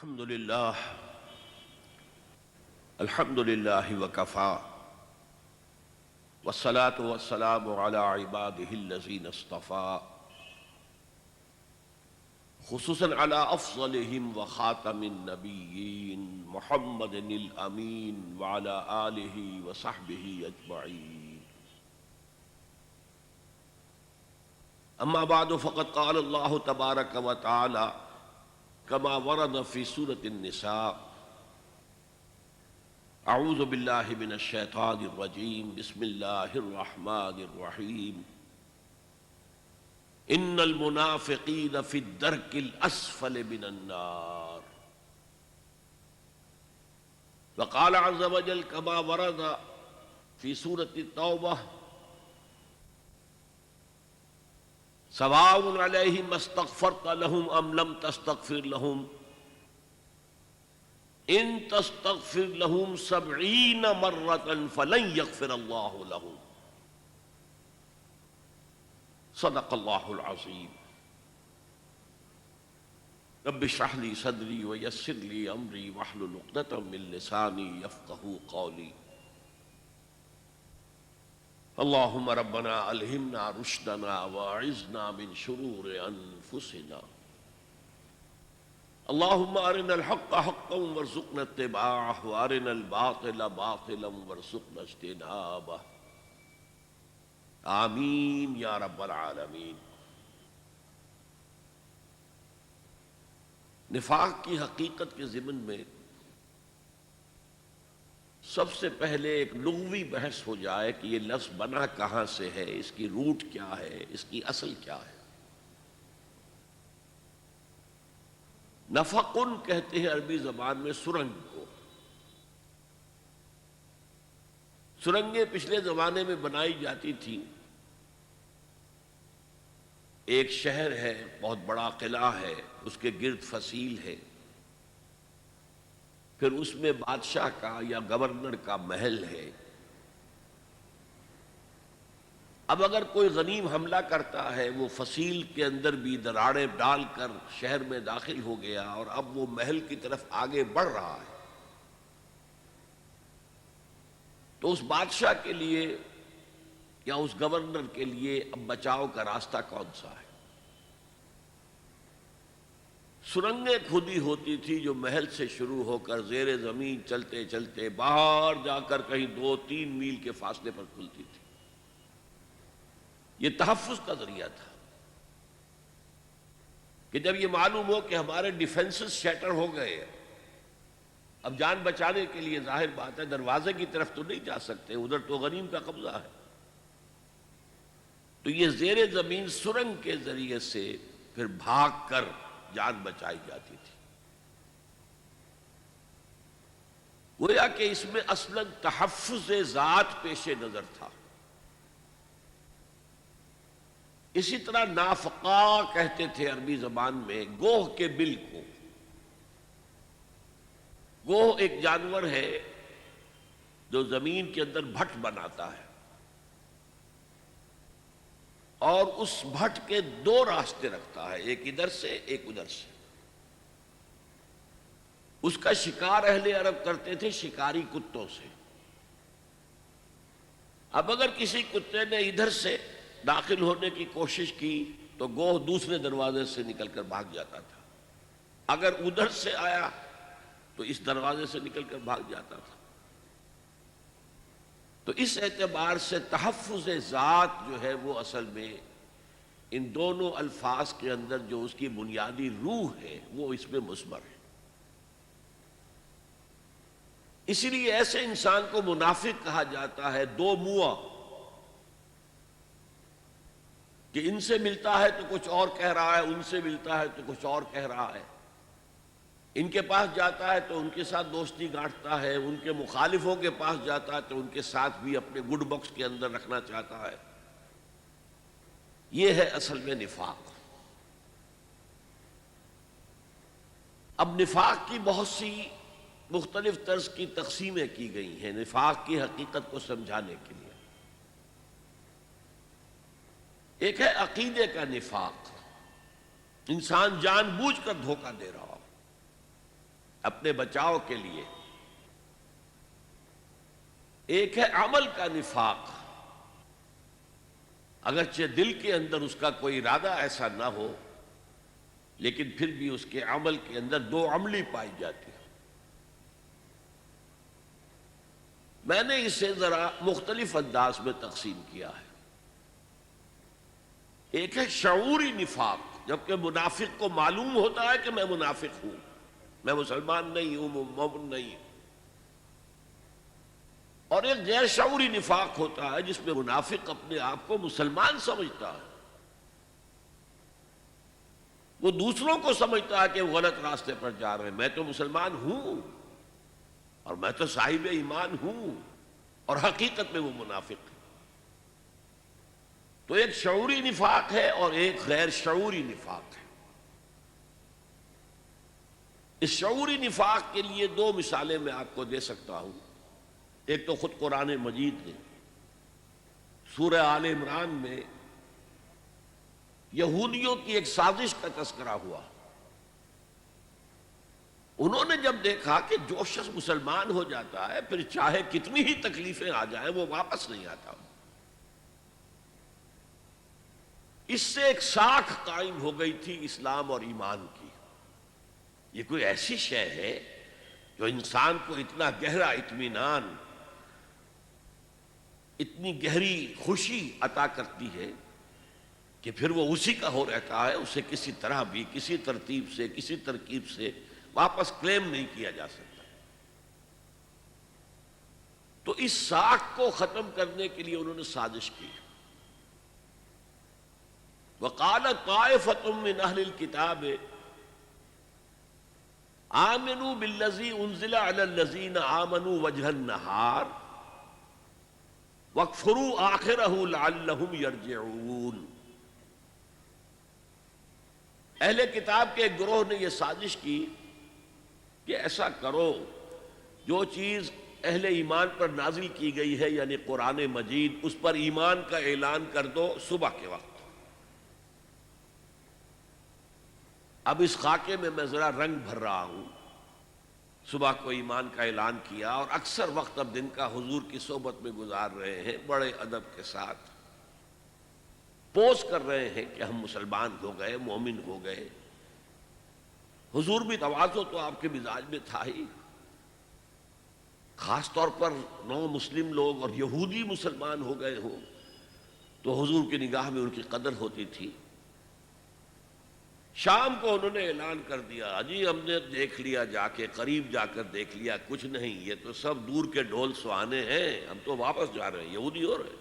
الحمد للہ وکفا والصلاة والسلام علی عباده الذین اصطفا خصوصا علی افضلهم وخاتم النبیین محمد الامین وعلی آلہ وصحبہ اجمعین. اما بعد فقد قال اللہ تبارک وتعالی كما ورد في سورة النساء اعوذ باللہ من الشیطان الرجیم بسم اللہ الرحمن الرحیم ان المنافقین فی الدرک الاسفل من النار. وقال عز وجل كما ورد في سورة التوبہ سواء علیہم استغفرت لهم ام لم تستغفر لهم ان تستغفر لهم 70 مرة فلن يغفر الله لهم. صدق اللہ العظیم. رب اشرح لي صدری ويسر لي امری واحلل عقدۃ من لسانی یفقہوا قولی. اللہم ربنا الہمنا رشدنا واعذنا من شرور انفسنا. اللہم ارنا الحق حقا وارزقنا اتباعہ وارنا الباطل باطلا وارزقنا اجتنابہ. آمین یا رب العالمین. نفاق کی حقیقت کے ضمن میں سب سے پہلے ایک لغوی بحث ہو جائے کہ یہ لفظ بنا کہاں سے ہے، اس کی روٹ کیا ہے، اس کی اصل کیا ہے. نفقن کہتے ہیں عربی زبان میں سرنگ کو. سرنگیں پچھلے زمانے میں بنائی جاتی تھیں. ایک شہر ہے، بہت بڑا قلعہ ہے، اس کے گرد فصیل ہے، پھر اس میں بادشاہ کا یا گورنر کا محل ہے. اب اگر کوئی غنیم حملہ کرتا ہے، وہ فصیل کے اندر بھی دراڑیں ڈال کر شہر میں داخل ہو گیا اور اب وہ محل کی طرف آگے بڑھ رہا ہے، تو اس بادشاہ کے لیے یا اس گورنر کے لیے اب بچاؤ کا راستہ کون سا ہے؟ سرنگیں کھودی ہوتی تھی جو محل سے شروع ہو کر زیر زمین چلتے چلتے باہر جا کر کہیں 2-3 میل کے فاصلے پر کھلتی تھی. یہ تحفظ کا ذریعہ تھا کہ جب یہ معلوم ہو کہ ہمارے ڈیفنسز شیٹر ہو گئے ہیں، اب جان بچانے کے لیے ظاہر بات ہے دروازے کی طرف تو نہیں جا سکتے، ادھر تو غنیم کا قبضہ ہے، تو یہ زیر زمین سرنگ کے ذریعے سے پھر بھاگ کر جان بچائی جاتی تھی. گویا کہ اس میں اصلاً تحفظ ذات پیش نظر تھا. اسی طرح نافقہ کہتے تھے عربی زبان میں گوہ کے بل کو. گوہ ایک جانور ہے جو زمین کے اندر بھٹ بناتا ہے اور اس بھٹ کے 2 راستے رکھتا ہے، ایک ادھر سے ایک ادھر سے. اس کا شکار اہل عرب کرتے تھے شکاری کتوں سے. اب اگر کسی کتے نے ادھر سے داخل ہونے کی کوشش کی تو گوہ دوسرے دروازے سے نکل کر بھاگ جاتا تھا، اگر ادھر سے آیا تو اس دروازے سے نکل کر بھاگ جاتا تھا. تو اس اعتبار سے تحفظ ذات جو ہے وہ اصل میں ان دونوں الفاظ کے اندر جو اس کی بنیادی روح ہے وہ اس میں مثمر ہے. اسی لیے ایسے انسان کو منافق کہا جاتا ہے، 2 منہ، کہ ان سے ملتا ہے تو کچھ اور کہہ رہا ہے، ان سے ملتا ہے تو کچھ اور کہہ رہا ہے. ان کے پاس جاتا ہے تو ان کے ساتھ دوستی گانٹتا ہے، ان کے مخالفوں کے پاس جاتا ہے تو ان کے ساتھ بھی اپنے گڈ باکس کے اندر رکھنا چاہتا ہے. یہ ہے اصل میں نفاق. اب نفاق کی بہت سی مختلف طرز کی تقسیمیں کی گئی ہیں نفاق کی حقیقت کو سمجھانے کے لیے. ایک ہے عقیدے کا نفاق، انسان جان بوجھ کر دھوکہ دے رہا ہو. اپنے بچاؤ کے لیے۔ ایک ہے عمل کا نفاق، اگرچہ دل کے اندر اس کا کوئی ارادہ ایسا نہ ہو، لیکن پھر بھی اس کے عمل کے اندر دو عملی پائی جاتی ہے۔ میں نے اسے ذرا مختلف انداز میں تقسیم کیا ہے۔ ایک ہے شعوری نفاق، جبکہ منافق کو معلوم ہوتا ہے کہ میں منافق ہوں، میں مسلمان نہیں ہوں، مومن نہیں ہوں۔ اور ایک غیر شعوری نفاق ہوتا ہے جس میں منافق اپنے آپ کو مسلمان سمجھتا ہے، وہ دوسروں کو سمجھتا ہے کہ وہ غلط راستے پر جا رہے ہیں، میں تو مسلمان ہوں اور میں تو صاحب ایمان ہوں، اور حقیقت میں وہ منافق ہے۔ تو ایک شعوری نفاق ہے اور ایک غیر شعوری نفاق ہے۔ اس شعوری نفاق کے لیے دو مثالیں میں آپ کو دے سکتا ہوں۔ ایک تو خود قرآن مجید ہے، سورہ آل عمران میں یہودیوں کی ایک سازش کا تذکرہ ہوا۔ انہوں نے جب دیکھا کہ جو شخص مسلمان ہو جاتا ہے پھر چاہے کتنی ہی تکلیفیں آ جائیں وہ واپس نہیں آتا، اس سے ایک ساکھ قائم ہو گئی تھی اسلام اور ایمان کی۔ یہ کوئی ایسی شے ہے جو انسان کو اتنا گہرا اطمینان، اتنی گہری خوشی عطا کرتی ہے کہ پھر وہ اسی کا ہو رہتا ہے، اسے کسی طرح بھی، کسی ترتیب سے، کسی ترکیب سے واپس کلیم نہیں کیا جا سکتا۔ تو اس ساکھ کو ختم کرنے کے لیے انہوں نے سازش کی۔ وَقَالَ طَائِفَةٌ مِّنْ أَهْلِ الْكِتَابِ آمنوا بالذی انزل علی الذین آمنوا وجہ النہار واکفروا آخرہ لعلہم یرجعون۔ اہل کتاب کے ایک گروہ نے یہ سازش کی کہ ایسا کرو، جو چیز اہل ایمان پر نازل کی گئی ہے یعنی قرآن مجید، اس پر ایمان کا اعلان کر دو صبح کے وقت۔ اب اس خاکے میں میں ذرا رنگ بھر رہا ہوں۔ صبح کو ایمان کا اعلان کیا اور اکثر وقت اب دن کا حضور کی صحبت میں گزار رہے ہیں، بڑے ادب کے ساتھ پوز کر رہے ہیں کہ ہم مسلمان ہو گئے، مومن ہو گئے۔ حضور بھی تواضع تو آپ کے مزاج میں تھا ہی، خاص طور پر نو مسلم لوگ اور یہودی مسلمان ہو گئے ہوں تو حضور کی نگاہ میں ان کی قدر ہوتی تھی۔ شام کو انہوں نے اعلان کر دیا، جی ہم نے دیکھ لیا، جا کے قریب جا کر دیکھ لیا، کچھ نہیں، یہ تو سب دور کے ڈھول سہانے ہیں، ہم تو واپس جا رہے ہیں، یہودی ہو رہے ہیں۔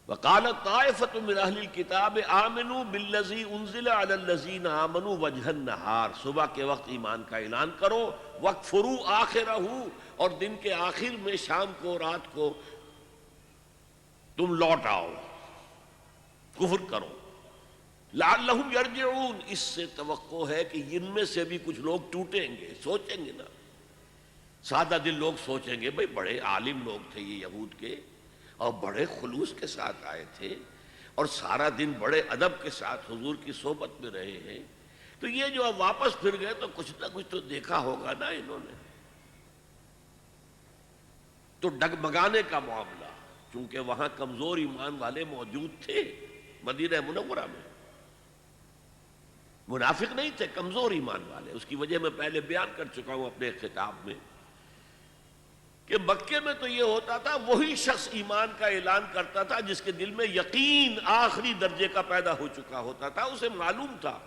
وَقَالَتْ طَائِفَةٌ مِّنْ أَهْلِ الْكِتَابِ آمِنُوا بِالَّذِي أُنزِلَ عَلَى الَّذِينَ آمَنُوا وَجْهَ النَّهَارِ، صبح کے وقت ایمان کا اعلان کرو، وَاكْفُرُوا آخِرَهُ، اور دن کے آخر میں شام کو، رات کو تم لوٹ آؤ، کفر کرو، لعلہم یرجعون، اس سے توقع ہے کہ ان میں سے بھی کچھ لوگ ٹوٹیں گے، سوچیں گے نا، سادہ دل لوگ سوچیں گے بھئی بڑے عالم لوگ تھے یہ یہود کے، اور بڑے خلوص کے ساتھ آئے تھے اور سارا دن بڑے ادب کے ساتھ حضور کی صحبت میں رہے ہیں، تو یہ جو اب واپس پھر گئے تو کچھ نہ کچھ تو دیکھا ہوگا نا انہوں نے۔ تو ڈگمگانے کا معاملہ، چونکہ وہاں کمزور ایمان والے موجود تھے مدینہ منورہ میں، منافق نہیں تھے، کمزور ایمان والے، اس کی وجہ میں پہلے بیان کر چکا ہوں اپنے خطاب میں کہ مکے میں تو یہ ہوتا تھا، وہی شخص ایمان کا اعلان کرتا تھا جس کے دل میں یقین آخری درجے کا پیدا ہو چکا ہوتا تھا، اسے معلوم تھا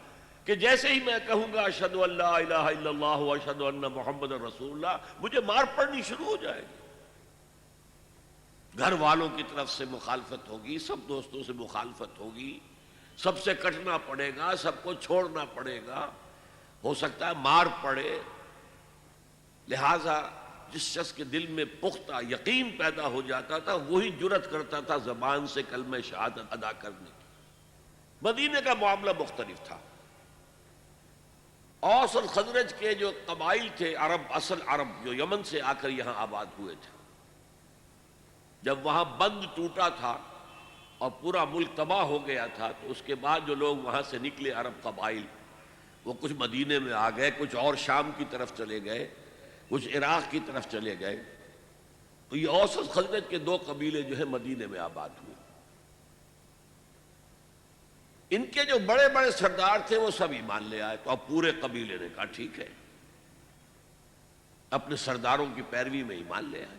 کہ جیسے ہی میں کہوں گا اشہد ان لا الہ الا اللہ واشہد ان محمد رسول اللہ، مجھے مار پڑنی شروع ہو جائے گی، گھر والوں کی طرف سے مخالفت ہوگی، سب دوستوں سے مخالفت ہوگی، سب سے کٹنا پڑے گا، سب کو چھوڑنا پڑے گا، ہو سکتا ہے مار پڑے۔ لہذا جس شخص کے دل میں پختہ یقین پیدا ہو جاتا تھا وہی جرأت کرتا تھا زبان سے کلمہ شہادت ادا کرنے کی۔ مدینے کا معاملہ مختلف تھا۔ اوس اور خزرج کے جو قبائل تھے، عرب، اصل عرب جو یمن سے آ کر یہاں آباد ہوئے تھے، جب وہاں بند ٹوٹا تھا اور پورا ملک تباہ ہو گیا تھا تو اس کے بعد جو لوگ وہاں سے نکلے عرب قبائل، وہ کچھ مدینے میں آ گئے، کچھ اور شام کی طرف چلے گئے، کچھ عراق کی طرف چلے گئے. تو یہ اوس اور خزرج کے دو قبیلے جو ہے مدینے میں آباد ہوئے. ان کے جو بڑے بڑے سردار تھے وہ سب ایمان لے آئے. تو اب پورے قبیلے نے کہا ٹھیک ہے، اپنے سرداروں کی پیروی میں ایمان لے آئے.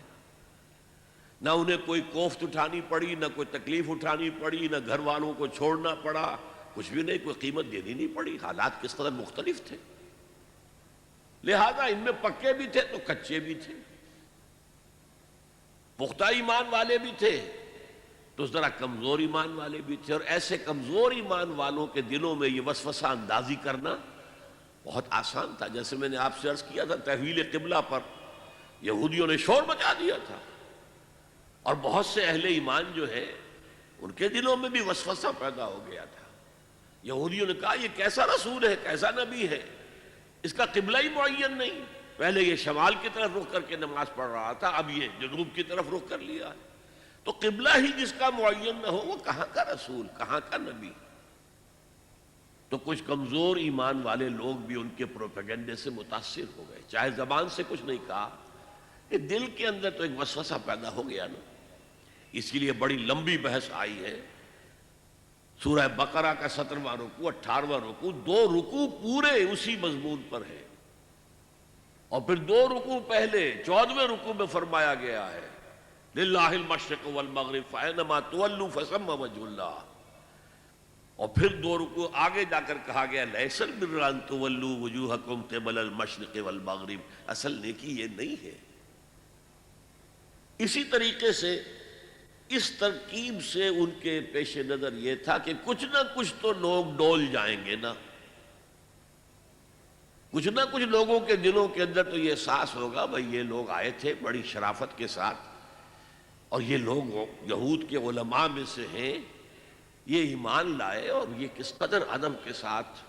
نہ انہیں کوئی کوفت اٹھانی پڑی، نہ کوئی تکلیف اٹھانی پڑی، نہ گھر والوں کو چھوڑنا پڑا، کچھ بھی نہیں، کوئی قیمت دینی نہیں پڑی. حالات کس قدر مختلف تھے. لہذا ان میں پکے بھی تھے تو کچے بھی تھے، پختہ ایمان والے بھی تھے تو ذرا کمزور ایمان والے بھی تھے. اور ایسے کمزور ایمان والوں کے دلوں میں یہ وسوسہ اندازی کرنا بہت آسان تھا. جیسے میں نے آپ سے عرض کیا تھا، تحویل قبلہ پر یہودیوں نے شور مچا دیا تھا، اور بہت سے اہل ایمان جو ہے ان کے دلوں میں بھی وسوسہ پیدا ہو گیا تھا. یہودیوں نے کہا یہ کیسا رسول ہے، کیسا نبی ہے، اس کا قبلہ ہی معین نہیں. پہلے یہ شمال کی طرف رخ کر کے نماز پڑھ رہا تھا، اب یہ جنوب کی طرف رخ کر لیا ہے. تو قبلہ ہی جس کا معین نہ ہو وہ کہاں کا رسول، کہاں کا نبی. تو کچھ کمزور ایمان والے لوگ بھی ان کے پروپیگنڈے سے متاثر ہو گئے. چاہے زبان سے کچھ نہیں کہا، کہ دل کے اندر تو ایک وسوسہ پیدا ہو گیا نا. اسی لیے بڑی لمبی بحث آئی ہے. سورہ بقرہ کا 17واں رکوع، 18واں رکوع، 2 رکوع پورے اسی مضمون پر ہے. اور پھر 2 رکوع پہلے 14ویں رکوع میں فرمایا گیا ہے للہ المشرق والمغرب فأینما تولوا فثم وجہ اللہ. اور پھر 2 رکوع آگے جا کر کہا گیا لیس البر ان تولوا وجوہکم قبل المشرق والمغرب. اصل نیکی یہ نہیں ہے. اسی طریقے سے اس ترکیب سے ان کے پیش نظر یہ تھا کہ کچھ نہ کچھ تو لوگ ڈول جائیں گے نا. کچھ نہ کچھ لوگوں کے دلوں کے اندر تو یہ احساس ہوگا بھئی یہ لوگ آئے تھے بڑی شرافت کے ساتھ، اور یہ لوگ یہود کے علماء میں سے ہیں، یہ ایمان لائے اور یہ کس قدر ادب کے ساتھ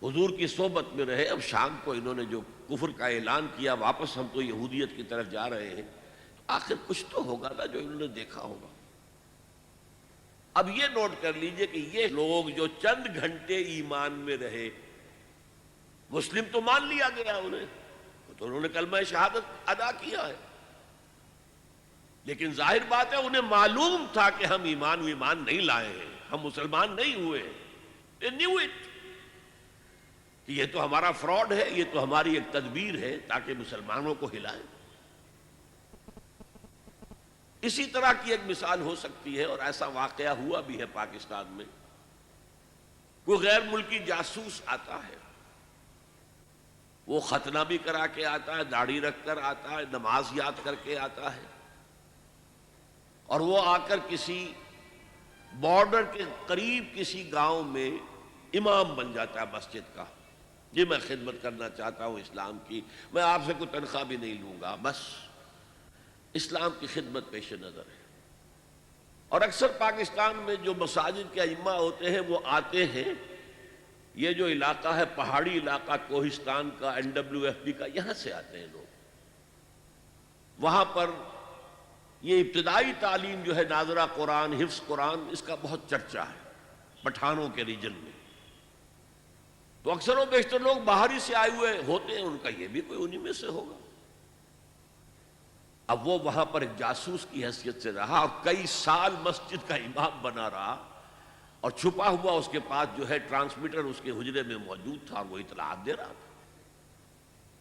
حضور کی صحبت میں رہے. اب شام کو انہوں نے جو کفر کا اعلان کیا، واپس ہم تو یہودیت کی طرف جا رہے ہیں، آخر کچھ تو ہوگا نا جو انہوں نے دیکھا ہوگا. اب یہ نوٹ کر لیجئے کہ یہ لوگ جو چند گھنٹے ایمان میں رہے، مسلم تو مان لیا گیا انہیں، تو انہوں نے کلمہ شہادت ادا کیا ہے، لیکن ظاہر بات ہے انہیں معلوم تھا کہ ہم ایمان نہیں لائے ہیں، ہم مسلمان نہیں ہوئے ہیں. They knew it کہ یہ تو ہمارا فراڈ ہے، یہ تو ہماری ایک تدبیر ہے تاکہ مسلمانوں کو ہلائیں. اسی طرح کی ایک مثال ہو سکتی ہے، اور ایسا واقعہ ہوا بھی ہے پاکستان میں. کوئی غیر ملکی جاسوس آتا ہے، وہ ختنہ بھی کرا کے آتا ہے، داڑھی رکھ کر آتا ہے، نماز یاد کر کے آتا ہے، اور وہ آ کر کسی بارڈر کے قریب کسی گاؤں میں امام بن جاتا ہے مسجد کا. جی میں خدمت کرنا چاہتا ہوں اسلام کی، میں آپ سے کوئی تنخواہ بھی نہیں لوں گا، بس اسلام کی خدمت پیش نظر ہے. اور اکثر پاکستان میں جو مساجد کے ائمہ ہوتے ہیں وہ آتے ہیں، یہ جو علاقہ ہے پہاڑی علاقہ کوہستان کا، NWFB کا، یہاں سے آتے ہیں لوگ. وہاں پر یہ ابتدائی تعلیم جو ہے ناظرہ قرآن، حفظ قرآن، اس کا بہت چرچا ہے پٹھانوں کے ریجن میں. تو اکثر و بیشتر لوگ باہری سے آئے ہوئے ہوتے ہیں، ان کا یہ بھی کوئی انہی میں سے ہوگا. اب وہ وہاں پر ایک جاسوس کی حیثیت سے رہا اور کئی سال مسجد کا امام بنا رہا، اور چھپا ہوا اس کے پاس جو ہے ٹرانسمیٹر اس کے حجرے میں موجود تھا، اور وہ اطلاعات دے رہا تھا.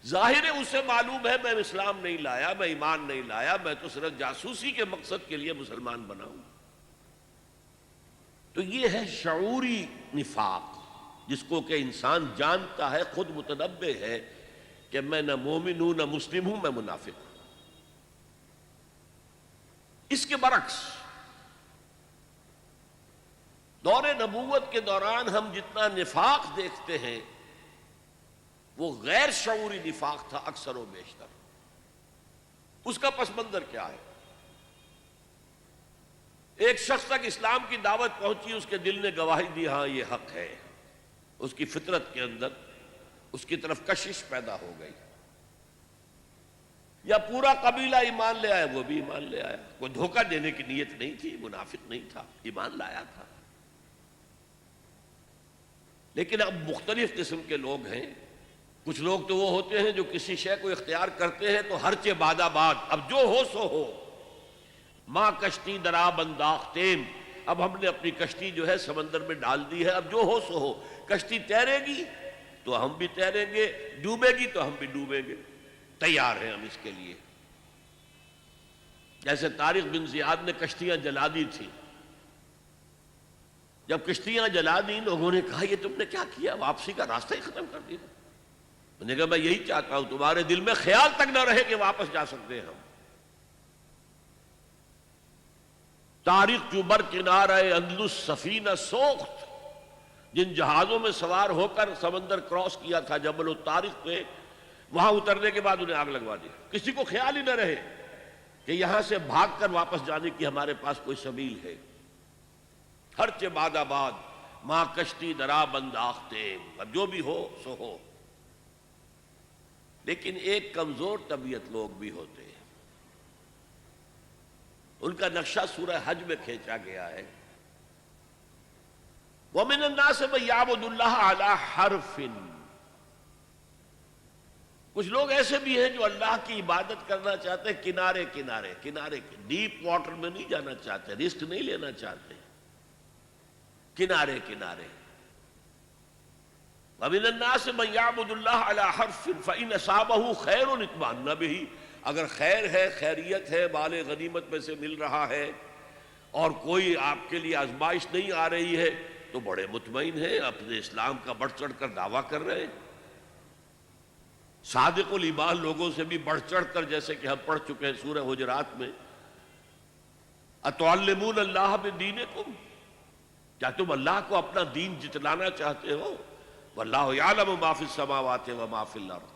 ظاہر ہے اسے معلوم ہے میں اسلام نہیں لایا، میں ایمان نہیں لایا، میں تو صرف جاسوسی کے مقصد کے لیے مسلمان بنا ہوں. تو یہ ہے شعوری نفاق، جس کو کہ انسان جانتا ہے، خود متنبہ ہے کہ میں نہ مومن ہوں نہ مسلم ہوں، میں منافق ہوں. اس کے برعکس دور نبوت کے دوران ہم جتنا نفاق دیکھتے ہیں وہ غیر شعوری نفاق تھا اکثر و بیشتر. اس کا پس منظر کیا ہے؟ ایک شخص تک اسلام کی دعوت پہنچی، اس کے دل نے گواہی دی ہاں یہ حق ہے، اس کی فطرت کے اندر اس کی طرف کشش پیدا ہو گئی. یا پورا قبیلہ ایمان لے آیا، وہ بھی ایمان لے آیا، کوئی دھوکہ دینے کی نیت نہیں تھی، منافق نہیں تھا، ایمان لایا تھا. لیکن اب مختلف قسم کے لوگ ہیں. کچھ لوگ تو وہ ہوتے ہیں جو کسی شے کو اختیار کرتے ہیں تو ہرچہ باد آباد، اب جو ہو سو ہو. ماں کشتی درا بنداختیم، اب ہم نے اپنی کشتی جو ہے سمندر میں ڈال دی ہے، اب جو ہو سو ہو. کشتی تیرے گی تو ہم بھی تیریں گے، ڈوبے گی تو ہم بھی ڈوبیں گے، تیار ہیں ہم اس کے لیے. جیسے طارق بن زیاد نے کشتیاں جلا دی تھی. جب کشتیاں جلا دی لوگوں نے کہا یہ تم نے کیا کیا، واپسی کا راستہ ہی ختم کر دیا. میں نے کہا میں یہی چاہتا ہوں تمہارے دل میں خیال تک نہ رہے کہ واپس جا سکتے ہیں ہم. تاریخ جو بر کنارہ اندلس سفینہ سوخت، جن جہازوں میں سوار ہو کر سمندر کراس کیا تھا جبل الطارق پہ، وہاں اترنے کے بعد انہیں آگ لگوا دی. کسی کو خیال ہی نہ رہے کہ یہاں سے بھاگ کر واپس جانے کی ہمارے پاس کوئی سبیل ہے. ہرچہ باد آباد ماں کشتی درا بنداختے، اب جو بھی ہو سو ہو. لیکن ایک کمزور طبیعت لوگ بھی ہوتے ہیں، ان کا نقشہ سورہ حج میں کھینچا گیا ہے. وَمِنَ النَّاسِ مَن يَعْبُدُ اللَّهَ عَلَى حَرْفٍ، کچھ لوگ ایسے بھی ہیں جو اللہ کی عبادت کرنا چاہتے ہیں کنارے کنارے کنارے، ڈیپ واٹر میں نہیں جانا چاہتے، رسک نہیں لینا چاہتے، کنارے کنارے. وَمِنَ النَّاسِ مَن يَعْبُدُ اللَّهَ عَلَى حَرْفٍ فَإِنْ أَصَابَهُ خَيْرٌ اطْمَأَنَّ بِهِ، اگر خیر ہے، خیریت ہے، مال غنیمت میں سے مل رہا ہے اور کوئی آپ کے لیے آزمائش نہیں آ رہی ہے تو بڑے مطمئن ہیں، اپنے اسلام کا بڑھ چڑھ کر دعویٰ کر رہے ہیں. صادق الایمان لوگوں سے بھی بڑھ چڑھ کر، جیسے کہ ہم پڑھ چکے ہیں سورہ حجرات میں، اتعلمون اللہ بدینکم، کیا تم اللہ کو اپنا دین جتلانا چاہتے ہو؟ واللہ یعلم ما فی السماوات وما فی الارض.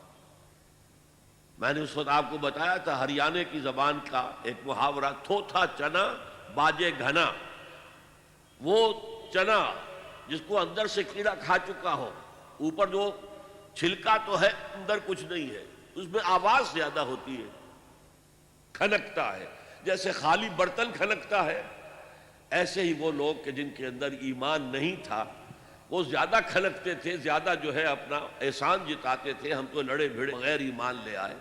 میں نے اس وقت آپ کو بتایا تھا ہریانے کی زبان کا ایک محاورہ، تھوتھا چنا باجے گھنا. وہ چنا جس کو اندر سے کیڑا کھا چکا ہو، اوپر جو چھلکا تو ہے اندر کچھ نہیں ہے، اس میں آواز زیادہ ہوتی ہے، کھنکتا ہے، جیسے خالی برتن کھنکتا ہے. ایسے ہی وہ لوگ کہ جن کے اندر ایمان نہیں تھا وہ زیادہ کھنکتے تھے، زیادہ جو ہے اپنا احسان جتاتے تھے، ہم تو لڑے بھیڑے بغیر ایمان لے آئے.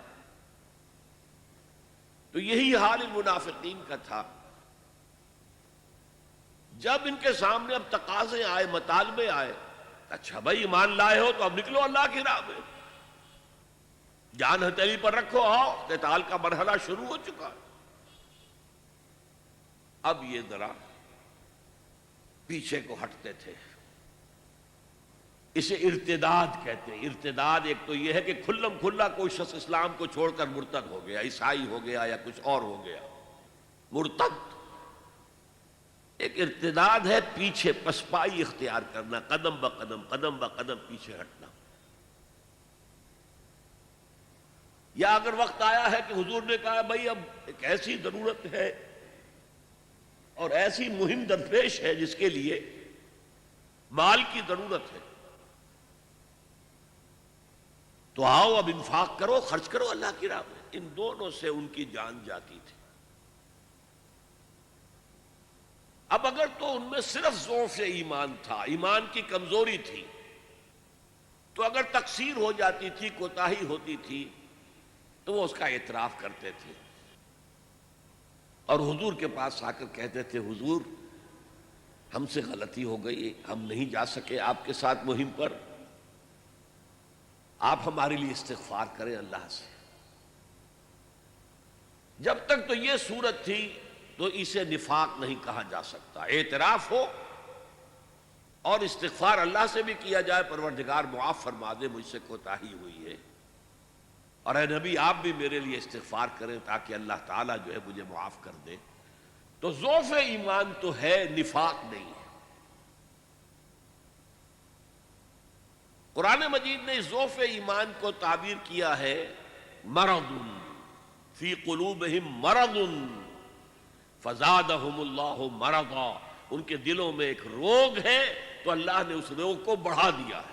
تو یہی حال المنافقین کا تھا. جب ان کے سامنے اب تقاضے آئے، مطالبے آئے، اچھا بھائی ایمان لائے ہو تو اب نکلو اللہ کی راہ میں، جان ہتھیلی پر رکھو، آؤ، قتال کا مرحلہ شروع ہو چکا. اب یہ ذرا پیچھے کو ہٹتے تھے. اسے ارتداد کہتے ہیں. ارتداد ایک تو یہ ہے کہ کھلم کھلا کوئی شخص اسلام کو چھوڑ کر مرتد ہو گیا، عیسائی ہو گیا یا کچھ اور ہو گیا، مرتد. ایک ارتداد ہے پیچھے پسپائی اختیار کرنا، قدم بہ قدم پیچھے ہٹنا. یا اگر وقت آیا ہے کہ حضور نے کہا بھائی اب ایک ایسی ضرورت ہے اور ایسی مہم درپیش ہے جس کے لیے مال کی ضرورت ہے، تو آؤ اب انفاق کرو، خرچ کرو اللہ کی راہ میں. ان دونوں سے ان کی جان جاتی تھی. اب اگر تو ان میں صرف ضعف ایمان تھا، ایمان کی کمزوری تھی، تو اگر تقصیر ہو جاتی تھی، کوتاہی ہوتی تھی، تو وہ اس کا اعتراف کرتے تھے اور حضور کے پاس آ کر کہتے تھے حضور ہم سے غلطی ہو گئی، ہم نہیں جا سکے آپ کے ساتھ مہم پر، آپ ہمارے لیے استغفار کریں اللہ سے. جب تک تو یہ صورت تھی تو اسے نفاق نہیں کہا جا سکتا. اعتراف ہو اور استغفار اللہ سے بھی کیا جائے، پروردگار معاف فرما دے، مجھ سے کوتاہی ہوئی ہے، اور اے نبی آپ بھی میرے لیے استغفار کریں تاکہ اللہ تعالیٰ جو ہے مجھے معاف کر دے. تو ضعف ایمان تو ہے، نفاق نہیں ہے. قرآن مجید نے ضعف ایمان کو تعبیر کیا ہے مرض فی قلوبہم مرض فزادہم اللہ مرضا. ان کے دلوں میں ایک روگ ہے تو اللہ نے اس روگ کو بڑھا دیا ہے.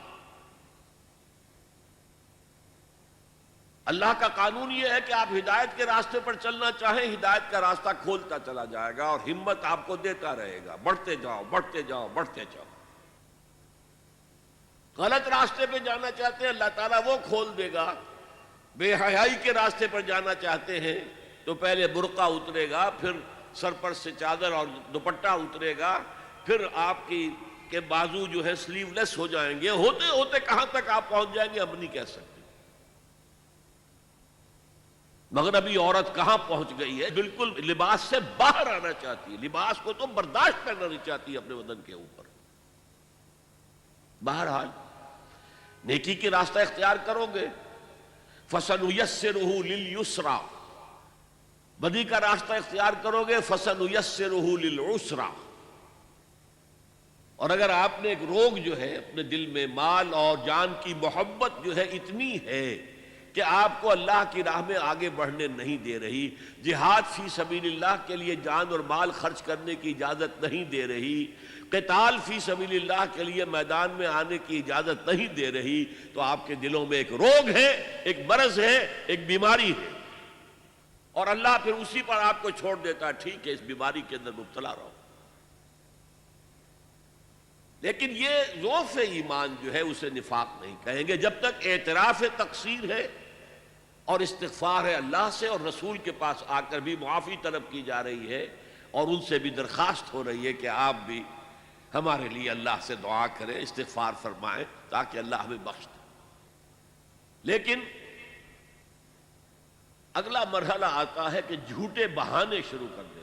اللہ کا قانون یہ ہے کہ آپ ہدایت کے راستے پر چلنا چاہیں، ہدایت کا راستہ کھولتا چلا جائے گا اور ہمت آپ کو دیتا رہے گا، بڑھتے جاؤ بڑھتے جاؤ بڑھتے جاؤ. غلط راستے پہ جانا چاہتے ہیں اللہ تعالیٰ وہ کھول دے گا. بے حیائی کے راستے پر جانا چاہتے ہیں تو پہلے برقع اترے گا، پھر سر پر سے چادر اور دوپٹہ اترے گا، پھر آپ کے بازو جو ہے سلیو لیس ہو جائیں گے. ہوتے ہوتے کہاں تک آپ پہنچ جائیں گے ہم نہیں کہہ سکتے. مغربی عورت کہاں پہنچ گئی ہے، بالکل لباس سے باہر آنا چاہتی ہے، لباس کو تو برداشت کرنا نہیں چاہتی اپنے بدن کے اوپر. بہرحال نیکی کے راستہ اختیار کرو گے فَسَنُيَسِّرُهُ لِلْيُسْرَى، بدی کا راستہ اختیار کرو گے فَسَنُيَسِّرُهُ لِلْعُسْرَى. اور اگر آپ نے ایک روگ جو ہے اپنے دل میں مال اور جان کی محبت جو ہے اتنی ہے کہ آپ کو اللہ کی راہ میں آگے بڑھنے نہیں دے رہی، جہاد فی سبیل اللہ کے لیے جان اور مال خرچ کرنے کی اجازت نہیں دے رہی، قتال فی سبیل اللہ کے لیے میدان میں آنے کی اجازت نہیں دے رہی، تو آپ کے دلوں میں ایک روگ ہے، ایک مرض ہے، ایک بیماری ہے. اور اللہ پھر اسی پر آپ کو چھوڑ دیتا ہے، ٹھیک ہے اس بیماری کے اندر مبتلا رہو. لیکن یہ ضعف ایمان جو ہے اسے نفاق نہیں کہیں گے جب تک اعتراف تقصیر ہے اور استغفار ہے اللہ سے، اور رسول کے پاس آ کر بھی معافی طلب کی جا رہی ہے اور ان سے بھی درخواست ہو رہی ہے کہ آپ بھی ہمارے لیے اللہ سے دعا کریں، استغفار فرمائیں تاکہ اللہ ہمیں بخش دے. لیکن اگلا مرحلہ آتا ہے کہ جھوٹے بہانے شروع کر دیتے.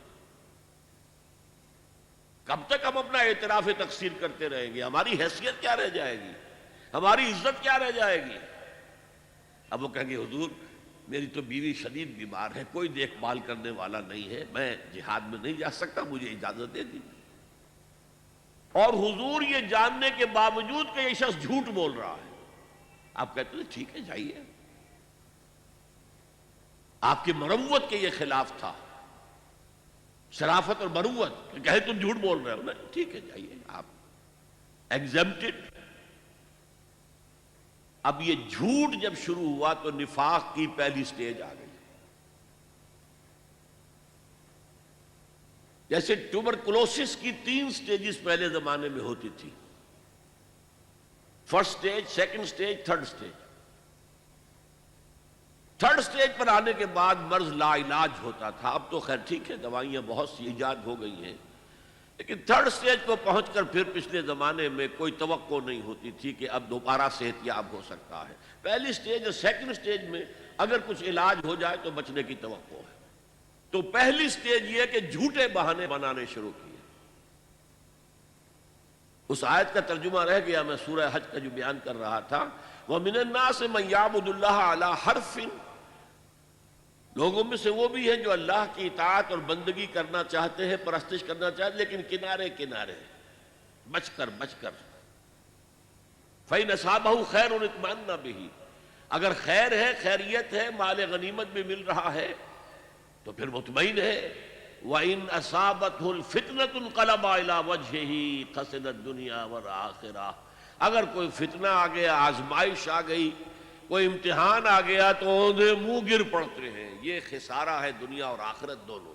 کب تک ہم اپنا اعتراف تقصیر کرتے رہیں گے؟ ہماری حیثیت کیا رہ جائے گی، ہماری عزت کیا رہ جائے گی؟ اب وہ کہیں گے حضور میری تو بیوی شدید بیمار ہے، کوئی دیکھ بھال کرنے والا نہیں ہے، میں جہاد میں نہیں جا سکتا، مجھے اجازت دے دی. اور حضور یہ جاننے کے باوجود کہ یہ شخص جھوٹ بول رہا ہے، آپ کہتے ہیں ٹھیک ہے جائیے. آپ کی مروت کے یہ خلاف تھا، شرافت اور مروت کہ کہے تم جھوٹ بول رہے ہو، نا ٹھیک ہے جائیے آپ ایگزمپٹڈ. اب یہ جھوٹ جب شروع ہوا تو نفاق کی پہلی سٹیج آ گئی. جیسے ٹوبرکلوسس کی 3 سٹیجز پہلے زمانے میں ہوتی تھی، first stage, second stage, third stage. Third stage پر آنے کے بعد مرض لا علاج ہوتا تھا. اب تو خیر ٹھیک ہے دوائیاں بہت سی ایجاد ہو گئی ہیں، لیکن تھرڈ سٹیج کو پہنچ کر پھر پچھلے زمانے میں کوئی توقع نہیں ہوتی تھی کہ اب دوبارہ صحت یاب ہو سکتا ہے. پہلی سٹیج اور سیکنڈ سٹیج میں اگر کچھ علاج ہو جائے تو بچنے کی توقع ہے. تو پہلی سٹیج یہ کہ جھوٹے بہانے بنانے شروع کیے. اس آیت کا ترجمہ رہ گیا، میں سورہ حج کا جو بیان کر رہا تھا، وَمِنَ النَّاسِ مَن يَعْبُدُ اللَّهَ عَلَى حَرْفٍ، لوگوں میں سے وہ بھی ہیں جو اللہ کی اطاعت اور بندگی کرنا چاہتے ہیں، پرستش کرنا چاہتے ہیں، لیکن کنارے کنارے بچ کر. فَإِنْ أَصَابَهُ خَيْرٌ اطْمَأَنَّ بِهِ، اگر خیر ہے، خیریت ہے، مال غنیمت بھی مل رہا ہے تو پھر مطمئن ہے. وَإِنْ أَصَابَتْهُ الْفِتْنَةُ انقلب إِلَى وَجْهِهِ خَسِرَ الدُّنْيَا وَالْآخِرَةَ، اگر کوئی فتنہ آ گیا، آزمائش آ گئی، کوئی امتحان آ گیا تو اوندھے منہ گر پڑتے ہیں. یہ خسارہ ہے دنیا اور آخرت دونوں.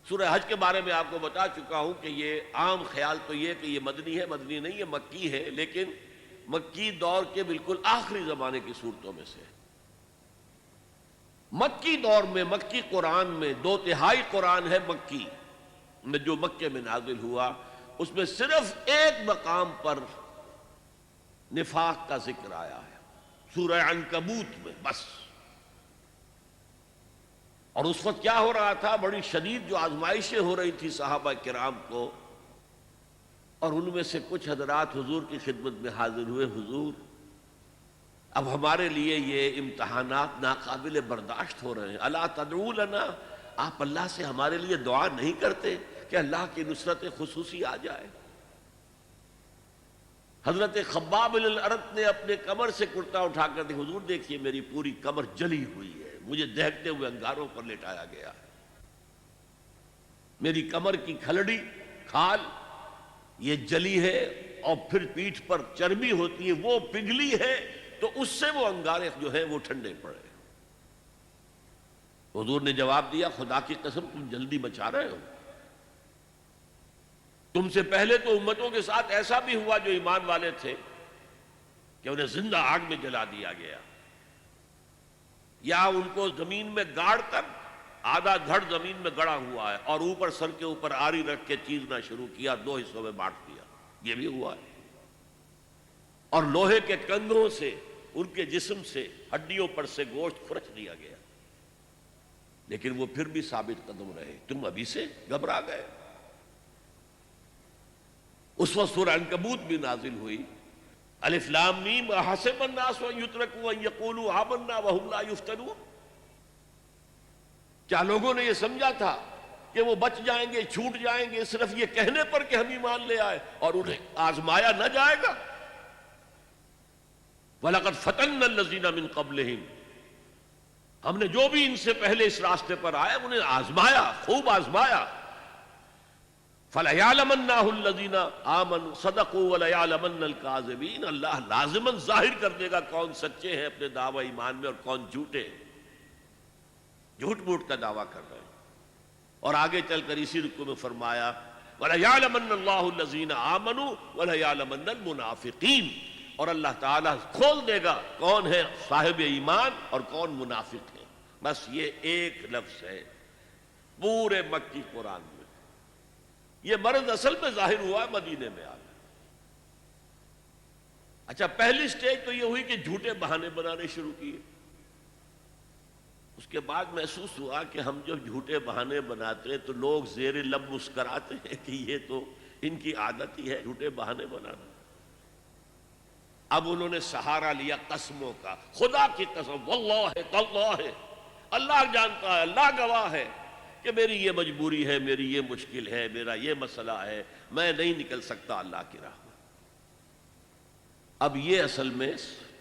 سورہ حج کے بارے میں آپ کو بتا چکا ہوں کہ یہ عام خیال تو یہ کہ یہ مدنی ہے، مدنی نہیں، یہ مکی ہے، لیکن مکی دور کے بالکل آخری زمانے کی صورتوں میں سے. مکی دور میں، مکی قرآن میں 2/3 قرآن ہے مکی میں، جو مکے میں نازل ہوا، اس میں صرف ایک مقام پر نفاق کا ذکر آیا ہے، سورہ عنکبوت میں بس. اور اس وقت کیا ہو رہا تھا، بڑی شدید جو آزمائشیں ہو رہی تھی صحابہ کرام کو، اور ان میں سے کچھ حضرات حضور کی خدمت میں حاضر ہوئے، حضور اب ہمارے لیے یہ امتحانات ناقابل برداشت ہو رہے ہیں، الا تدعو لنا، آپ اللہ سے ہمارے لیے دعا نہیں کرتے کہ اللہ کی نصرت خصوصی آ جائے. حضرت خباب بن الارت نے اپنے کمر سے کرتا اٹھا کر دی، حضور دیکھیے میری پوری کمر جلی ہوئی ہے، مجھے دہکتے ہوئے انگاروں پر لٹایا گیا ہے، میری کمر کی کھلڑی کھال یہ جلی ہے، اور پھر پیٹھ پر چربی ہوتی ہے وہ پگھلی ہے، تو اس سے وہ انگارے جو ہیں وہ ٹھنڈے پڑے. حضور نے جواب دیا، خدا کی قسم تم جلدی بچا رہے ہو، تم سے پہلے تو امتوں کے ساتھ ایسا بھی ہوا جو ایمان والے تھے کہ انہیں زندہ آگ میں جلا دیا گیا، یا ان کو زمین میں گاڑ کر آدھا دھڑ زمین میں گڑا ہوا ہے اور اوپر سر کے اوپر آری رکھ کے چیرنا شروع کیا، دو حصوں میں بانٹ دیا، یہ بھی ہوا ہے۔ اور لوہے کے کندھوں سے ان کے جسم سے ہڈیوں پر سے گوشت کھرچ دیا گیا، لیکن وہ پھر بھی ثابت قدم رہے۔ تم ابھی سے گھبرا گئے۔ اس وقت سورہ عنکبوت بھی نازل ہوئی، الف لام میم احسب الناس ان یترکوا ان یقولوا آمنا وهم لا یفتنون۔ کیا لوگوں نے یہ سمجھا تھا کہ وہ بچ جائیں گے، چھوٹ جائیں گے صرف یہ کہنے پر کہ ہم ایمان لے آئے، اور انہیں آزمایا نہ جائے گا؟ وَلَقَدْ فَتَنَّا الَّذِينَ مِن قَبْلِهِمْ، ہم نے جو بھی ان سے پہلے اس راستے پر آئے انہیں آزمایا، خوب آزمایا۔ فَلَيَعْلَمَنَّهُ الَّذِينَ آمَنُوا صَدَقُوا وَلَيَعْلَمَنَّ الْكَاذِبِينَ، اللہ لازماً ظاہر کر دے گا کون سچے ہیں اپنے دعوی ایمان میں اور کون جھوٹے، جھوٹ موٹ کا دعویٰ کر رہے ہیں۔ اور آگے چل کر اسی رکوع میں فرمایا وَلَيَعْلَمَنَّ اللَّهُ الَّذِينَ آمَنُوا وَلَيَعْلَمَنَّ الْمُنَافِقِينَ، اور اللہ تعالیٰ کھول دے گا کون ہے صاحب ایمان اور کون منافق ہے۔ بس یہ ایک لفظ ہے پورے مکی قرآن میں۔ یہ مرض اصل میں ظاہر ہوا ہے مدینے میں آ کر۔ اچھا، پہلی سٹیج تو یہ ہوئی کہ جھوٹے بہانے بنانے شروع کیے۔ اس کے بعد محسوس ہوا کہ ہم جب جھوٹے بہانے بناتے ہیں تو لوگ زیر لب مسکراتے ہیں کہ یہ تو ان کی عادت ہی ہے جھوٹے بہانے بنانا۔ اب انہوں نے سہارا لیا قسموں کا، خدا کی قسم، واللہ تاللہ، اللہ جانتا ہے، اللہ گواہ ہے کہ میری یہ مجبوری ہے، میری یہ مشکل ہے، میرا یہ مسئلہ ہے، میں نہیں نکل سکتا اللہ کی راہ میں۔ اب یہ اصل میں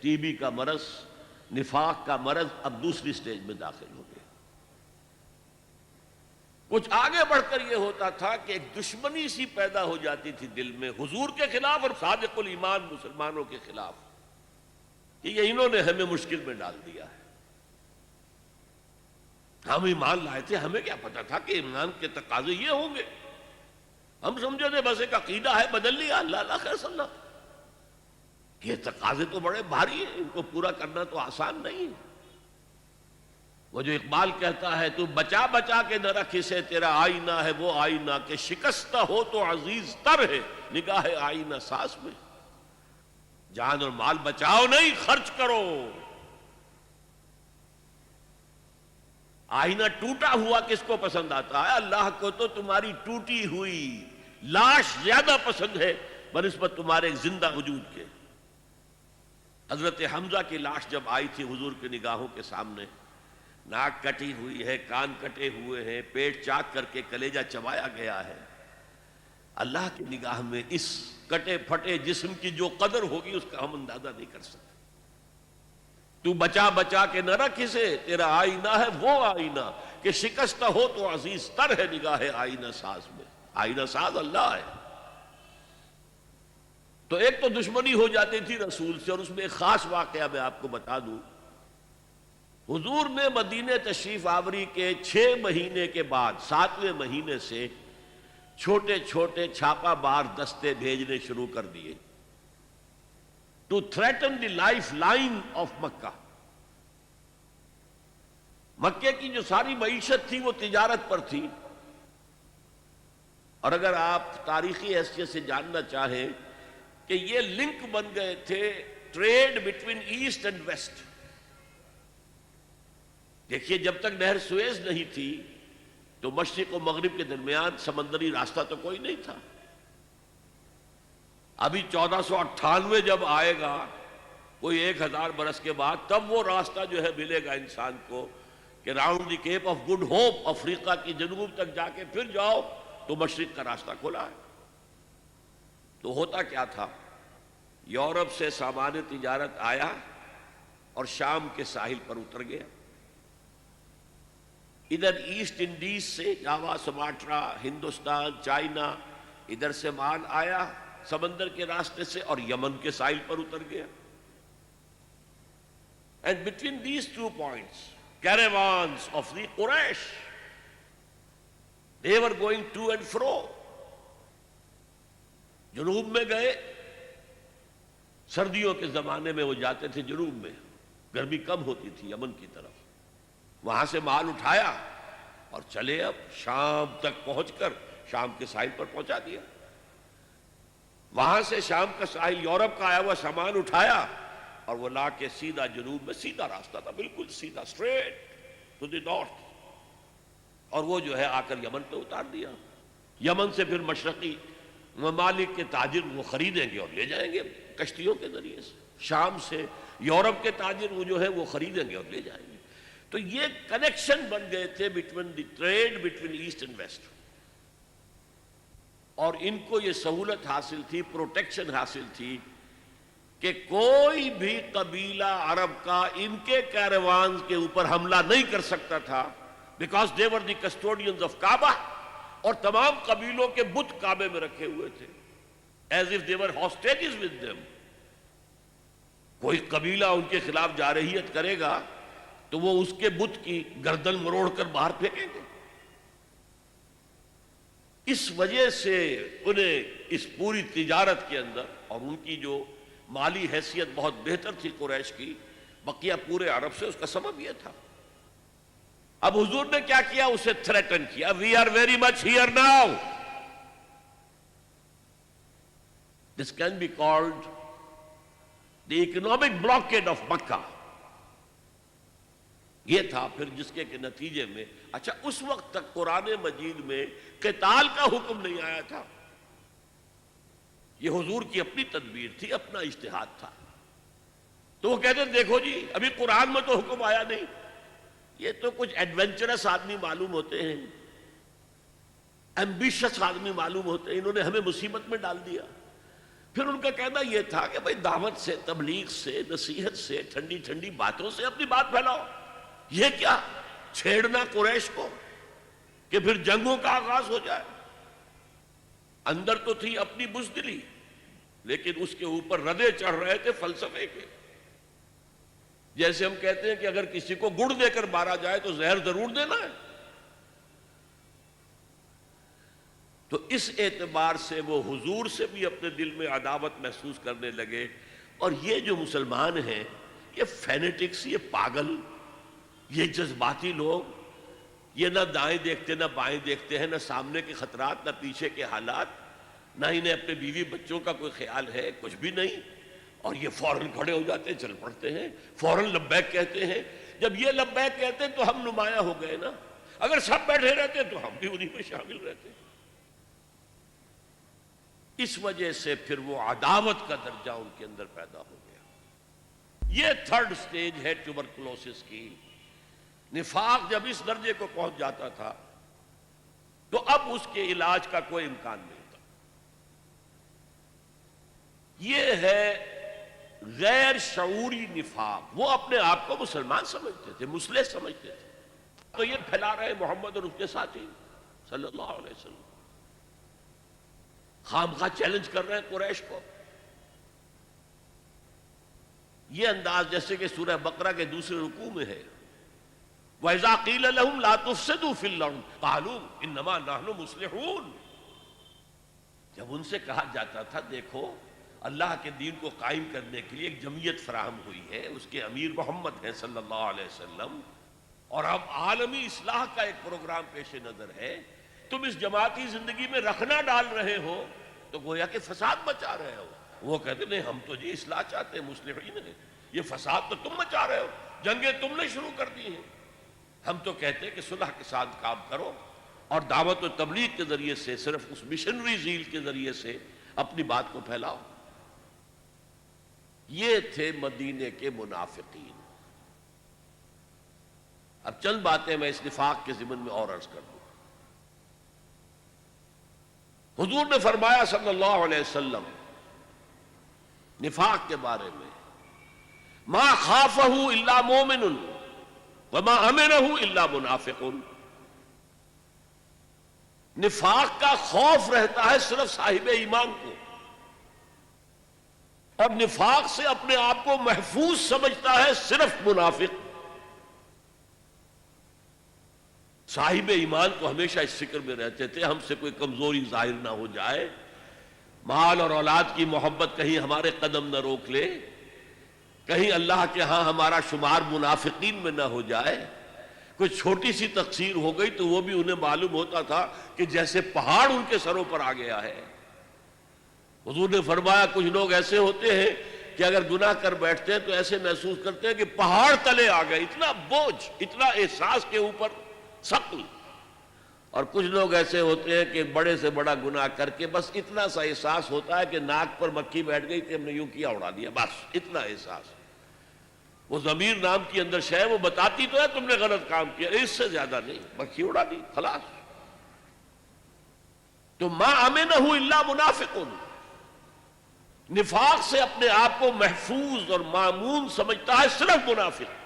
ٹی بی کا مرض، نفاق کا مرض اب دوسری سٹیج میں داخل ہو گیا۔ کچھ آگے بڑھ کر یہ ہوتا تھا کہ ایک دشمنی سی پیدا ہو جاتی تھی دل میں حضور کے خلاف اور صادق الایمان مسلمانوں کے خلاف، کہ یہ انہوں نے ہمیں مشکل میں ڈال دیا ہے۔ ہم ایمان لائے تھے، ہمیں کیا پتا تھا کہ ایمان کے تقاضے یہ ہوں گے؟ ہم سمجھے تھے بس ایک عقیدہ ہے، بدل لیا، اللہ خیر صلی اللہ۔ یہ تقاضے تو بڑے بھاری ہیں، ان کو پورا کرنا تو آسان نہیں ہے۔ وہ جو اقبال کہتا ہے تو بچا بچا کے نہ رکھ اسے، تیرا آئینہ ہے وہ آئینہ کہ شکستہ ہو تو عزیز تر ہے نگاہ آئینہ ساز میں۔ جان اور مال بچاؤ نہیں، خرچ کرو۔ آئینہ ٹوٹا ہوا کس کو پسند آتا ہے؟ اللہ کو تو تمہاری ٹوٹی ہوئی لاش زیادہ پسند ہے بنسبت تمہارے زندہ وجود کے۔ حضرت حمزہ کی لاش جب آئی تھی حضور کی نگاہوں کے سامنے، ناک کٹی ہوئی ہے، کان کٹے ہوئے ہیں، پیٹ چاک کر کے کلیجہ چبایا گیا ہے، اللہ کی نگاہ میں اس کٹے پھٹے جسم کی جو قدر ہوگی اس کا ہم اندازہ نہیں کر سکتے۔ تو بچا بچا کے نہ رکھ اسے، تیرا آئینہ ہے وہ آئینہ کہ شکستہ ہو تو عزیز تر ہے نگاہ آئینہ ساز میں۔ آئینہ ساز اللہ ہے۔ تو ایک تو دشمنی ہو جاتی تھی رسول سے، اور اس میں ایک خاص واقعہ میں آپ کو بتا دوں۔ حضور نے مدینہ تشریف آوری کے 6 مہینے کے بعد 7ویں مہینے سے چھوٹے چھوٹے چھاپا مار دستے بھیجنے شروع کر دیے to threaten the lifeline of Mecca. مکے کی جو ساری معیشت تھی وہ تجارت پر تھی، اور اگر آپ تاریخی حیثیت سے جاننا چاہیں کہ یہ لنک بن گئے تھے trade between east and west. دیکھیے، جب تک نہر سویز نہیں تھی تو مشرق و مغرب کے درمیان سمندری راستہ تو کوئی نہیں تھا۔ ابھی 1498 جب آئے گا، کوئی 1000 برس کے بعد، تب وہ راستہ جو ہے ملے گا انسان کو کہ round the Cape of Good Hope, افریقہ کی جنوب تک جا کے پھر جاؤ تو مشرق کا راستہ کھلا ہے۔ تو ہوتا کیا تھا، یورپ سے سامان تجارت آیا اور شام کے ساحل پر اتر گیا۔ ادھر ایسٹ انڈیز سے جاوا، سماٹرا، ہندوستان، چائنا، ادھر سے مال آیا سمندر کے راستے سے اور یمن کے ساحل پر اتر گیا۔ And between these 2 points, caravans of the Quraysh, they were going to and fro. جنوب میں گئے، سردیوں کے زمانے میں وہ جاتے تھے جنوب میں، گرمی کم ہوتی تھی یمن کی طرف، وہاں سے مال اٹھایا اور چلے اب شام تک پہنچ کر شام کے ساحل پر پہنچا دیا۔ وہاں سے شام کا ساحل یورپ کا آیا ہوا سامان اٹھایا اور وہ لا کے سیدھا جنوب میں، سیدھا راستہ تھا بالکل سیدھا، اسٹریٹ ٹو دی نارتھ، اور وہ جو ہے آ کر یمن پہ اتار دیا۔ یمن سے پھر مشرقی ممالک کے تاجر وہ خریدیں گے اور لے جائیں گے کشتیوں کے ذریعے سے، شام سے یورپ کے تاجر وہ جو ہے وہ خریدیں گے اور لے جائیں گے۔ تو یہ کنیکشن بن گئے تھے between the trade between east and west, اور ان کو یہ سہولت حاصل تھی، پروٹیکشن حاصل تھی کہ کوئی بھی قبیلہ عرب کا ان کے کیروان کے اوپر حملہ نہیں کر سکتا تھا، because they were the custodians of Kaaba, اور تمام قبیلوں کے بت کعبے میں رکھے ہوئے تھے، as if they were hostages with them. کوئی قبیلہ ان کے خلاف جارحیت کرے گا تو وہ اس کے بت کی گردن مروڑ کر باہر پھینکیں گے۔ اس وجہ سے انہیں اس پوری تجارت کے اندر، اور ان کی جو مالی حیثیت بہت بہتر تھی قریش کی بقیہ پورے عرب سے، اس کا سبب یہ تھا۔ اب حضور نے کیا کیا؟ اسے تھریٹن کیا، we are very much here now, this can be called the economic blockade of Mecca. یہ تھا پھر جس کے نتیجے میں، اچھا اس وقت تک قرآن مجید میں قتال کا حکم نہیں آیا تھا، یہ حضور کی اپنی تدبیر تھی، اپنا اجتہاد تھا۔ تو وہ کہتے ہیں دیکھو جی ابھی قرآن میں تو حکم آیا نہیں، یہ تو کچھ ایڈونچرس آدمی معلوم ہوتے ہیں، ایمبیشس آدمی معلوم ہوتے ہیں، انہوں نے ہمیں مصیبت میں ڈال دیا۔ پھر ان کا کہنا یہ تھا کہ بھائی دعوت سے، تبلیغ سے، نصیحت سے، ٹھنڈی ٹھنڈی باتوں سے اپنی بات پھیلاؤ، یہ کیا چھیڑنا قریش کو کہ پھر جنگوں کا آغاز ہو جائے۔ اندر تو تھی اپنی بزدلی، لیکن اس کے اوپر ردے چڑھ رہے تھے فلسفے کے۔ جیسے ہم کہتے ہیں کہ اگر کسی کو گڑ دے کر مارا جائے تو زہر ضرور دینا ہے، تو اس اعتبار سے وہ حضور سے بھی اپنے دل میں عداوت محسوس کرنے لگے۔ اور یہ جو مسلمان ہیں، یہ فینیٹکس، یہ پاگل، یہ جذباتی لوگ، یہ نہ دائیں دیکھتے نہ بائیں دیکھتے ہیں، نہ سامنے کے خطرات نہ پیچھے کے حالات، نہ انہیں اپنے بیوی بچوں کا کوئی خیال ہے، کچھ بھی نہیں، اور یہ فوراً کھڑے ہو جاتے ہیں، چل پڑتے ہیں، فوراً لبیک کہتے ہیں۔ جب یہ لبیک کہتے ہیں تو ہم نمایاں ہو گئے نا، اگر سب بیٹھے رہتے تو ہم بھی انہی میں شامل رہتے۔ اس وجہ سے پھر وہ عداوت کا درجہ ان کے اندر پیدا ہو گیا۔ یہ تھرڈ سٹیج ہے ٹیوبرکلوسس کی۔ نفاق جب اس درجے کو پہنچ جاتا تھا تو اب اس کے علاج کا کوئی امکان نہیں تھا۔ یہ ہے غیر شعوری نفاق، وہ اپنے آپ کو مسلمان سمجھتے تھے، مسلح سمجھتے تھے، تو یہ پھیلا رہے محمد اور اس کے ساتھی صلی اللہ علیہ وسلم، خامخواہ چیلنج کر رہے ہیں قریش کو۔ یہ انداز جیسے کہ سورہ بقرہ کے دوسرے رکوع میں ہے، وَإِذَا قِيلَ لَهُمْ لَا تُفْسِدُوا فِي الْأَرْضِ قَالُوا إِنَّمَا نَحْنُ مُصْلِحُونَ۔ جب ان سے کہا جاتا تھا دیکھو اللہ کے دین کو قائم کرنے کے لیے ایک جمعیت فراہم ہوئی ہے، اس کے امیر محمد ہیں صلی اللہ علیہ وسلم، اور اب عالمی اصلاح کا ایک پروگرام پیش نظر ہے، تم اس جماعتی زندگی میں رکھنا ڈال رہے ہو تو گویا کہ فساد مچا رہے ہو۔ وہ کہتے نہیں ہم تو جی اصلاح چاہتے ہیں، مصلحین ہیں، یہ فساد تو تم مچا رہے ہو، جنگیں تم نے شروع کر دی ہیں، ہم تو کہتے ہیں کہ صلح کے ساتھ کام کرو اور دعوت و تبلیغ کے ذریعے سے، صرف اس مشنری زیل کے ذریعے سے اپنی بات کو پھیلاؤ۔ یہ تھے مدینے کے منافقین۔ اب چند باتیں میں اس نفاق کے ضمن میں اور عرض کر دوں۔ حضور نے فرمایا صلی اللہ علیہ وسلم نفاق کے بارے میں، ما خافہ الا مومن وما امنہ الا منافق۔ نفاق کا خوف رہتا ہے صرف صاحب ایمان کو، اور نفاق سے اپنے آپ کو محفوظ سمجھتا ہے صرف منافق۔ صاحب ایمان کو ہمیشہ اس فکر میں رہتے تھے ہم سے کوئی کمزوری ظاہر نہ ہو جائے، مال اور اولاد کی محبت کہیں ہمارے قدم نہ روک لے، کہیں اللہ کے ہاں ہمارا شمار منافقین میں نہ ہو جائے۔ کوئی چھوٹی سی تقصیر ہو گئی تو وہ بھی انہیں معلوم ہوتا تھا کہ جیسے پہاڑ ان کے سروں پر آ گیا ہے۔ حضور نے فرمایا کچھ لوگ ایسے ہوتے ہیں کہ اگر گناہ کر بیٹھتے ہیں تو ایسے محسوس کرتے ہیں کہ پہاڑ تلے آ گئے، اتنا بوجھ، اتنا احساس کے اوپر ثقل۔ اور کچھ لوگ ایسے ہوتے ہیں کہ بڑے سے بڑا گناہ کر کے بس اتنا سا احساس ہوتا ہے کہ ناک پر مکھی بیٹھ گئی کہ ہم نے یوں کیا اڑا دیا، بس اتنا احساس۔ وہ ضمیر نام کی اندر شے وہ بتاتی تو ہے تم نے غلط کام کیا، اس سے زیادہ نہیں، مکھی اڑا دی خلاص۔ تو ما امنہ الا منافق، نفاق سے اپنے آپ کو محفوظ اور مامون سمجھتا ہے صرف منافق۔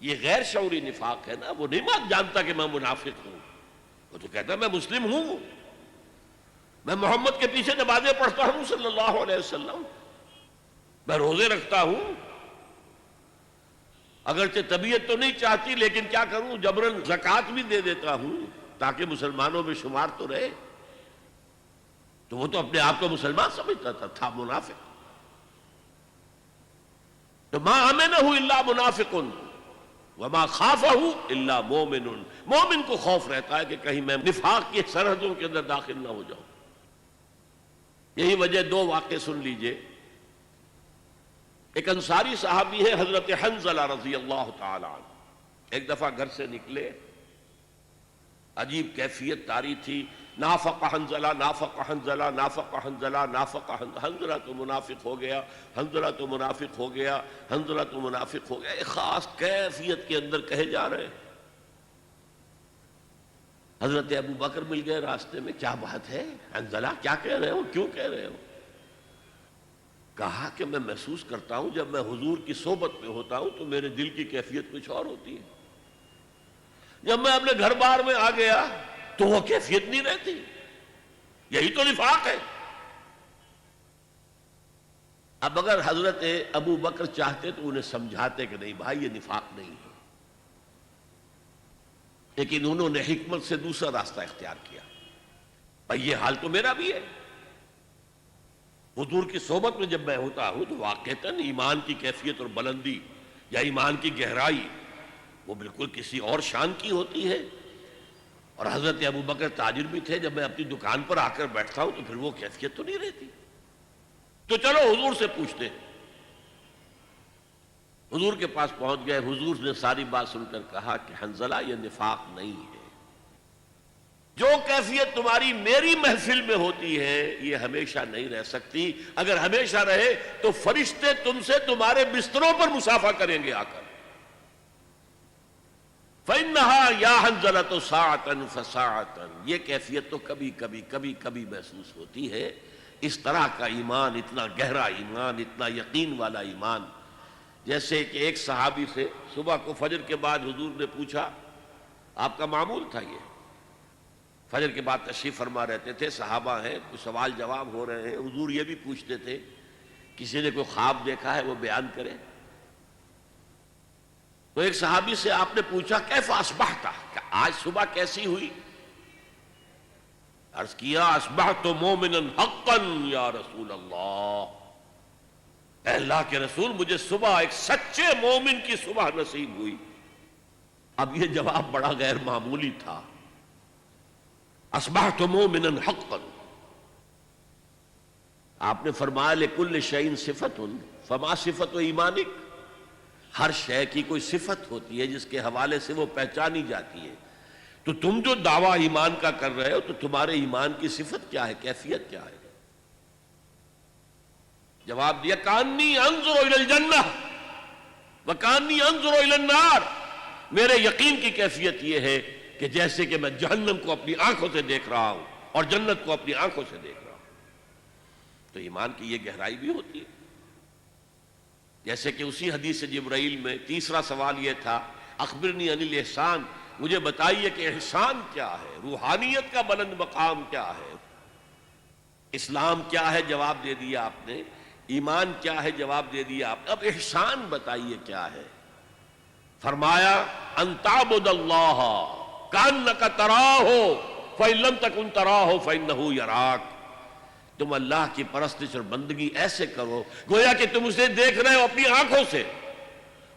یہ غیر شعوری نفاق ہے نا، وہ نہیں جانتا کہ میں منافق ہوں، وہ تو کہتا ہے میں مسلم ہوں، میں محمد کے پیچھے نمازیں پڑھتا ہوں صلی اللہ علیہ وسلم، میں روزے رکھتا ہوں، اگرچہ طبیعت تو نہیں چاہتی لیکن کیا کروں، جبرن زکوٰۃ بھی دے دیتا ہوں تاکہ مسلمانوں میں شمار تو رہے۔ تو وہ تو اپنے آپ کو مسلمان سمجھتا تھا منافق۔ تو ما امنہ الا منافق وما خافہ الا مومن، مومن کو خوف رہتا ہے کہ کہیں میں نفاق کی سرحدوں کے اندر داخل نہ ہو جاؤں۔ یہی وجہ، دو واقعے سن لیجئے۔ ایک انصاری صحابی ہے حضرت حنظلہ رضی اللہ تعالی عنہ، ایک دفعہ گھر سے نکلے، عجیب کیفیت طاری تھی، نافق حنظلہ نافق حنظلہ نافق حنظلہ نافق حنظلہ تو منافق ہو گیا، حنظلہ تو منافق ہو گیا، حنظلہ تو منافق ہو گیا، ایک خاص کیفیت کے اندر کہے جا رہے ہیں۔ حضرت ابو بکر مل گئے راستے میں، کیا بات ہے حنظلہ، کیا کہہ رہے ہو، کیوں کہہ رہے ہو؟ کہا کہ میں محسوس کرتا ہوں جب میں حضور کی صحبت میں ہوتا ہوں تو میرے دل کی کیفیت کچھ اور ہوتی ہے، جب میں اپنے گھر بار میں آ گیا تو وہ کیفیت نہیں رہتی۔ یہی تو نفاق ہے۔ اب اگر حضرت ابو بکر چاہتے تو انہیں سمجھاتے کہ نہیں بھائی یہ نفاق نہیں ہے، لیکن انہوں نے حکمت سے دوسرا راستہ اختیار کیا، بھائی یہ حال تو میرا بھی ہے، حضور کی صحبت میں جب میں ہوتا ہوں تو واقعتاً ایمان کی کیفیت اور بلندی یا ایمان کی گہرائی وہ بالکل کسی اور شان کی ہوتی ہے۔ اور حضرت ابو بکر تاجر بھی تھے، جب میں اپنی دکان پر آ کر بیٹھتا ہوں تو پھر وہ کیفیت تو نہیں رہتی۔ تو چلو حضور سے پوچھتے ہیں۔ حضور کے پاس پہنچ گئے، حضور نے ساری بات سن کر کہا کہ حنظلہ یہ نفاق نہیں ہے، جو کیفیت تمہاری میری محفل میں ہوتی ہے یہ ہمیشہ نہیں رہ سکتی، اگر ہمیشہ رہے تو فرشتے تم سے تمہارے بستروں پر مسافہ کریں گے آ کر۔ فَإِنَّهَا يَا حَنْظَلَةُ سَاعَةً فَسَاعَةً، یہ کیفیت تو کبھی کبھی محسوس ہوتی ہے۔ اس طرح کا ایمان، اتنا گہرا ایمان، اتنا یقین والا ایمان، جیسے کہ ایک صحابی سے صبح کو فجر کے بعد حضور نے پوچھا، آپ کا معمول تھا یہ، فجر کے بعد تشریف فرما رہتے تھے، صحابہ ہیں، کچھ سوال جواب ہو رہے ہیں، حضور یہ بھی پوچھتے تھے کسی نے کوئی خواب دیکھا ہے وہ بیان کرے۔ تو ایک صحابی سے آپ نے پوچھا کیف اصبحت، کہ آج صبح کیسی ہوئی؟ عرض کیا اصبحت مومنا حقا یا رسول اللہ، اے اللہ کے رسول مجھے صبح ایک سچے مومن کی صبح نصیب ہوئی۔ اب یہ جواب بڑا غیر معمولی تھا، اصبحت مومنا حقا۔ آپ نے فرمایا لکل شیء صفت فما صفت ایمانک، ہر شے کی کوئی صفت ہوتی ہے جس کے حوالے سے وہ پہچانی جاتی ہے، تو تم جو دعویٰ ایمان کا کر رہے ہو تو تمہارے ایمان کی صفت کیا ہے، کیفیت کیا ہے؟ جواب دیا کانی انظر الی الجنہ وکانی انظر الی النار، میرے یقین کی کیفیت یہ ہے کہ جیسے کہ میں جہنم کو اپنی آنکھوں سے دیکھ رہا ہوں اور جنت کو اپنی آنکھوں سے دیکھ رہا ہوں۔ تو ایمان کی یہ گہرائی بھی ہوتی ہے، جیسے کہ اسی حدیث جبرائیل میں تیسرا سوال یہ تھا اخبرنی عن الاحسان، مجھے بتائیے کہ احسان کیا ہے، روحانیت کا بلند مقام کیا ہے، اسلام کیا ہے، جواب دے دیا آپ نے، ایمان کیا ہے، جواب دے دیا آپ نے، اب احسان بتائیے کیا ہے؟ فرمایا ان تعبد اللہ کانک تراہ فَإِن لَّمْ تَكُن تَرَاهُ فَإِنَّهُ يَرَاكَ۔ تم اللہ کی پرستش اور بندگی ایسے کرو گویا کہ تم اسے دیکھ رہے ہو اپنی آنکھوں سے،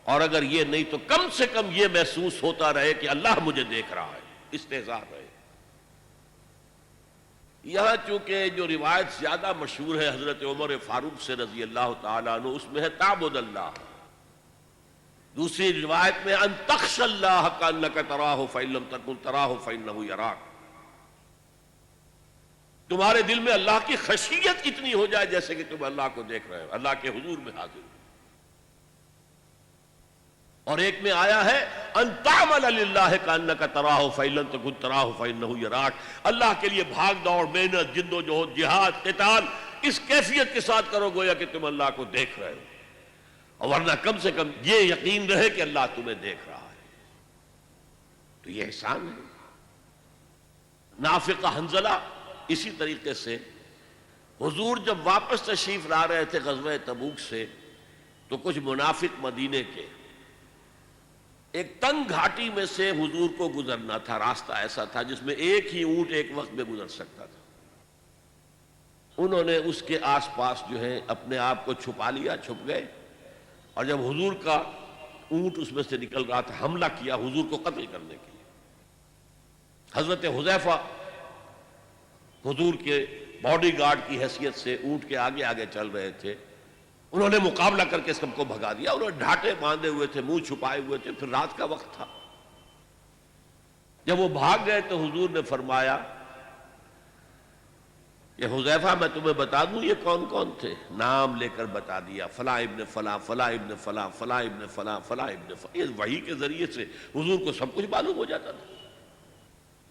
اور اگر یہ نہیں تو کم سے کم یہ محسوس ہوتا رہے کہ اللہ مجھے دیکھ رہا ہے، استحضار رہے۔ یہاں چونکہ جو روایت زیادہ مشہور ہے حضرت عمر فاروق سے رضی اللہ تعالیٰ عنہ، اس میں ہے تعبد اللہ۔ دوسری روایت میں ان تخشى اللہ کانک تراہ فإن لم تکن تراہ فإنہ یراک، تمہارے دل میں اللہ کی خشیت اتنی ہو جائے جیسے کہ تم اللہ کو دیکھ رہے ہو، اللہ کے حضور میں حاضر ہو۔ اور ایک میں آیا ہے ان تعمل للہ کانک تراہ فإن لم تکن تراہ فإنہ یراک، اللہ کے لیے بھاگ دوڑ، محنت، جد و جہد، جہاد، قتال اس کیفیت کے ساتھ کرو گویا کہ تم اللہ کو دیکھ رہے ہو، اور ورنہ کم سے کم یہ یقین رہے کہ اللہ تمہیں دیکھ رہا ہے۔ تو یہ احسان ہے۔ نافقہ حنظلہ اسی طریقے سے حضور جب واپس تشریف لا رہے تھے غزوہ تبوک سے، تو کچھ منافق مدینے کے ایک تنگ گھاٹی میں سے حضور کو گزرنا تھا، راستہ ایسا تھا جس میں ایک ہی اونٹ ایک وقت میں گزر سکتا تھا۔ انہوں نے اس کے آس پاس جو ہے اپنے آپ کو چھپا لیا، چھپ گئے، اور جب حضور کا اونٹ اس میں سے نکل رہا تھا حملہ کیا حضور کو قتل کرنے کے لیے۔ حضرت حذیفہ حضور کے باڈی گارڈ کی حیثیت سے اونٹ کے آگے آگے چل رہے تھے، انہوں نے مقابلہ کر کے سب کو بھگا دیا، انہوں نے ڈھاٹے باندھے ہوئے تھے، منہ چھپائے ہوئے تھے، پھر رات کا وقت تھا۔ جب وہ بھاگ گئے تو حضور نے فرمایا کہ حذیفہ میں تمہیں بتا دوں یہ کون کون تھے؟ نام لے کر بتا دیا، فلاں ابن فلاں، فلاں ابن فلاں، فلاں ابن فلاں، فلاں ابن فلاں۔ یہ وحی کے ذریعے سے حضور کو سب کچھ معلوم ہو جاتا تھا،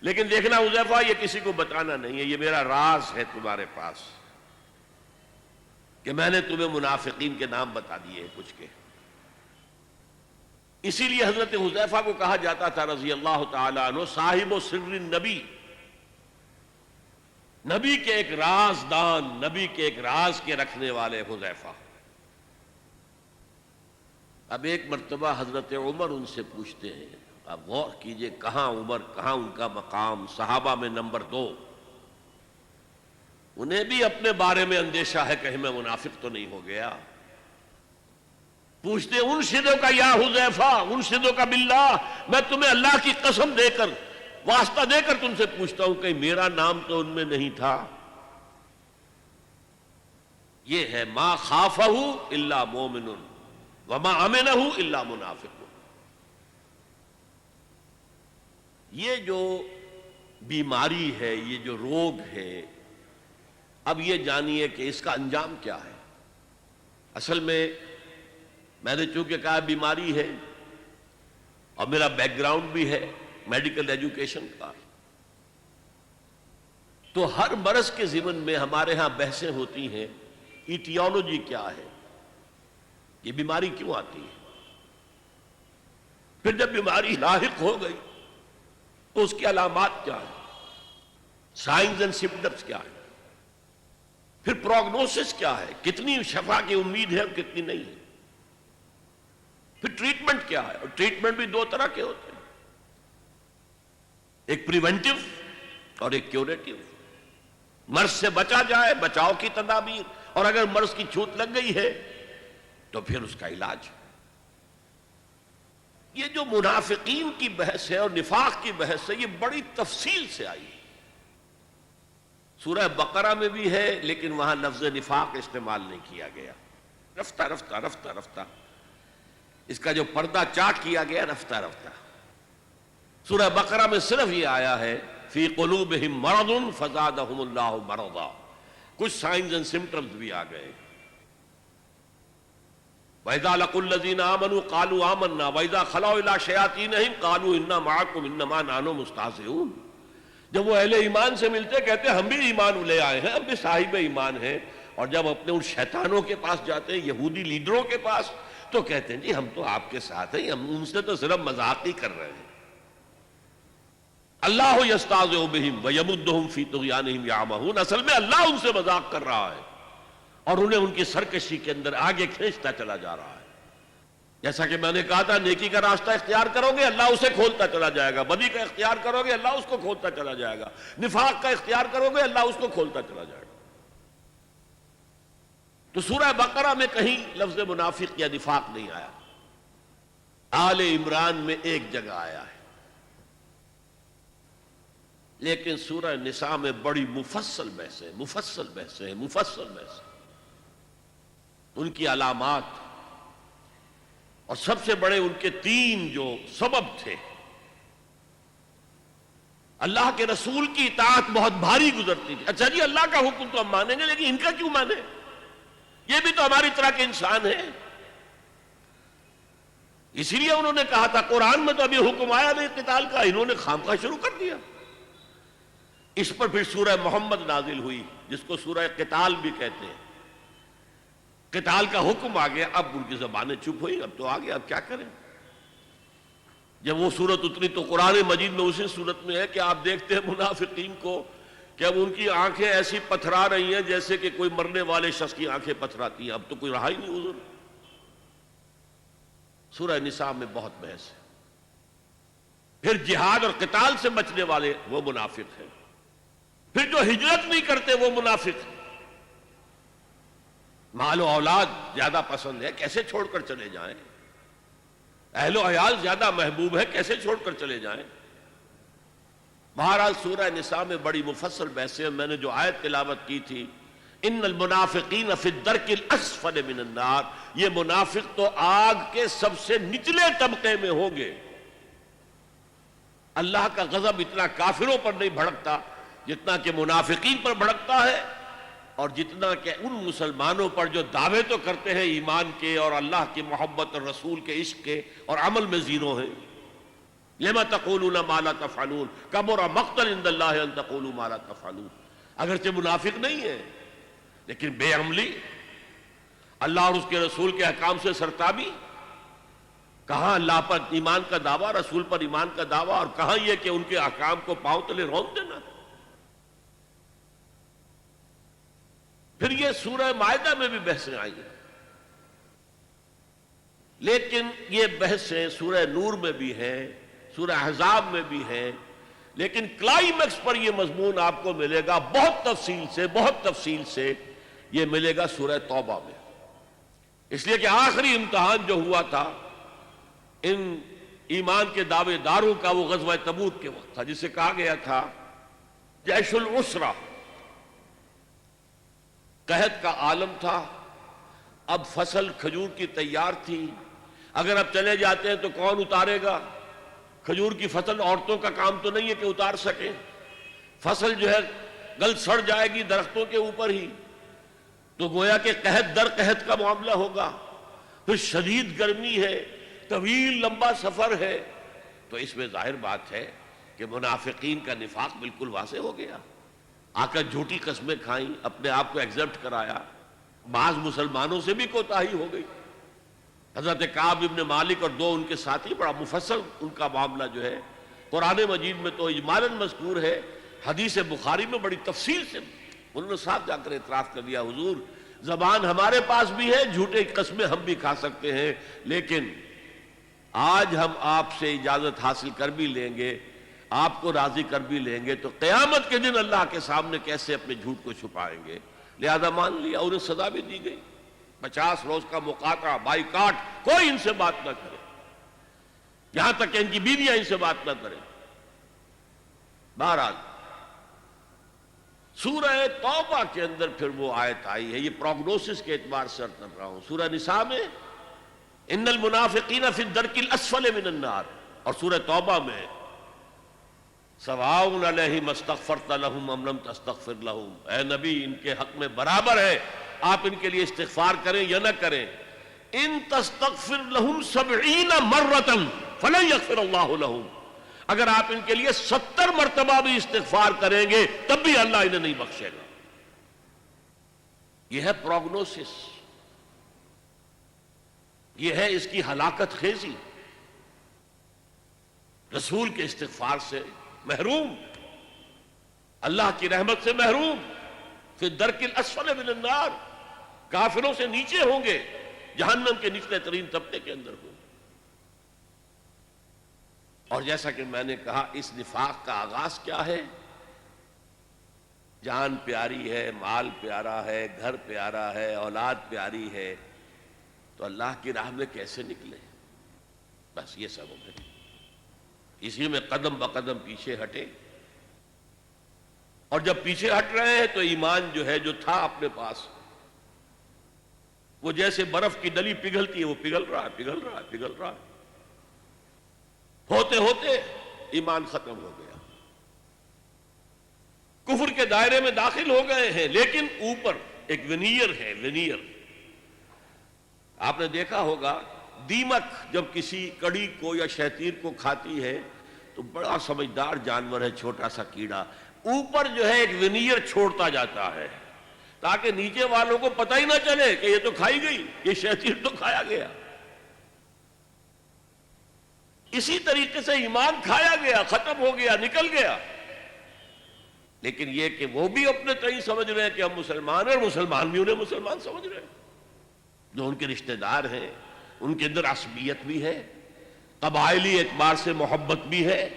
لیکن دیکھنا حذیفہ یہ کسی کو بتانا نہیں ہے، یہ میرا راز ہے تمہارے پاس، کہ میں نے تمہیں منافقین کے نام بتا دیے کچھ کے۔ اسی لیے حضرت حذیفہ کو کہا جاتا تھا رضی اللہ تعالی عنہ صاحب و سر النبی، نبی کے ایک رازدان، نبی کے ایک راز کے رکھنے والے حذیفہ۔ اب ایک مرتبہ حضرت عمر ان سے پوچھتے ہیں، اب غور کیجئے کہاں عمر، کہاں ان کا مقام، صحابہ میں نمبر 2، انہیں بھی اپنے بارے میں اندیشہ ہے کہیں میں منافق تو نہیں ہو گیا۔ پوچھتے انشدو کا یا حذیفہ، انشدو کا باللہ، میں تمہیں اللہ کی قسم دے کر، واسطہ دے کر تم سے پوچھتا ہوں کہ میرا نام تو ان میں نہیں تھا۔ یہ ہے ما خافہ الا مومن وما امنہ الا منافق۔ یہ جو بیماری ہے، یہ جو روگ ہے، اب یہ جانیے کہ اس کا انجام کیا ہے۔ اصل میں نے چونکہ کہا بیماری ہے، اور میرا بیک گراؤنڈ بھی ہے میڈیکل ایجوکیشن کا، تو ہر مرض کے ضمن میں ہمارے ہاں بحثیں ہوتی ہیں، ایٹیولوجی کیا ہے، یہ بیماری کیوں آتی ہے۔ پھر جب بیماری لاحق ہو گئی تو اس کی علامات کیا ہیں، سائنز اینڈ سمپٹمز کیا ہیں، پھر پروگنوسس کیا ہے، کتنی شفا کی امید ہے اور کتنی نہیں ہے، پھر ٹریٹمنٹ کیا ہے، اور ٹریٹمنٹ بھی 2 طرح کے ہوتے ہیں، ایک پریونٹیو اور ایک کیوریٹیو۔ مرض سے بچا جائے، بچاؤ کی تدابیر، اور اگر مرض کی چھوت لگ گئی ہے تو پھر اس کا علاج۔ یہ جو منافقین کی بحث ہے اور نفاق کی بحث ہے، یہ بڑی تفصیل سے آئی ہے۔ سورہ بقرہ میں بھی ہے لیکن وہاں لفظ نفاق استعمال نہیں کیا گیا، رفتہ رفتہ رفتہ رفتہ اس کا جو پردہ چاک کیا گیا رفتہ رفتہ۔ سورہ بقرہ میں صرف یہ آیا ہے فی قلوبہم مرض فزادہم اللہ مرضا، کچھ سائنز اینڈ سمپٹمز بھی آ گئے۔ وَإِذَا لَقُوا الَّذِينَ آمَنُوا قَالُوا آمَنَّا وَإِذَا خَلَوْا إِلَىٰ شَيَاطِينِهِمْ قَالُوا إِنَّا مَعَكُمْ إِنَّمَا نَحْنُ مُسْتَهْزِئُونَ۔ جب وہ اہل ایمان سے ملتے کہتے ہم بھی ایمان لے آئے ہیں، ہم بھی صاحب ایمان ہیں، اور جب اپنے ان شیطانوں کے پاس جاتے ہیں، یہودی لیڈروں کے پاس، تو کہتے ہیں جی ہم تو آپ کے ساتھ ہیں، ہم ان سے تو صرف مذاق ہی کر رہے ہیں۔ اللہ یستہزئ بہم ویمدہم فی طغیانہم یعمہون، اصل میں اللہ ان سے مذاق کر رہا ہے اور انہیں ان کی سرکشی کے اندر آگے کھینچتا چلا جا رہا ہے۔ جیسا کہ میں نے کہا تھا، نیکی کا راستہ اختیار کرو گے اللہ اسے کھولتا چلا جائے گا، بدی کا اختیار کرو گے اللہ اس کو کھولتا چلا جائے گا، نفاق کا اختیار کرو گے اللہ اس کو کھولتا چلا جائے گا۔ تو سورہ بقرہ میں کہیں لفظ منافق یا نفاق نہیں آیا، آل عمران میں ایک جگہ آیا ہے، لیکن سورہ نساء میں بڑی مفصل بحثیں ان کی علامات اور سب سے بڑے ان کے 3 جو سبب تھے۔ اللہ کے رسول کی اطاعت بہت بھاری گزرتی تھی۔ اچھا جی، اللہ کا حکم تو ہم مانیں گے، لیکن ان کا کیوں مانیں؟ یہ بھی تو ہماری طرح کے انسان ہیں۔ اسی لیے انہوں نے کہا تھا قرآن میں تو ابھی حکم آیا نہیں قتال کا، انہوں نے خامخواہ شروع کر دیا۔ اس پر پھر سورہ محمد نازل ہوئی، جس کو سورہ قتال بھی کہتے ہیں۔ قتال کا حکم آ گیا، اب ان کی زبانیں چپ ہوئی، اب تو آ گیا، اب کیا کریں؟ جب وہ سورت اتری تو قرآن مجید میں اسی صورت میں ہے کہ آپ دیکھتے ہیں منافقین کو کہ اب ان کی آنکھیں ایسی پتھرا رہی ہیں جیسے کہ کوئی مرنے والے شخص کی آنکھیں پتھراتی ہیں، اب تو کوئی رہا ہی نہیں حضور۔ سورہ نساء میں بہت بحث ہے۔ پھر جہاد اور قتال سے بچنے والے وہ منافق ہیں، پھر جو ہجرت نہیں کرتے وہ منافق ہیں۔ مال و اولاد زیادہ پسند ہے، کیسے چھوڑ کر چلے جائیں؟ اہل و عیال زیادہ محبوب ہے، کیسے چھوڑ کر چلے جائیں؟ بہرحال سورہ نساء میں بڑی مفصل بحثیں، میں نے جو آیت تلاوت کی تھی، ان المنافقین فی الدرک الاسفل من النار، یہ منافق تو آگ کے سب سے نچلے طبقے میں ہوں گے۔ اللہ کا غضب اتنا کافروں پر نہیں بھڑکتا جتنا کہ منافقین پر بھڑکتا ہے، اور جتنا کہ ان مسلمانوں پر جو دعوے تو کرتے ہیں ایمان کے اور اللہ کی محبت اور رسول کے عشق کے اور عمل میں زیرو ہیں۔ لما تقولون ما لا تفعلون کبر مقتا عند اللہ ان تقولوا ما لا تفعلون۔ اگرچہ منافق نہیں ہے، لیکن بے عملی، اللہ اور اس کے رسول کے احکام سے سرتابی، کہاں اللہ پر ایمان کا دعویٰ، رسول پر ایمان کا دعویٰ، اور کہاں یہ کہ ان کے احکام کو پاؤں تلے رون دینا۔ پھر یہ سورہ مائدہ میں بھی بحثیں آئی ہیں، لیکن یہ بحثیں سورہ نور میں بھی ہیں، سورہ احزاب میں بھی ہیں، لیکن کلائمیکس پر یہ مضمون آپ کو ملے گا بہت تفصیل سے یہ ملے گا سورہ توبہ میں۔ اس لیے کہ آخری امتحان جو ہوا تھا ان ایمان کے دعوے داروں کا، وہ غزوہ تبوک کے وقت تھا، جسے کہا گیا تھا جیش العسرہ۔ قحط کا عالم تھا، اب فصل کھجور کی تیار تھی، اگر اب چلے جاتے ہیں تو کون اتارے گا؟ کھجور کی فصل عورتوں کا کام تو نہیں ہے کہ اتار سکیں، فصل جو ہے گل سڑ جائے گی درختوں کے اوپر ہی، تو گویا کہ قحط در قحط کا معاملہ ہوگا۔ پھر شدید گرمی ہے، طویل لمبا سفر ہے، تو اس میں ظاہر بات ہے کہ منافقین کا نفاق بالکل واضح ہو گیا۔ آ کر جھوٹی قسمیں کھائیں، اپنے آپ کو ایگزپٹ کرایا، بعض مسلمانوں سے بھی کوتاہی ہو گئی۔ حضرت کعب ابن مالک اور 2 ان کے ساتھی، بڑا مفصل ان کا معاملہ جو ہے قرآن مجید میں تو اجمالاً مذکور ہے، حدیث بخاری میں بڑی تفصیل سے انہوں نے صاف جا کر اعتراف کر دیا، حضور زبان ہمارے پاس بھی ہے، جھوٹے قسمیں ہم بھی کھا سکتے ہیں، لیکن آج ہم آپ سے اجازت حاصل کر بھی لیں گے، آپ کو راضی کر بھی لیں گے، تو قیامت کے دن اللہ کے سامنے کیسے اپنے جھوٹ کو چھپائیں گے؟ لہذا مان لیا، انہیں سزا بھی دی گئی، 50 روز کا مقاطعہ، بائیکاٹ، کوئی ان سے بات نہ کرے، یہاں تک کہ ان کی بیویاں ان سے بات نہ کریں۔ بہرحال سورہ توبہ کے اندر پھر وہ آیت آئی ہے، یہ پروگنوسس کے اعتبار سے عرض کر رہا ہوں۔ سورہ نساء میں ان المنافقین فی الدرک الاسفل من النار، اور سورہ توبہ میں سواء علیہم استغفرت لہم ام لم تستغفر لہم، اے نبی ان کے حق میں برابر ہے آپ ان کے لیے استغفار کریں یا نہ کریں، ان تستغفر لہم 70 مرۃ فلن یغفر اللہ لہم، اگر آپ ان کے لیے 70 مرتبہ بھی استغفار کریں گے تب بھی اللہ انہیں نہیں بخشے گا۔ یہ ہے پروگنوسس، یہ ہے اس کی ہلاکت خیزی، رسول کے استغفار سے محروم، اللہ کی رحمت سے محروم، فی الدرک الاسفل من النار، کافروں سے نیچے ہوں گے، جہنم کے نچلے ترین طبقے کے اندر ہوں۔ اور جیسا کہ میں نے کہا، اس نفاق کا آغاز کیا ہے؟ جان پیاری ہے، مال پیارا ہے، گھر پیارا ہے، اولاد پیاری ہے، تو اللہ کی راہ میں کیسے نکلے؟ بس یہ سبب ہے، اسی میں قدم بقدم پیچھے ہٹے۔ اور جب پیچھے ہٹ رہے ہیں تو ایمان جو ہے، جو تھا اپنے پاس، وہ جیسے برف کی ڈلی پگھلتی ہے، وہ پگھل رہا ہے، پگھل رہا ہے، پگھل رہا ہے، ہوتے ہوتے ایمان ختم ہو گیا، کفر کے دائرے میں داخل ہو گئے ہیں۔ لیکن اوپر ایک ونیئر ہے، ونیئر۔ آپ نے دیکھا ہوگا دیمک جب کسی کڑی کو یا شیطیر کو کھاتی ہے تو بڑا سمجھدار جانور ہے، چھوٹا سا کیڑا، اوپر جو ہے ایک ونیئر چھوڑتا جاتا ہے تاکہ نیچے والوں کو پتہ ہی نہ چلے کہ یہ تو کھائی گئی، یہ شیطیر تو کھایا گیا۔ اسی طریقے سے ایمان کھایا گیا، ختم ہو گیا، نکل گیا۔ لیکن یہ کہ وہ بھی اپنے تئیں سمجھ رہے ہیں کہ ہم مسلمان ہیں، اور مسلمان بھی انہیں مسلمان سمجھ رہے ہیں، جو ان کے رشتہ دار ہیں، ان کے اندر عصبیت بھی ہے، قبائلی اعتبار سے محبت بھی ہے،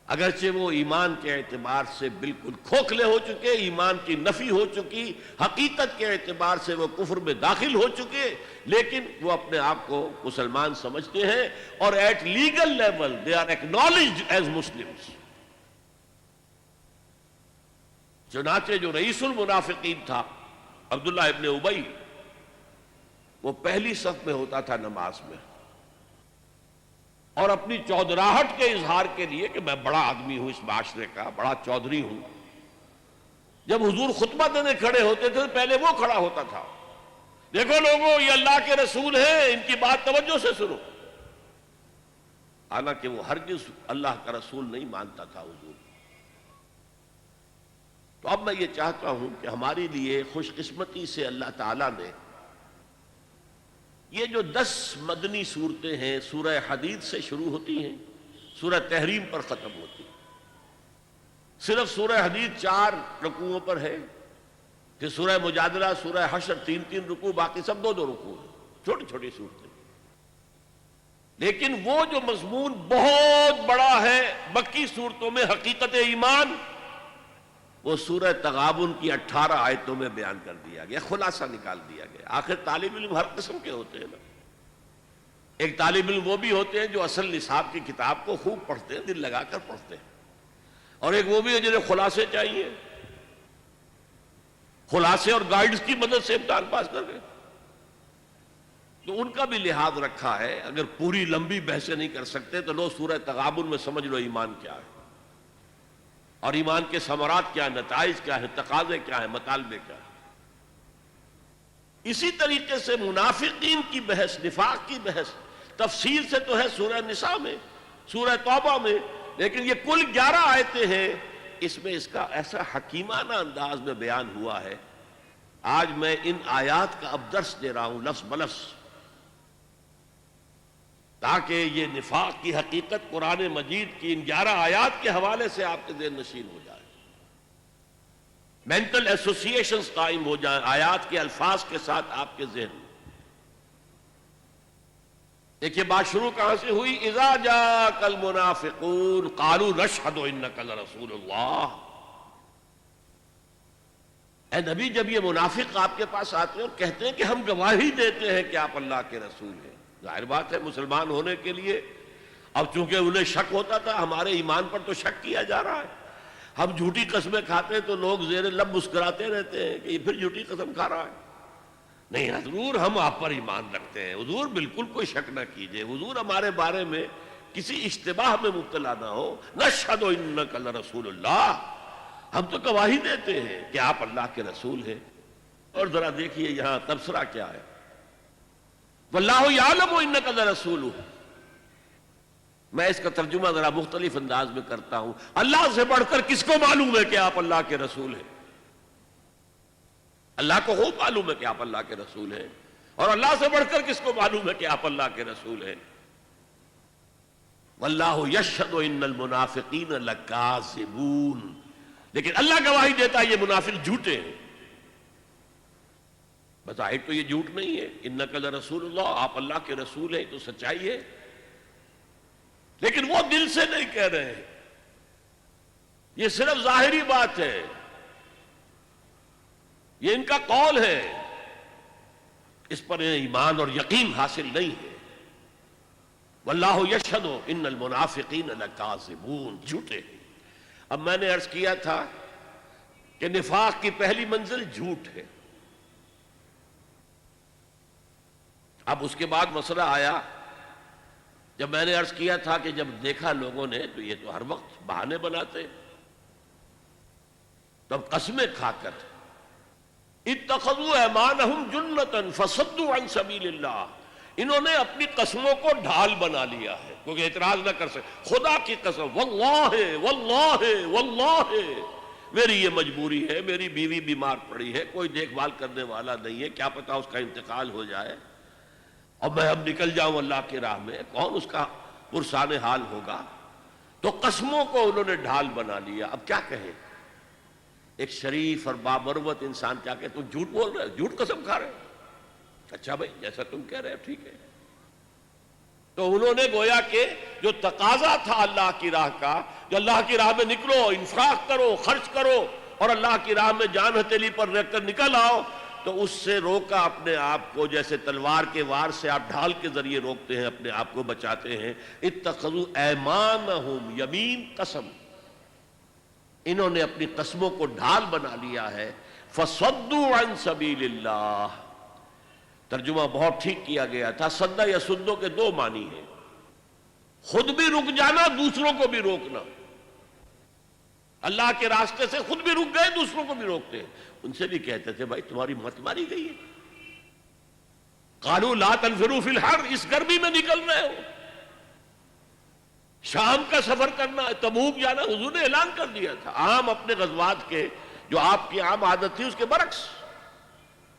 اگرچہ وہ ایمان کے اعتبار سے بالکل کھوکھلے ہو چکے، ایمان کی نفی ہو چکی، حقیقت کے اعتبار سے وہ کفر میں داخل ہو چکے، لیکن وہ اپنے آپ کو مسلمان سمجھتے ہیں، اور at legal level they are acknowledged as Muslims. چنانچہ جو رئیس المنافقین تھا عبداللہ ابن ابی، وہ پہلی صف میں ہوتا تھا نماز میں، اور اپنی چودراہٹ کے اظہار کے لیے کہ میں بڑا آدمی ہوں، اس معاشرے کا بڑا چودھری ہوں، جب حضور خطبہ دینے کھڑے ہوتے تھے تو پہلے وہ کھڑا ہوتا تھا، دیکھو لوگوں یہ اللہ کے رسول ہیں، ان کی بات توجہ سے سنو، حالانکہ وہ ہرگز اللہ کا رسول نہیں مانتا تھا حضور۔ تو اب میں یہ چاہتا ہوں کہ ہمارے لیے خوش قسمتی سے اللہ تعالیٰ نے یہ جو 10 مدنی صورتیں ہیں، سورہ حدید سے شروع ہوتی ہیں، سورہ تحریم پر ختم ہوتی ہیں، صرف سورہ حدید 4 رکوعوں پر ہے، کہ سورہ مجادلہ، سورہ حشر 3 رکوع، باقی سب 2 رکوع ہیں، چھوٹی چھوٹی صورتیں۔ لیکن وہ جو مضمون بہت بڑا ہے مکی صورتوں میں، حقیقت ایمان، وہ سورہ تغابن کی 18 آیتوں میں بیان کر دیا گیا، خلاصہ نکال دیا گیا۔ آخر طالب علم ہر قسم کے ہوتے ہیں نا، ایک طالب علم وہ بھی ہوتے ہیں جو اصل نصاب کی کتاب کو خوب پڑھتے ہیں، دل لگا کر پڑھتے ہیں، اور ایک وہ بھی ہے جنہیں خلاصے چاہیے، خلاصے اور گائیڈز کی مدد سے امتحان پاس کر گئے۔ تو ان کا بھی لحاظ رکھا ہے، اگر پوری لمبی بحثیں نہیں کر سکتے تو لو سورہ تغابن میں سمجھ لو ایمان کیا ہے، اور ایمان کے ثمرات کیا ہیں، نتائج کیا ہیں، تقاضے کیا ہیں، مطالبے کیا ہیں۔ اسی طریقے سے منافقین کی بحث، نفاق کی بحث تفصیل سے تو ہے سورہ نساء میں، سورہ توبہ میں، لیکن یہ کل 11 آیتیں ہیں، اس میں اس کا ایسا حکیمانہ انداز میں بیان ہوا ہے۔ آج میں ان آیات کا اب درس دے رہا ہوں لفظ بلفظ، تاکہ یہ نفاق کی حقیقت قرآن مجید کی ان 11 آیات کے حوالے سے آپ کے ذہن نشین ہو جائے، مینٹل ایسوسیشنز قائم ہو جائیں آیات کے الفاظ کے ساتھ آپ کے ذہن میں۔ دیکھیے بات شروع کہاں سے ہوئی؟ اذا جاءک المنافقون قالوا نشہد انک لرسول اللہ۔ اے نبی، جب یہ منافق آپ کے پاس آتے ہیں اور کہتے ہیں کہ ہم گواہی دیتے ہیں کہ آپ اللہ کے رسول ہیں، ظاہر بات ہے مسلمان ہونے کے لیے اب چونکہ انہیں شک ہوتا تھا، ہمارے ایمان پر تو شک کیا جا رہا ہے، ہم جھوٹی قسمیں کھاتے ہیں تو لوگ زیر لب مسکراتے رہتے ہیں کہ یہ پھر جھوٹی قسم کھا رہا ہے۔ نہیں حضور، ہم آپ پر ایمان رکھتے ہیں، حضور بالکل کوئی شک نہ کیجئے، حضور ہمارے بارے میں کسی اشتباہ میں مبتلا نہ ہو، نشہد انک لرسول اللہ، ہم تو گواہی دیتے ہیں کہ آپ اللہ کے رسول ہیں۔ اور ذرا دیکھیے یہاں تبصرہ کیا ہے، واللہ یعلم انک لرسولہ۔ میں اس کا ترجمہ ذرا مختلف انداز میں کرتا ہوں، اللہ سے بڑھ کر کس کو معلوم ہے کہ آپ اللہ کے رسول ہیں؟ اللہ کو خوب معلوم ہے کہ آپ اللہ کے رسول ہیں، اور اللہ سے بڑھ کر کس کو معلوم ہے کہ آپ اللہ کے رسول ہیں؟ واللہ یشہد ان المنافقین لکاذبون، لیکن اللہ گواہی دیتا ہے یہ منافق جھوٹے ہیں۔ بظاہر تو یہ جھوٹ نہیں ہے، انک لرسول اللہ، آپ اللہ کے رسول ہیں، تو سچائی ہے، لیکن وہ دل سے نہیں کہہ رہے ہیں، یہ صرف ظاہری بات ہے، یہ ان کا قول ہے، اس پر ایمان اور یقین حاصل نہیں ہے۔ واللہ یشہد ان المنافقین لکاذبون، جھوٹے ہیں۔ اب میں نے عرض کیا تھا کہ نفاق کی پہلی منزل جھوٹ ہے۔ اب اس کے بعد مسئلہ آیا، جب میں نے عرض کیا تھا کہ جب دیکھا لوگوں نے تو یہ تو ہر وقت بہانے بناتے، تب قسمیں کھا کر اتخذوا ایمانہم جنتا فصدوا عن سبیل اللہ، انہوں نے اپنی قسموں کو ڈھال بنا لیا ہے، کیونکہ اعتراض نہ کر سکے۔ خدا کی قسم، واللہ واللہ واللہ میری یہ مجبوری ہے، میری بیوی بیمار پڑی ہے، کوئی دیکھ بھال کرنے والا نہیں ہے، کیا پتہ اس کا انتقال ہو جائے اور میں اب نکل جاؤں اللہ کی راہ میں، کون اس کا پرسان حال ہوگا؟ تو قسموں کو انہوں نے ڈھال بنا لیا۔ اب کیا کہیں ایک شریف اور بامروت انسان، کیا کہ تم جھوٹ بول رہے ہو، جھوٹ قسم کھا رہے ہو، اچھا بھائی جیسا تم کہہ رہے ہو ٹھیک ہے۔ تو انہوں نے گویا کہ جو تقاضا تھا اللہ کی راہ کا، جو اللہ کی راہ میں نکلو، انفاق کرو، خرچ کرو اور اللہ کی راہ میں جان ہتھیلی پر رکھ کر نکل آؤ، تو اس سے روکا اپنے آپ کو، جیسے تلوار کے وار سے آپ ڈھال کے ذریعے روکتے ہیں، اپنے آپ کو بچاتے ہیں۔ اتخذوا ایمانہم، یمین قسم، انہوں نے اپنی قسموں کو ڈھال بنا لیا ہے۔ فصدوا عن سبیل اللہ، ترجمہ بہت ٹھیک کیا گیا تھا۔ صدہ یا سدو کے دو معنی ہیں، خود بھی رک جانا، دوسروں کو بھی روکنا۔ اللہ کے راستے سے خود بھی رک گئے، دوسروں کو بھی روکتے ہیں۔ ان سے بھی کہتے تھے بھائی تمہاری مت ماری گئی ہے، قالوا لا تنفروا فی الحر، اس گرمی میں نکل رہے ہو، شام کا سفر کرنا، تبوک جانا، حضور نے اعلان کر دیا تھا۔ عام اپنے غزوات کے جو آپ کی عام عادت تھی اس کے برعکس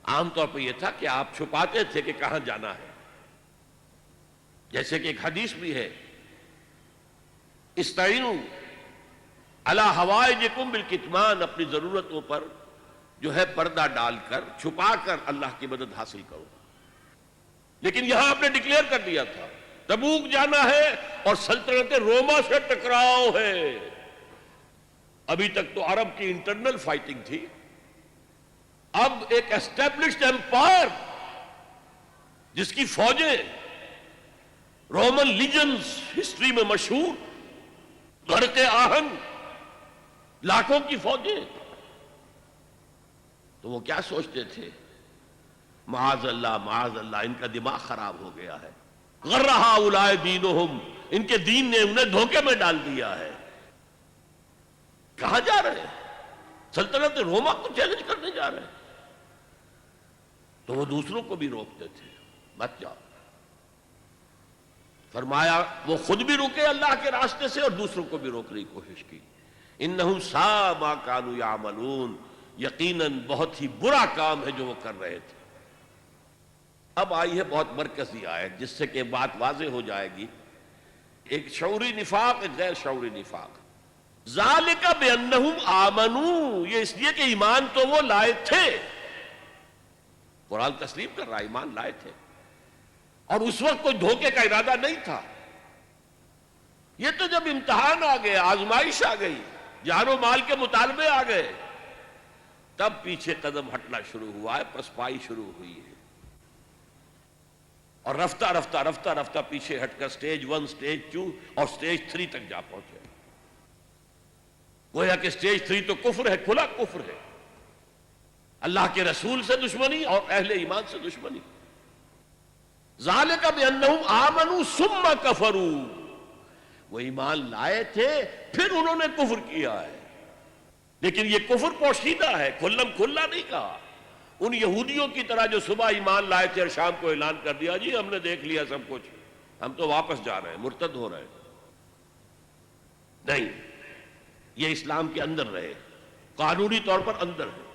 عام طور پہ یہ تھا کہ آپ چھپاتے تھے کہ کہاں جانا ہے، جیسے کہ ایک حدیث بھی ہے، استعینوا علی حوائجکم بالکتمان، اپنی ضرورتوں پر جو ہے پردہ ڈال کر، چھپا کر اللہ کی مدد حاصل کرو۔ لیکن یہاں آپ نے ڈکلیئر کر دیا تھا تبوک جانا ہے اور سلطنت روما سے ٹکراؤ ہے۔ ابھی تک تو عرب کی انٹرنل فائٹنگ تھی، اب ایک اسٹیبلشڈ ایمپائر جس کی فوجیں رومن لیجنز ہسٹری میں مشہور، غرق آہن، لاکھوں کی فوجیں، تو وہ کیا سوچتے تھے؟ معاذ اللہ ان کا دماغ خراب ہو گیا ہے، غر ہؤلاء دینہم، ان کے دین نے انہیں دھوکے میں ڈال دیا ہے۔ کہاں جا رہے ہیں؟ سلطنت روما کو چیلنج کرنے جا رہے ہیں۔ تو وہ دوسروں کو بھی روکتے تھے، مت جاؤ۔ فرمایا وہ خود بھی رکے اللہ کے راستے سے اور دوسروں کو بھی روکنے کی کوشش کی۔ انہم ساء ما کانوا یعملون، یقیناً بہت ہی برا کام ہے جو وہ کر رہے تھے۔ اب آئی ہے بہت مرکزی آیت جس سے کہ بات واضح ہو جائے گی، ایک شعوری نفاق، ایک غیر شعوری نفاق۔ ذالک بانہم آمنوا، یہ اس لیے کہ ایمان تو وہ لائے تھے، قرآن تسلیم کر رہا، ایمان لائے تھے، اور اس وقت کوئی دھوکے کا ارادہ نہیں تھا۔ یہ تو جب امتحان آ گیا، آزمائش آ گئی، جان و مال کے مطالبے آ گئے، تب پیچھے قدم ہٹنا شروع ہوا ہے، پسپائی شروع ہوئی ہے، اور رفتہ رفتہ رفتہ رفتہ پیچھے ہٹ کر سٹیج 1، سٹیج 2 اور سٹیج 3 تک جا پہنچے۔ گویا کہ سٹیج 3 تو کفر ہے، کھلا کفر ہے، اللہ کے رسول سے دشمنی اور اہل ایمان سے دشمنی۔ ذالک بانہم آمنوا ثم کفروا، وہ ایمان لائے تھے پھر انہوں نے کفر کیا ہے، لیکن یہ کفر پوشیدہ ہے، کھلم کھلا نہیں کہا۔ ان یہودیوں کی طرح جو صبح ایمان لائے تھے اور شام کو اعلان کر دیا جی ہم نے دیکھ لیا سب کچھ، ہم تو واپس جا رہے ہیں، مرتد ہو رہے ہیں، نہیں، یہ اسلام کے اندر رہے، قانونی طور پر اندر ہے،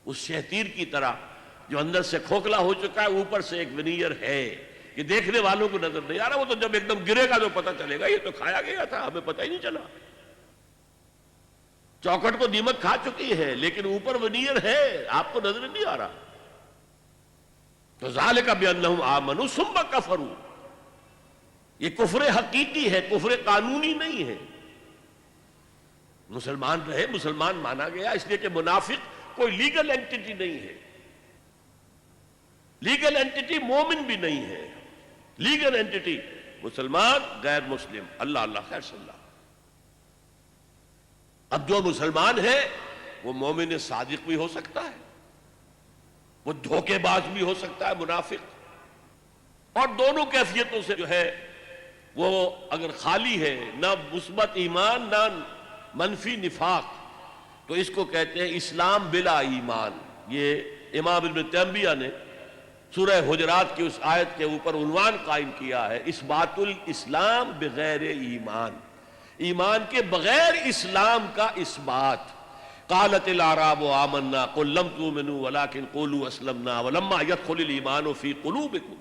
اس شہتیر کی طرح جو اندر سے کھوکھلا ہو چکا ہے، اوپر سے ایک ونیئر ہے کہ دیکھنے والوں کو نظر نہیں آ رہا، وہ تو جب ایک دم گرے گا تو پتہ چلے گا یہ تو کھایا گیا تھا، ہمیں پتہ ہی نہیں چلا۔ چوکھٹ کو دیمک کھا چکی ہے لیکن اوپر ونیئر ہے، آپ کو نظر نہیں آ رہا۔ تو ذالک بانہم آمنوا ثم کفروا، یہ کفر حقیقی ہے، کفر قانونی نہیں ہے۔ مسلمان رہے، مسلمان مانا گیا، اس لیے کہ منافق کوئی لیگل اینٹیٹی نہیں ہے، لیگل اینٹیٹی مومن بھی نہیں ہے، لیگل اینٹیٹی مسلمان غیر مسلم، اللہ اللہ خیر صلی اللہ۔ اب جو مسلمان ہے وہ مومن صادق بھی ہو سکتا ہے، وہ دھوکے باز بھی ہو سکتا ہے منافق، اور دونوں کیفیتوں سے جو ہے وہ اگر خالی ہے، نہ مثبت ایمان نہ منفی نفاق، تو اس کو کہتے ہیں اسلام بلا ایمان۔ یہ امام ابن تیمیہ نے سورہ حجرات کی اس آیت کے اوپر عنوان قائم کیا ہے، اثبات الاسلام بغیر ایمان، ایمان کے بغیر اسلام کا اثبات۔ قالت الاعراب آمنا قل لم تؤمنوا ولكن قولوا اسلمنا ولما يدخل الايمان في قلوبكم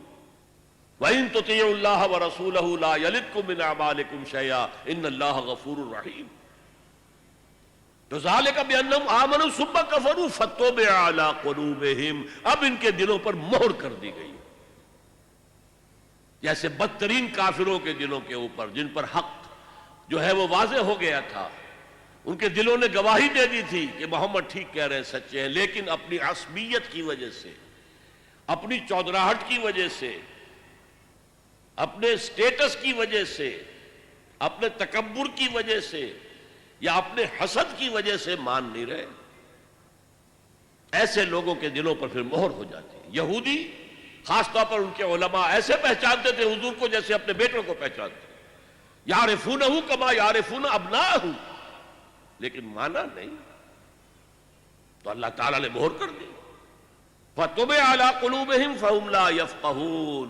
وان تطيعوا الله ورسوله لا يلدكم من اعمالكم شيئا ان الله غفور رحيم۔ تو ذالک بانہم آمنوا ثم کفروا فتطبع علی قلوبہم، اب ان کے دلوں پر مہر کر دی گئی، جیسے بدترین کافروں کے دلوں کے اوپر جن پر حق جو ہے وہ واضح ہو گیا تھا، ان کے دلوں نے گواہی دے دی تھی کہ محمد ٹھیک کہہ رہے ہیں، سچے ہیں، لیکن اپنی عصبیت کی وجہ سے، اپنی چودراہٹ کی وجہ سے، اپنے سٹیٹس کی وجہ سے، اپنے تکبر کی وجہ سے یا اپنے حسد کی وجہ سے مان نہیں رہے۔ ایسے لوگوں کے دلوں پر پھر مہر ہو جاتی ہے۔ یہودی خاص طور پر ان کے علماء ایسے پہچانتے تھے حضور کو جیسے اپنے بیٹوں کو پہچانتے، یعرفونہ کما یعرفون ابناءہم، لیکن مانا نہیں، تو اللہ تعالیٰ نے مہر کر دی۔ فَطُبِعَ عَلَىٰ قُلُوبِهِمْ فَهُمْ لَا يَفْقَهُونَ،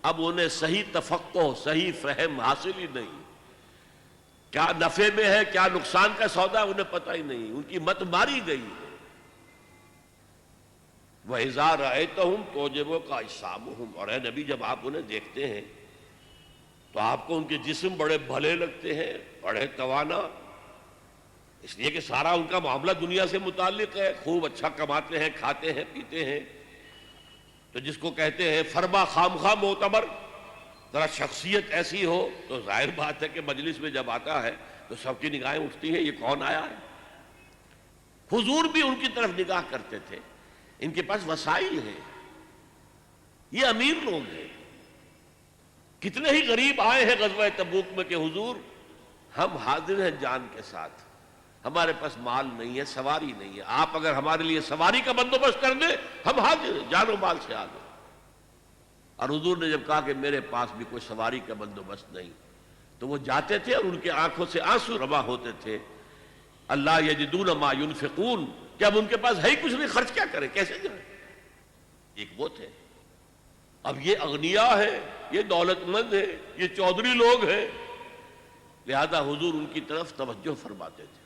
اب انہیں صحیح تفقہ، صحیح فہم حاصل ہی نہیں، کیا نفع میں ہے کیا نقصان کا سودا انہیں پتہ ہی نہیں، ان کی مت ماری گئی ہے۔ وَإِذَا رَأَيْتَهُمْ تُعْجِبُكَ أَجْسَامُهُمْ، اور اے نبی جب آپ انہیں دیکھتے ہیں تو آپ کو ان کے جسم بڑے بھلے لگتے ہیں، بڑے توانا، اس لیے کہ سارا ان کا معاملہ دنیا سے متعلق ہے، خوب اچھا کماتے ہیں، کھاتے ہیں، پیتے ہیں، تو جس کو کہتے ہیں فرما خامخواہ معتبر، ذرا شخصیت ایسی ہو تو ظاہر بات ہے کہ مجلس میں جب آتا ہے تو سب کی نگاہیں اٹھتی ہیں، یہ کون آیا ہے۔ حضور بھی ان کی طرف نگاہ کرتے تھے، ان کے پاس وسائل ہیں، یہ امیر لوگ ہیں۔ کتنے ہی غریب آئے ہیں غزوہ تبوک میں کہ حضور ہم حاضر ہیں جان کے ساتھ، ہمارے پاس مال نہیں ہے، سواری نہیں ہے، آپ اگر ہمارے لیے سواری کا بندوبست کر دیں ہم حاضر ہیں، جان و مال سے حاضر۔ اور حضور نے جب کہا کہ میرے پاس بھی کوئی سواری کا بندوبست نہیں، تو وہ جاتے تھے اور ان کے آنکھوں سے آنسو رواں ہوتے تھے۔ اللہ یجدون ما ینفقون، کہ اب ان کے پاس ہے ہی کچھ نہیں، خرچ کیا کریں، کیسے جائیں۔ ایک وہ تھے، اب یہ اغنیاء ہے، یہ دولت مند ہے، یہ چودھری لوگ ہیں، لہذا حضور ان کی طرف توجہ فرماتے تھے۔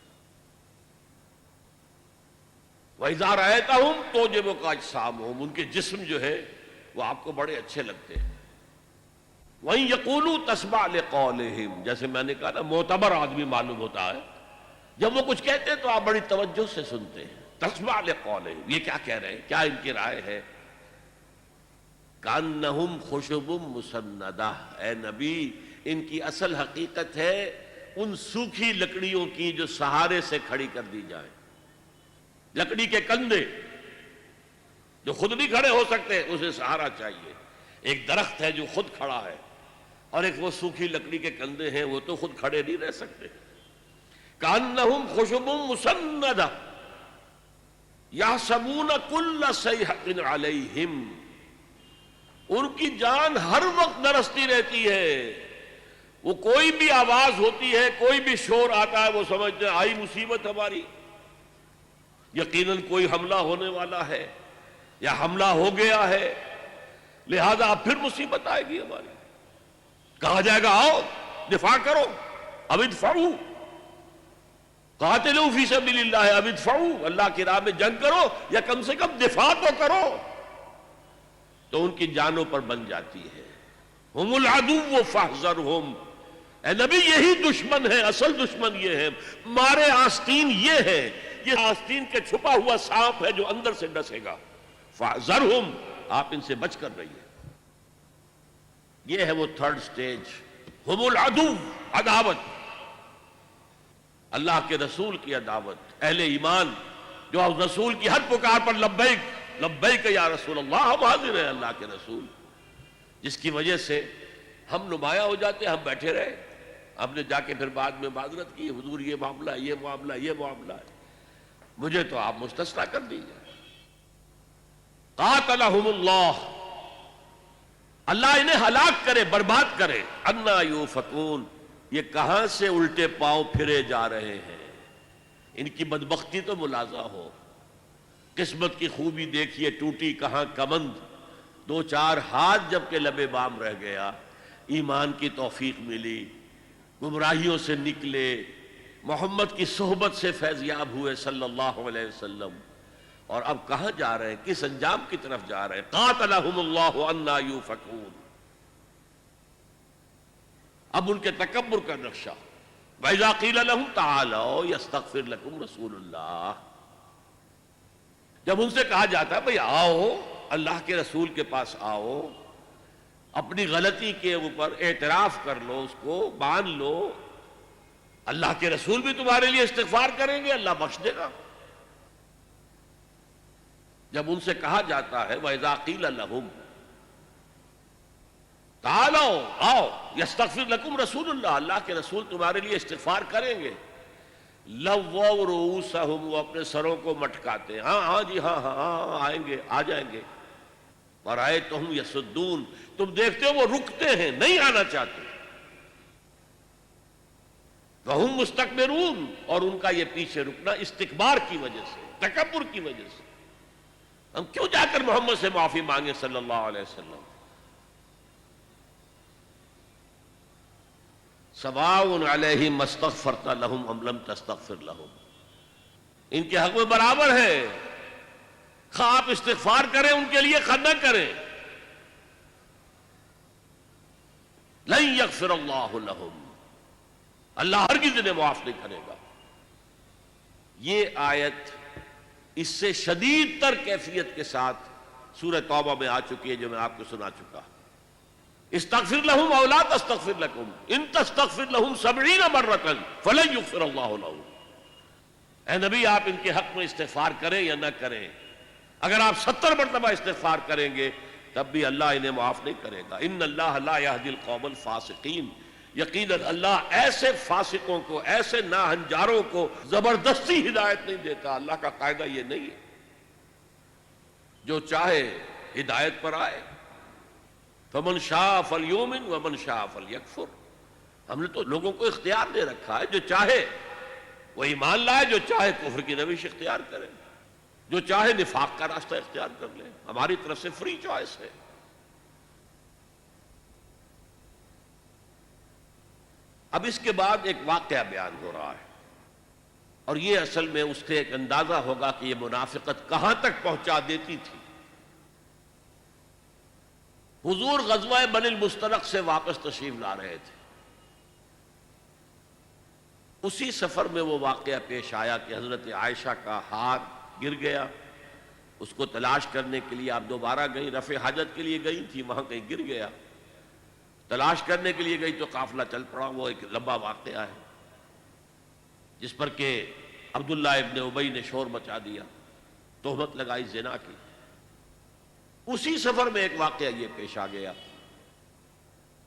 وَإِذَا رَأَيْتَهُمْ تُعْجِبُكَ أَجْسَامُهُمْ، ان کے جسم جو ہے وہ آپ کو بڑے اچھے لگتے ہیں۔ وَإِن يَقُولُوا تَسْمَعْ لِقَوْلِهِمْ، جیسے میں نے کہا نا معتبر آدمی معلوم ہوتا ہے، جب وہ کچھ کہتے ہیں تو آپ بڑی توجہ سے سنتے ہیں۔ تَسْمَعْ لِقَوْلِهِمْ، یہ کیا کہہ رہے ہیں، کیا ان کی رائے ہے۔ كَأَنَّهُمْ خُشُبٌ مُّسَنَّدَةٌ، اے نبی ان کی اصل حقیقت ہے ان سوکھی لکڑیوں کی جو سہارے سے کھڑی کر دی جائیں، لکڑی کے کندھے جو خود نہیں کھڑے ہو سکتے، اسے سہارا چاہیے۔ ایک درخت ہے جو خود کھڑا ہے، اور ایک وہ سوکھی لکڑی کے کندھے ہیں، وہ تو خود کھڑے نہیں رہ سکتے۔ کأنہم خشب مسندہ یحسبون کل صیحۃ علیہم، ان کی جان ہر وقت نرستی رہتی ہے، وہ کوئی بھی آواز ہوتی ہے، کوئی بھی شور آتا ہے، وہ سمجھتے ہیں آئی مصیبت ہماری، یقیناً کوئی حملہ ہونے والا ہے یا حملہ ہو گیا ہے، لہذا اب پھر مصیبت آئے گی ہماری۔ کہا جائے گا آؤ دفاع کرو، اب ادفعوا قاتلوا فی سبیل اللہ، اب ادفعوا، اللہ کی راہ میں جنگ کرو یا کم سے کم دفاع تو کرو، تو ان کی جانوں پر بن جاتی ہے۔ ہم العدو فاحذرہم، اے نبی یہی دشمن ہے، اصل دشمن یہ ہے، مارے آستین یہ ہے، یہ آستین کے چھپا ہوا سانپ ہے جو اندر سے ڈسے گا۔ فاحذرہم، آپ ان سے بچ کر رہیے۔ یہ ہے وہ تھرڈ سٹیج، ہم العدو، عداوت، اللہ کے رسول کی عداوت۔ اہل ایمان جو رسول کی ہر پکار پر لبیک لبیک یا رسول اللہ، ہم حاضر ہیں اللہ کے رسول، جس کی وجہ سے ہم نمایاں ہو جاتے، ہم بیٹھے رہے، ہم نے جا کے پھر بعد میں معذرت کی، حضور یہ معاملہ یہ معاملہ یہ معاملہ ہے، مجھے تو آپ مستثنیٰ کر دیجئے۔ قاتلہم اللہ، اللہ انہیں ہلاک کرے، برباد کرے۔ انا یوفکون، یہ کہاں سے الٹے پاؤں پھرے جا رہے ہیں، ان کی بدبختی تو ملاحظہ ہو۔ قسمت کی خوبی دیکھیے، ٹوٹی کہاں کمند، دو چار ہاتھ جب کہ لبے بام رہ گیا، ایمان کی توفیق ملی، گمراہیوں سے نکلے، محمد کی صحبت سے فیضیاب ہوئے صلی اللہ علیہ وسلم، اور اب کہاں جا رہے ہیں، کس انجام کی طرف جا رہے ہیں؟ قاتلہم اللہ انا یوفکون۔ اب ان کے تکبر کا نقشہ، وَإِذَا قِيلَ لَهُمْ تَعَالَوْا يَسْتَغْفِرْ لَكُمْ رَسُولُ اللَّهِ، جب ان سے کہا جاتا ہے بھئی آؤ اللہ کے رسول کے پاس آؤ، اپنی غلطی کے اوپر اعتراف کر لو، اس کو مان لو، اللہ کے رسول بھی تمہارے لیے استغفار کریں گے، اللہ بخش دے گا۔ جب ان سے کہا جاتا ہے وَإِذَا قِيلَ لَهُمْ تعالوا، آؤ، یستغفر لکم رسول اللہ، اللہ کے رسول تمہارے لیے استغفار کریں گے، لووا رؤوسہم، وہ اپنے سروں کو مٹکاتے ہیں، ہاں ہاں جی ہاں ہاں ہاں آئیں گے، آ جائیں گے، ورأیتہم یصدون، تم دیکھتے ہو وہ رکتے ہیں، نہیں آنا چاہتے، وہم مستکبرون، اور ان کا یہ پیچھے رکنا استکبار کی وجہ سے، تکبر کی وجہ سے۔ ہم کیوں جا کر محمد سے معافی مانگے صلی اللہ علیہ وسلم؟ سواء علیہم استغفرت لہم ام لم تستغفر لہم، ان کے حق میں برابر ہے، خواہ آپ استغفار کریں ان کے لیے، خواہ نہ کریں، لن یغفر اللہ لہم، اللہ ہرگز انہیں معاف نہیں کرے گا۔ یہ آیت اس سے شدید تر کیفیت کے ساتھ سورہ توبہ میں آ چکی ہے، جو میں آپ کو سنا چکا۔ استغفر لہم او لا تستغفر لکم ان تستغفر لہم 70 مرۃ فلن یغفر اللہ لہم، اے نبی آپ ان کے حق میں استغفار کریں یا نہ کریں، اگر آپ 70 مرتبہ استغفار کریں گے تب بھی اللہ انہیں معاف نہیں کرے گا۔ ان اللہ لا یہدی القوم الفاسقین، یقیناً اللہ ایسے فاسقوں کو، ایسے ناہنجاروں کو زبردستی ہدایت نہیں دیتا، اللہ کا قاعدہ یہ نہیں ہے، جو چاہے ہدایت پر آئے، فمن شاء فلیؤمن ومن شاء فلیکفر، ہم نے تو لوگوں کو اختیار دے رکھا ہے، جو چاہے وہ ایمان لائے، جو چاہے کفر کی روش اختیار کرے، جو چاہے نفاق کا راستہ اختیار کر لے، ہماری طرف سے فری چوائس ہے۔ اب اس کے بعد ایک واقعہ بیان ہو رہا ہے، اور یہ اصل میں اس سے ایک اندازہ ہوگا کہ یہ منافقت کہاں تک پہنچا دیتی تھی۔ حضور غزوہ بنی المستلق سے واپس تشریف لا رہے تھے، اسی سفر میں وہ واقعہ پیش آیا کہ حضرت عائشہ کا ہار گر گیا، اس کو تلاش کرنے کے لیے آپ دوبارہ گئیں، رفع حاجت کے لیے گئی تھی، وہاں کہیں گر گیا، تلاش کرنے کے لیے گئی تو قافلہ چل پڑا۔ وہ ایک لمبا واقعہ ہے جس پر کہ عبداللہ ابن ابی نے شور مچا دیا، تہمت لگائی زنا کی۔ اسی سفر میں ایک واقعہ یہ پیش آ گیا،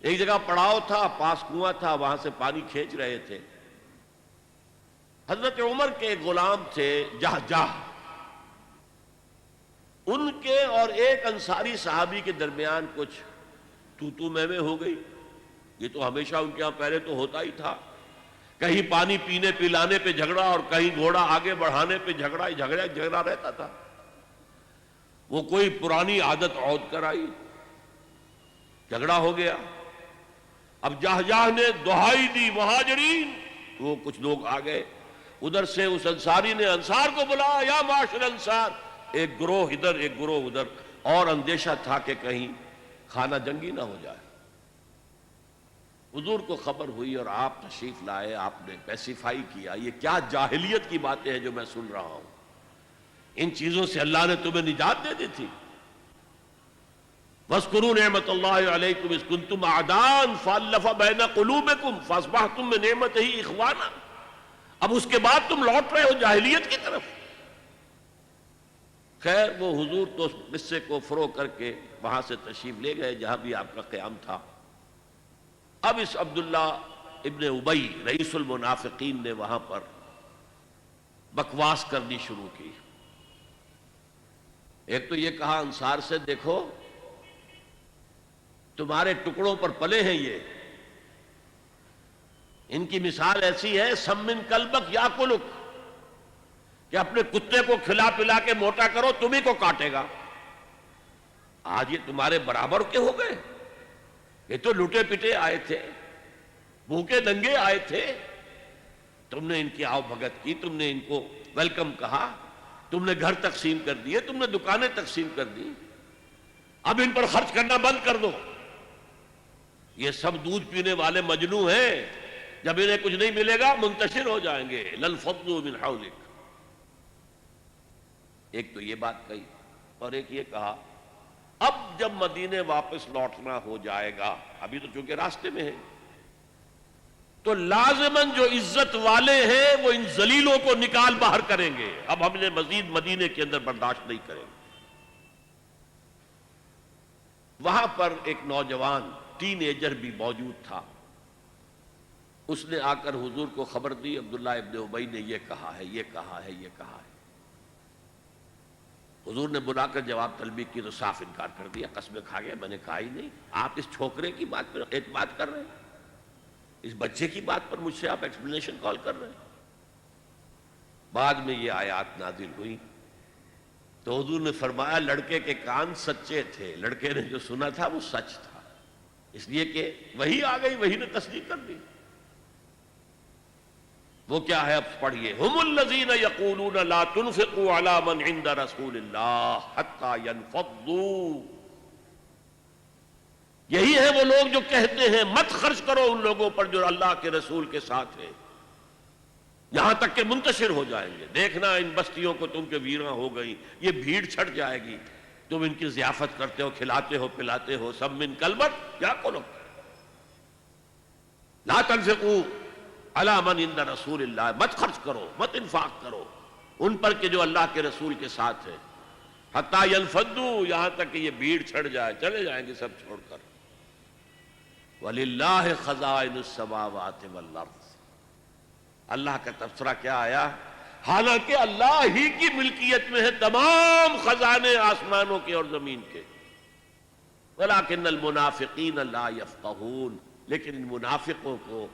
ایک جگہ پڑاؤ تھا، پاس کنواں تھا، وہاں سے پانی کھینچ رہے تھے، حضرت عمر کے ایک غلام تھے جہجہ، ان کے اور ایک انصاری صحابی کے درمیان کچھ تو میں ہو گئی۔ یہ تو ہمیشہ ان کے ہاں پہلے تو ہوتا ہی تھا، کہیں پانی پینے پلانے پہ جھگڑا اور کہیں گھوڑا آگے بڑھانے پہ جھگڑا ہی جھگڑا رہتا تھا۔ وہ کوئی پرانی عادت عود کر آئی، جھگڑا ہو گیا۔ اب جہجہ نے دہائی دی مہاجرین، وہ کچھ لوگ آ گئے، ادھر سے اس انصاری نے انصار کو بلایا، یا معاشر انصار، ایک گروہ ادھر ایک گروہ ادھر، اور اندیشہ تھا کہ کہیں خانہ جنگی نہ ہو جائے۔ حضور کو خبر ہوئی اور آپ تشریف لائے، آپ نے پیسیفائی کیا، یہ کیا جاہلیت کی باتیں ہیں جو میں سن رہا ہوں، ان چیزوں سے اللہ نے تمہیں نجات دے دی تھی، وَاذْكُرُوا نِعْمَةَ اللَّهِ عَلَيْكُمْ إِذْ كُنْتُمْ أَعْدَاءً فَأَلَّفَ بَيْنَ قُلُوبِكُمْ فَأَصْبَحْتُمْ بِنِعْمَتِهِ إِخْوَانًا۔ اب اس کے بعد تم لوٹ رہے ہو جاہلیت کی طرف۔ خیر وہ حضور تو اس قصے کو فروغ کر کے وہاں سے تشریف لے گئے جہاں بھی آپ کا قیام تھا۔ اب اس عبداللہ ابن ابی رئیس المنافقین نے وہاں پر بکواس کرنی شروع کی۔ ایک تو یہ کہا انصار سے، دیکھو تمہارے ٹکڑوں پر پلے ہیں یہ، ان کی مثال ایسی ہے سمن کلبک یاکلک، کہ اپنے کتے کو کھلا پلا کے موٹا کرو تمہیں کو کاٹے گا۔ آج یہ تمہارے برابر کے ہو گئے، یہ تو لٹے پٹے آئے تھے، بھوکے ننگے آئے تھے، تم نے ان کی آؤ بھگت کی، تم نے ان کو ویلکم کہا، تم نے گھر تقسیم کر دیے، تم نے دکانیں تقسیم کر دی، اب ان پر خرچ کرنا بند کر دو۔ یہ سب دودھ پینے والے مجنو ہیں، جب انہیں کچھ نہیں ملے گا منتشر ہو جائیں گے۔ لَنْفَضُّوا مِنْ حَوْلِكَ۔ ایک تو یہ بات کہی، اور ایک یہ کہا اب جب مدینے واپس لوٹنا ہو جائے گا، ابھی تو چونکہ راستے میں ہے، تو لازماً جو عزت والے ہیں وہ ان ذلیلوں کو نکال باہر کریں گے، اب ہم نے مزید مدینے کے اندر برداشت نہیں کریں گے۔ وہاں پر ایک نوجوان ٹین ایجر بھی موجود تھا، اس نے آ کر حضور کو خبر دی عبداللہ ابن ابی نے یہ کہا ہے، یہ کہا ہے، یہ کہا ہے۔ حضور نے بلا کر جواب طلبی کی تو صاف انکار کر دیا، قسمیں کھا گیا، میں نے کہا ہی نہیں۔ آپ اس چھوکرے کی بات پر اعتماد کر رہے ہیں، اس بچے کی بات پر مجھ سے آپ ایکسپلینیشن کال کر رہے ہیں۔ بعد میں یہ آیات نازل ہوئی تو حضور نے فرمایا لڑکے کے کان سچے تھے، لڑکے نے جو سنا تھا وہ سچ تھا، اس لیے کہ وہی آ گئی، وہی نے تصدیق کر دی۔ وہ کیا ہے اب پڑھیے، ہم الذین یقولون لا تنفقوا علی من عند رسول اللہ حتی ینفضوا، یہی ہے وہ لوگ جو کہتے ہیں مت خرچ کرو ان لوگوں پر جو اللہ کے رسول کے ساتھ ہیں، یہاں تک کہ منتشر ہو جائیں گے۔ دیکھنا ان بستیوں کو تم کے ویراں ہو گئی، یہ بھیڑ چھٹ جائے گی، تم ان کی ضیافت کرتے ہو، کھلاتے ہو، پلاتے ہو، سب من کلبت یا کلو لا تنفقوا علی من عند رسول اللہ، مت خرچ کرو، مت انفاق کرو ان پر کہ جو اللہ کے رسول کے ساتھ ہے، حتی ینفضوا، یہاں تک کہ یہ بھیڑ چھڑ جائے، چلے جائیں گے سب چھوڑ کر۔ وَلِلَّهِ خَزَائِنُ السَّمَاوَاتِ وَالْأَرْضِ، اللہ کا تبصرہ کیا آیا، حالانکہ اللہ ہی کی ملکیت میں ہے تمام خزانے آسمانوں کے اور زمین کے۔ وَلَكِنَّ الْمُنَافِقِينَ لَا يَفْقَهُونَ، لیکن ان منافقوں کو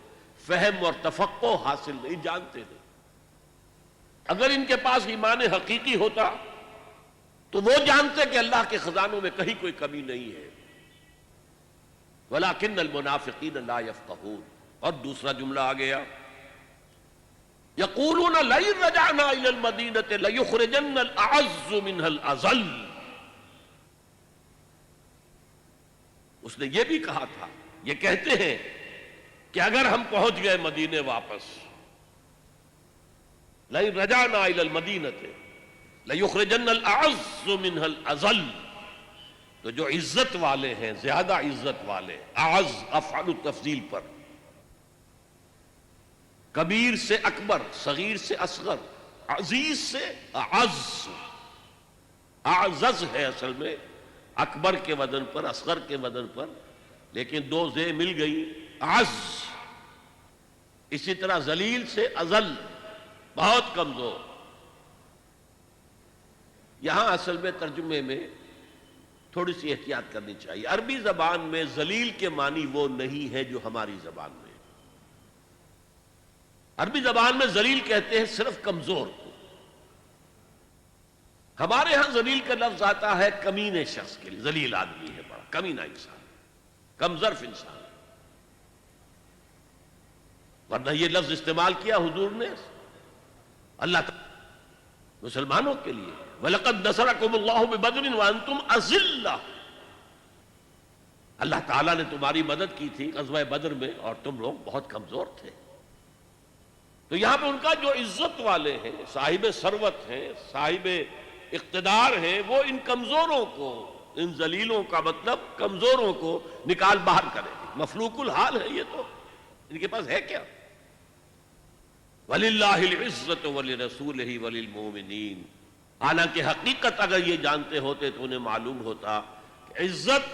فہم اور تفقہ حاصل نہیں، جانتے نہیں۔ اگر ان کے پاس ایمان حقیقی ہوتا تو وہ جانتے کہ اللہ کے خزانوں میں کہیں کوئی کمی نہیں ہے۔ وَلَكِنَّ الْمُنَافِقِينَ لَا يَفْقَهُونَ۔ اور دوسرا جملہ آ گیا، يَقُولُونَ لَئِن رَجَعْنَا إِلَى الْمَدِينَةِ لَيُخْرِجَنَّ الْأَعَزُّ مِنْهَا الْأَذَلَّ، اس نے یہ بھی کہا تھا، یہ کہتے ہیں کہ اگر ہم پہنچ گئے مدینے واپس، لَئِن رَجَعْنَا إِلَى الْمَدِينَةِ لَيُخْرِجَنَّ الْأَعَزُّ مِنْهَا الْأَذَلَّ، تو جو عزت والے ہیں، زیادہ عزت والے، اعز افعل التفضیل پر، کبیر سے اکبر، صغیر سے اصغر، عزیز سے اعز، اعزز ہے اصل میں، اکبر کے وزن پر، اصغر کے وزن پر، لیکن دو زے مل گئی، اعز۔ اسی طرح ذلیل سے اذل، بہت کمزور۔ یہاں اصل میں ترجمے میں تھوڑی سی احتیاط کرنی چاہیے۔ عربی زبان میں ذلیل کے معنی وہ نہیں ہے جو ہماری زبان میں۔ عربی زبان میں ذلیل کہتے ہیں صرف کمزور کو، ہمارے ہاں ذلیل کا لفظ آتا ہے کمینے شخص کے لیے، ذلیل آدمی ہے، بڑا کمینہ انسان، کم ظرف انسان، ورنہ یہ لفظ استعمال کیا حضور نے اللہ تعالی مسلمانوں کے لیے، وَلَقَدْ نَصَرَكُمُ اللَّهُ بِبَدْرٍ وَأَنْتُمْ أَذِلَّةٌ، اللہ تعالیٰ نے تمہاری مدد کی تھی غزوہ بدر میں اور تم لوگ بہت کمزور تھے۔ تو یہاں پہ ان کا جو عزت والے ہیں، صاحب ثروت ہیں، صاحب اقتدار ہیں، وہ ان کمزوروں کو ان ذلیلوں کا مطلب کمزوروں کو نکال باہر کرے. مفلوق الحال ہے یہ تو، ان کے پاس ہے کیا؟ وَلِلَّهِ الْعِزَّةُ وَلِرَسُولِهِ وَلِلْمُؤْمِنِينَ. حالانکہ حقیقت اگر یہ جانتے ہوتے تو انہیں معلوم ہوتا کہ عزت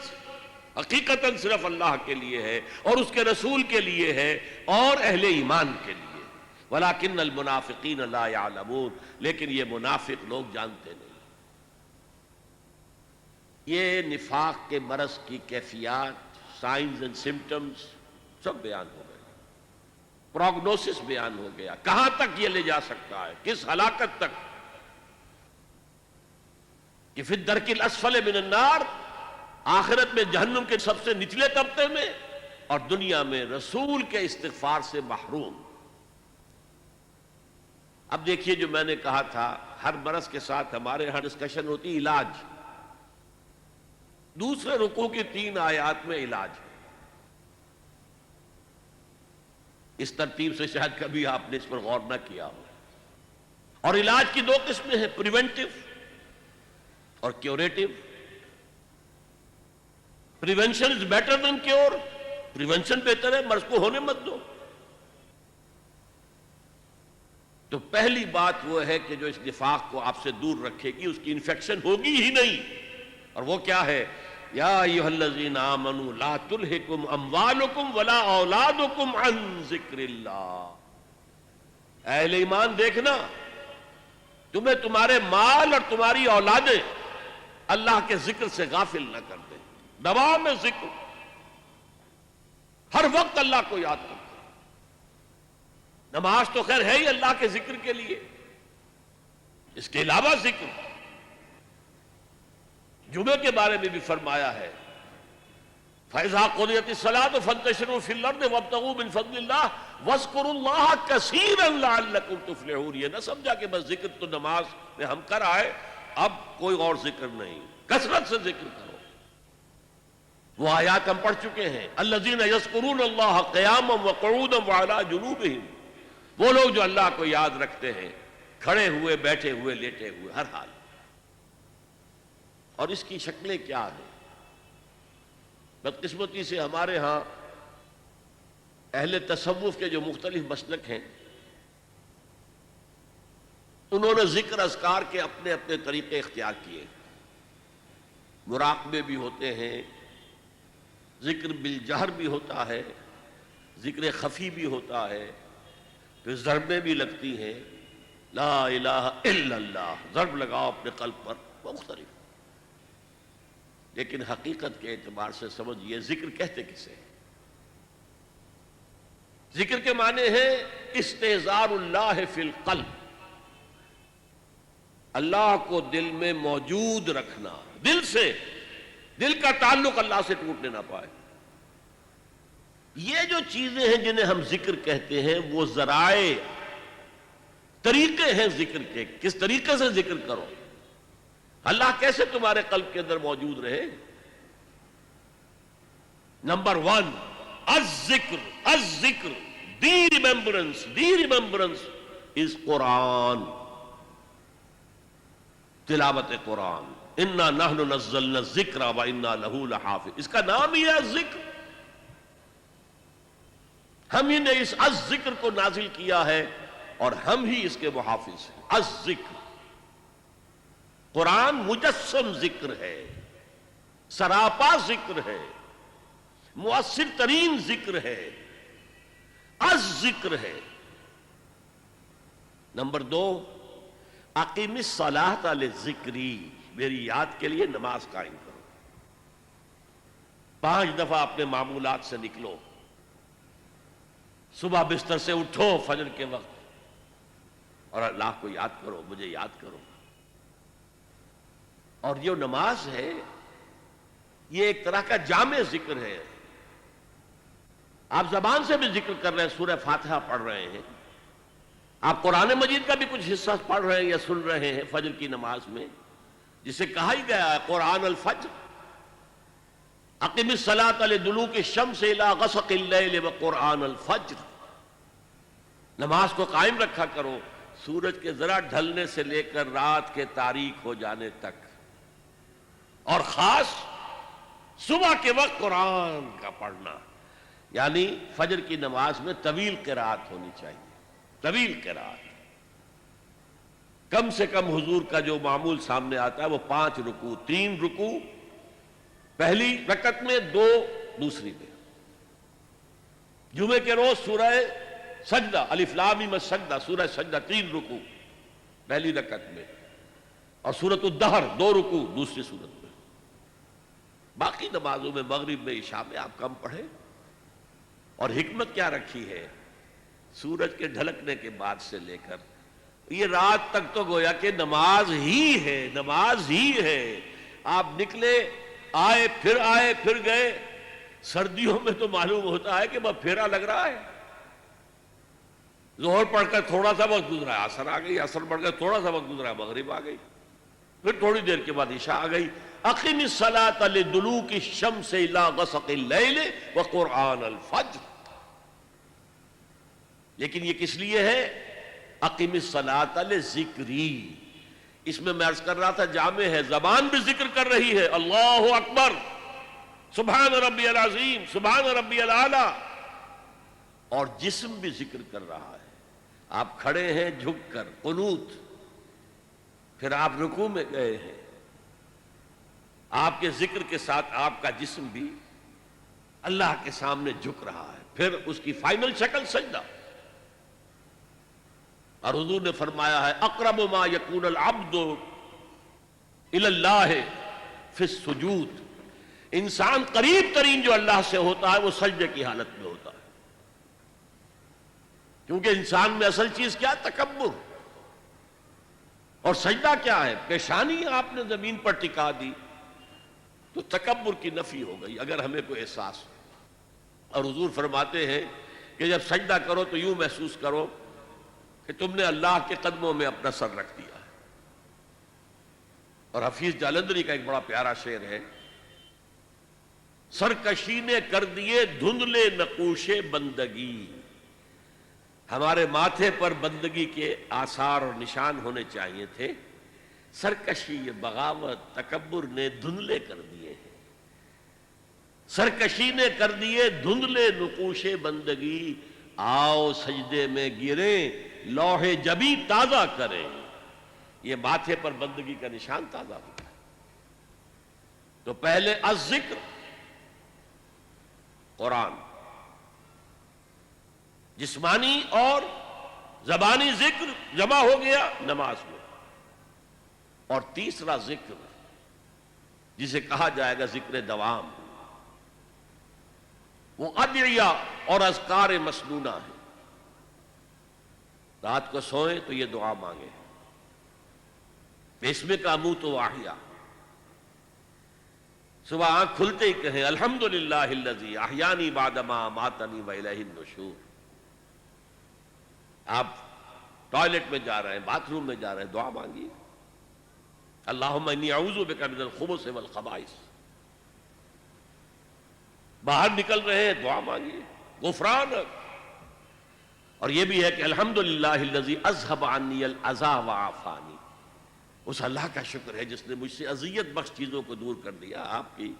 حقیقتاً صرف اللہ کے لیے ہے اور اس کے رسول کے لیے ہے اور اہل ایمان کے لیے. وَلَكِنَّ الْمُنَافِقِينَ لَا يَعْلَمُونَ. لیکن یہ منافق لوگ جانتے نہیں. یہ نفاق کے مرض کی کیفیات، سائنز اینڈ سمٹمز سب بیان ہو گئے، پروگنوسس بیان ہو گیا، کہاں تک یہ لے جا سکتا ہے، کس ہلاکت تک، کہ فی الدرک الاسفل من النار، آخرت میں جہنم کے سب سے نچلے طبقے میں، اور دنیا میں رسول کے استغفار سے محروم. اب دیکھیے جو میں نے کہا تھا، ہر مرض کے ساتھ ہمارے ہاں ڈسکشن ہوتی علاج. دوسرے رکوع کی 3 آیات میں علاج ہے. اس ترتیب سے شاید کبھی آپ نے اس پر غور نہ کیا ہو. اور علاج کی 2 قسمیں ہیں، پریونٹیو اور curative. Prevention is better than cure. Prevention بہتر ہے، مرض کو ہونے مت دو. تو پہلی بات وہ ہے کہ جو اس نفاق کو آپ سے دور رکھے گی اس کی انفیکشن ہوگی ہی نہیں. اور وہ کیا ہے؟ یا ایھا الذین آمنوا لا تلہکم اموالکم ولا اولادکم عن ذکر اللہ. اہل ایمان دیکھنا، تمہیں تمہارے مال اور تمہاری اولادیں اللہ کے ذکر سے غافل نہ کر دیں. دوام ذکر، ہر وقت اللہ کو یاد کرو. نماز تو خیر ہے ہی اللہ کے ذکر کے لیے، اس کے علاوہ ذکر. جمعے کے بارے میں بھی فرمایا ہے فَإِذَا قُضِيَتِ الصَّلَاةُ فَانتَشِرُوا فِي الْأَرْضِ وَابْتَغُوا مِنْ فَضْلِ اللَّهِ وَاذْكُرُوا اللَّهَ كَثِيرًا لَعَلَّكُمْ تُفْلِحُونَ. یہ نہ سمجھا کہ بس ذکر تو نماز میں ہم کر آئے، اب کوئی اور ذکر نہیں. کثرت سے ذکر کرو. وہ آیات ہم پڑھ چکے ہیں، الَّذِينَ يَذْكُرُونَ اللَّهَ قِيَامًا وَقُعُودًا وَعَلَى جُنُوبِهِمْ. وہ لوگ جو اللہ کو یاد رکھتے ہیں کھڑے ہوئے، بیٹھے ہوئے، لیٹے ہوئے، ہر حال. اور اس کی شکلیں کیا ہیں؟ بدقسمتی سے ہمارے ہاں اہل تصوف کے جو مختلف مسلک ہیں، انہوں نے ذکر اذکار کے اپنے اپنے طریقے اختیار کیے. مراقبے بھی ہوتے ہیں، ذکر بالجہر بھی ہوتا ہے، ذکر خفی بھی ہوتا ہے، پھر ضربیں بھی لگتی ہیں. لا الہ الا اللہ، ضرب لگاؤ اپنے قلب پر، مختلف. لیکن حقیقت کے اعتبار سے سمجھئے ذکر کہتے کسے؟ ذکر کے معنی ہے استحضار اللہ فی القلب، اللہ کو دل میں موجود رکھنا، دل سے، دل کا تعلق اللہ سے ٹوٹنے نہ پائے. یہ جو چیزیں ہیں جنہیں ہم ذکر کہتے ہیں وہ ذرائع، طریقے ہیں ذکر کے. کس طریقے سے ذکر کرو؟ اللہ کیسے تمہارے قلب کے اندر موجود رہے؟ نمبر 1، الذکر. الذکر، دی ریممبرنس. دی ریممبرنس از قرآن، تلاوت قرآن. انا نحن نزلنا الذکر وانا لہ لحافظ. اس کا نام ہی ہے ذکر. ہم ہی نے اس الذکر کو نازل کیا ہے اور ہم ہی اس کے محافظ ہیں. الذکر، قرآن مجسم ذکر ہے، سراپا ذکر ہے، مؤثر ترین ذکر ہے، الذکر ہے. نمبر 2، اقیم الصلاۃ للذکری. میری یاد کے لیے نماز قائم کرو. 5 دفعہ اپنے معمولات سے نکلو. صبح بستر سے اٹھو فجر کے وقت اور اللہ کو یاد کرو، مجھے یاد کرو. اور یہ نماز ہے، یہ ایک طرح کا جامع ذکر ہے. آپ زبان سے بھی ذکر کر رہے ہیں، سورہ فاتحہ پڑھ رہے ہیں، آپ قرآن مجید کا بھی کچھ حصہ پڑھ رہے ہیں یا سن رہے ہیں فجر کی نماز میں، جسے کہا ہی گیا ہے قرآن الفجر. اقم الصلاۃ لدلوک الشمس الی غسق اللیل وقرآن الفجر. نماز کو قائم رکھا کرو سورج کے ذرا ڈھلنے سے لے کر رات کے تاریک ہو جانے تک. اور خاص صبح کے وقت قرآن کا پڑھنا، یعنی فجر کی نماز میں طویل قرات ہونی چاہیے، طویل قرات۔ کم سے کم حضور کا جو معمول سامنے آتا ہے وہ 5 رکوع، 3 رکوع پہلی رکعت میں، 2 دوسری میں۔ جمعے کے روز سورہ سجدہ، الف لام میم السجدہ، سورہ سجدہ 3 رکوع پہلی رکعت میں، اور سورۃ الدہر 2 رکوع دوسری سورت میں۔ باقی نمازوں میں، مغرب میں، عشاء میں آپ کم پڑھیں۔ اور حکمت کیا رکھی ہے؟ سورج کے ڈھلکنے کے بعد سے لے کر یہ رات تک تو گویا کہ نماز ہی ہے، نماز ہی ہے۔ آپ نکلے، آئے پھر گئے۔ سردیوں میں تو معلوم ہوتا ہے کہ بس پھیرا لگ رہا ہے، ظہر پڑھ کر تھوڑا سا وقت گزرا ہے، عصر آ گئی، عصر پڑھ کر تھوڑا سا وقت گزرا ہے، مغرب آ گئی، پھر تھوڑی دیر کے بعد عشاء آ گئی۔ اقم الصلاۃ لدلوک الشمس الی غسق اللیل وقرآن الفجر۔ لیکن یہ کس لیے ہے؟ اقم الصلاۃ لذکری۔ اس میں عرض کر رہا تھا جامع ہے، زبان بھی ذکر کر رہی ہے، اللہ اکبر، سبحان ربی العظیم، سبحان ربی الاعلی، اور جسم بھی ذکر کر رہا ہے۔ آپ کھڑے ہیں جھک کر قنوت، پھر آپ رکوع میں گئے ہیں، آپ کے ذکر کے ساتھ آپ کا جسم بھی اللہ کے سامنے جھک رہا ہے، پھر اس کی فائنل شکل سجدہ۔ اور حضور نے فرمایا ہے اقرب ما یکون العبد الی اللہ فی السجود، انسان قریب ترین جو اللہ سے ہوتا ہے وہ سجدے کی حالت میں ہوتا ہے، کیونکہ انسان میں اصل چیز کیا؟ تکبر۔ اور سجدہ کیا ہے؟ پیشانی آپ نے زمین پر ٹکا دی تو تکبر کی نفی ہو گئی، اگر ہمیں کوئی احساس ہو۔ اور حضور فرماتے ہیں کہ جب سجدہ کرو تو یوں محسوس کرو کہ تم نے اللہ کے قدموں میں اپنا سر رکھ دیا ہے۔ اور حفیظ جالندری کا ایک بڑا پیارا شعر ہے، سرکشی نے کر دیے دھندلے نقوش بندگی۔ ہمارے ماتھے پر بندگی کے آثار اور نشان ہونے چاہیے تھے، سرکشی، بغاوت، تکبر نے دھندلے کر دیے ہیں۔ سرکشی نے کر دیے دھندلے نقوش بندگی، آؤ سجدے میں گریں لوح جبی تازہ کریں۔ یہ ماتھے پر بندگی کا نشان تازہ ہوتا ہے۔ تو پہلے الذکر، قرآن، جسمانی اور زبانی ذکر جمع ہو گیا نماز میں، اور تیسرا ذکر جسے کہا جائے گا ذکر دوام، وہ ادعیہ اور اذکار مسنونہ ہے۔ رات کو سوئیں تو یہ دعا مانگے، بسمک اموت واحیا، صبح آنکھ کھلتے ہی کہیں الحمدللہ الذی احیانی بعد ما اماتنی والیہ النشور۔ آپ ٹوائلٹ میں جا رہے ہیں، باتھ روم میں جا رہے ہیں، دعا مانگیے، اللہم انی اعوذ بک من الخبث والخبائث۔ باہر نکل رہے ہیں، دعا مانگیے، غفرانک۔ اور یہ بھی ہے کہ الحمدللہ الذی اذھب عنی الاذی وعافانی، اس اللہ کا شکر ہے جس نے مجھ سے اذیت بخش چیزوں کو دور کر دیا۔ آپ کی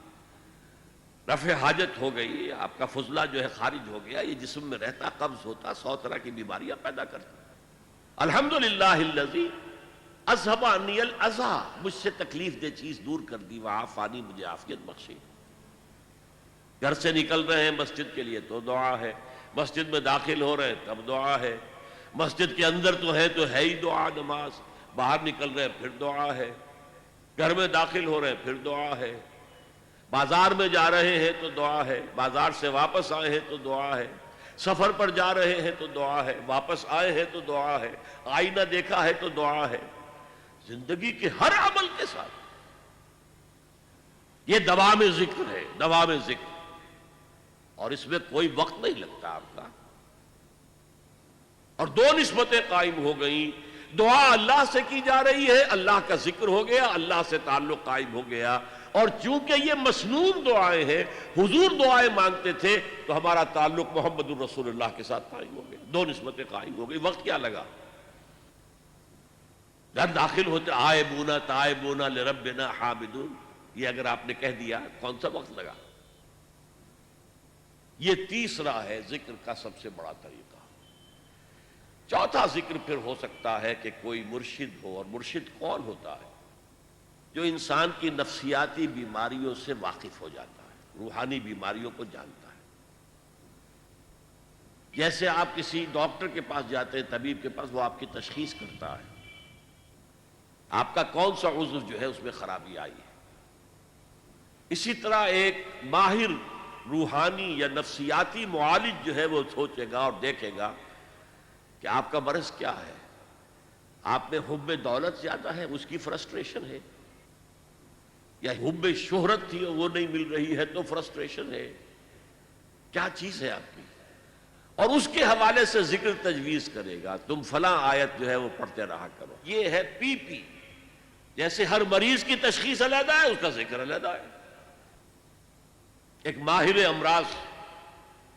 رفع حاجت ہو گئی، آپ کا فضلہ جو ہے خارج ہو گیا، یہ جسم میں رہتا، قبض ہوتا، 100 طرح کی بیماریاں پیدا کرتا۔ الحمدللہ الذی اذھب عنی الاذی، مجھ سے تکلیف دہ چیز دور کر دی، وعافانی، مجھے عافیت بخشی۔ گھر سے نکل رہے ہیں مسجد کے لیے تو دعا ہے، مسجد میں داخل ہو رہے ہیں تب دعا ہے، مسجد کے اندر تو ہے ہی دعا نماز، باہر نکل رہے ہیں پھر دعا ہے، گھر میں داخل ہو رہے ہیں پھر دعا ہے، بازار میں جا رہے ہیں تو دعا ہے، بازار سے واپس آئے ہیں تو دعا ہے، سفر پر جا رہے ہیں تو دعا ہے، واپس آئے ہیں تو دعا ہے، آئینہ دیکھا ہے تو دعا ہے۔ زندگی کے ہر عمل کے ساتھ یہ دوام ذکر ہے، دوام ذکر، اور اس میں کوئی وقت نہیں لگتا آپ کا۔ اور 2 نسبتیں قائم ہو گئیں، دعا اللہ سے کی جا رہی ہے، اللہ کا ذکر ہو گیا، اللہ سے تعلق قائم ہو گیا۔ اور چونکہ یہ مسنون دعائیں ہیں، حضور دعائیں مانگتے تھے، تو ہمارا تعلق محمد الرسول اللہ کے ساتھ قائم ہو گیا، 2 نسبتیں قائم ہو گئی۔ وقت کیا لگا؟ جب داخل ہوتے آئبون تائبون لربنا حامدون، یہ اگر آپ نے کہہ دیا کون سا وقت لگا؟ یہ تیسرا ہے ذکر کا سب سے بڑا طریقہ۔ چوتھا ذکر پھر ہو سکتا ہے کہ کوئی مرشد ہو، اور مرشد کون ہوتا ہے؟ جو انسان کی نفسیاتی بیماریوں سے واقف ہو جاتا ہے، روحانی بیماریوں کو جانتا ہے۔ جیسے آپ کسی ڈاکٹر کے پاس جاتے ہیں، طبیب کے پاس، وہ آپ کی تشخیص کرتا ہے آپ کا کون سا عضو جو ہے اس میں خرابی آئی ہے۔ اسی طرح ایک ماہر روحانی یا نفسیاتی معالج جو ہے وہ سوچے گا اور دیکھے گا کہ آپ کا مرض کیا ہے۔ آپ میں حب دولت زیادہ ہے، اس کی فرسٹریشن ہے، یا حب شہرت تھی وہ نہیں مل رہی ہے تو فرسٹریشن ہے، کیا چیز ہے آپ کی؟ اور اس کے حوالے سے ذکر تجویز کرے گا، تم فلاں آیت جو ہے وہ پڑھتے رہا کرو۔ یہ ہے پی پی۔ جیسے ہر مریض کی تشخیص علیحدہ ہے، اس کا ذکر علیحدہ ہے۔ ایک ماہر